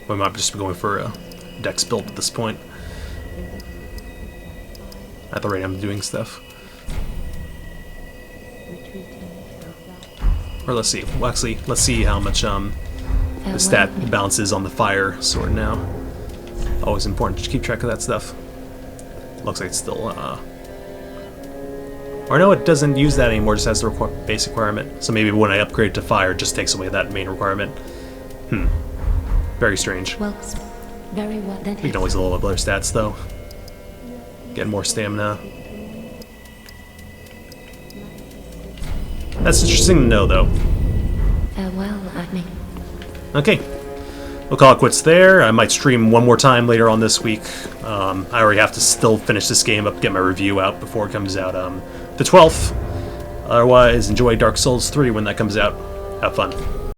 We might just be going for a dex build at this point. At the rate I'm doing stuff. Or let's see. Well, actually, let's see how much the stat balances on the fire sword now. Always important to keep track of that stuff. Looks like it's still or no, it doesn't use that anymore, just has the base requirement. So maybe when I upgrade to fire, it just takes away that main requirement. Very strange. Well, very well. Then We can always level up other stats, though. Get more stamina. That's interesting to know, though. farewell, Agni. Okay. We'll call it quits there. I might stream one more time later on this week. I already have to still finish this game up, get my review out before it comes out the 12th. Otherwise, enjoy Dark Souls 3 when that comes out. Have fun.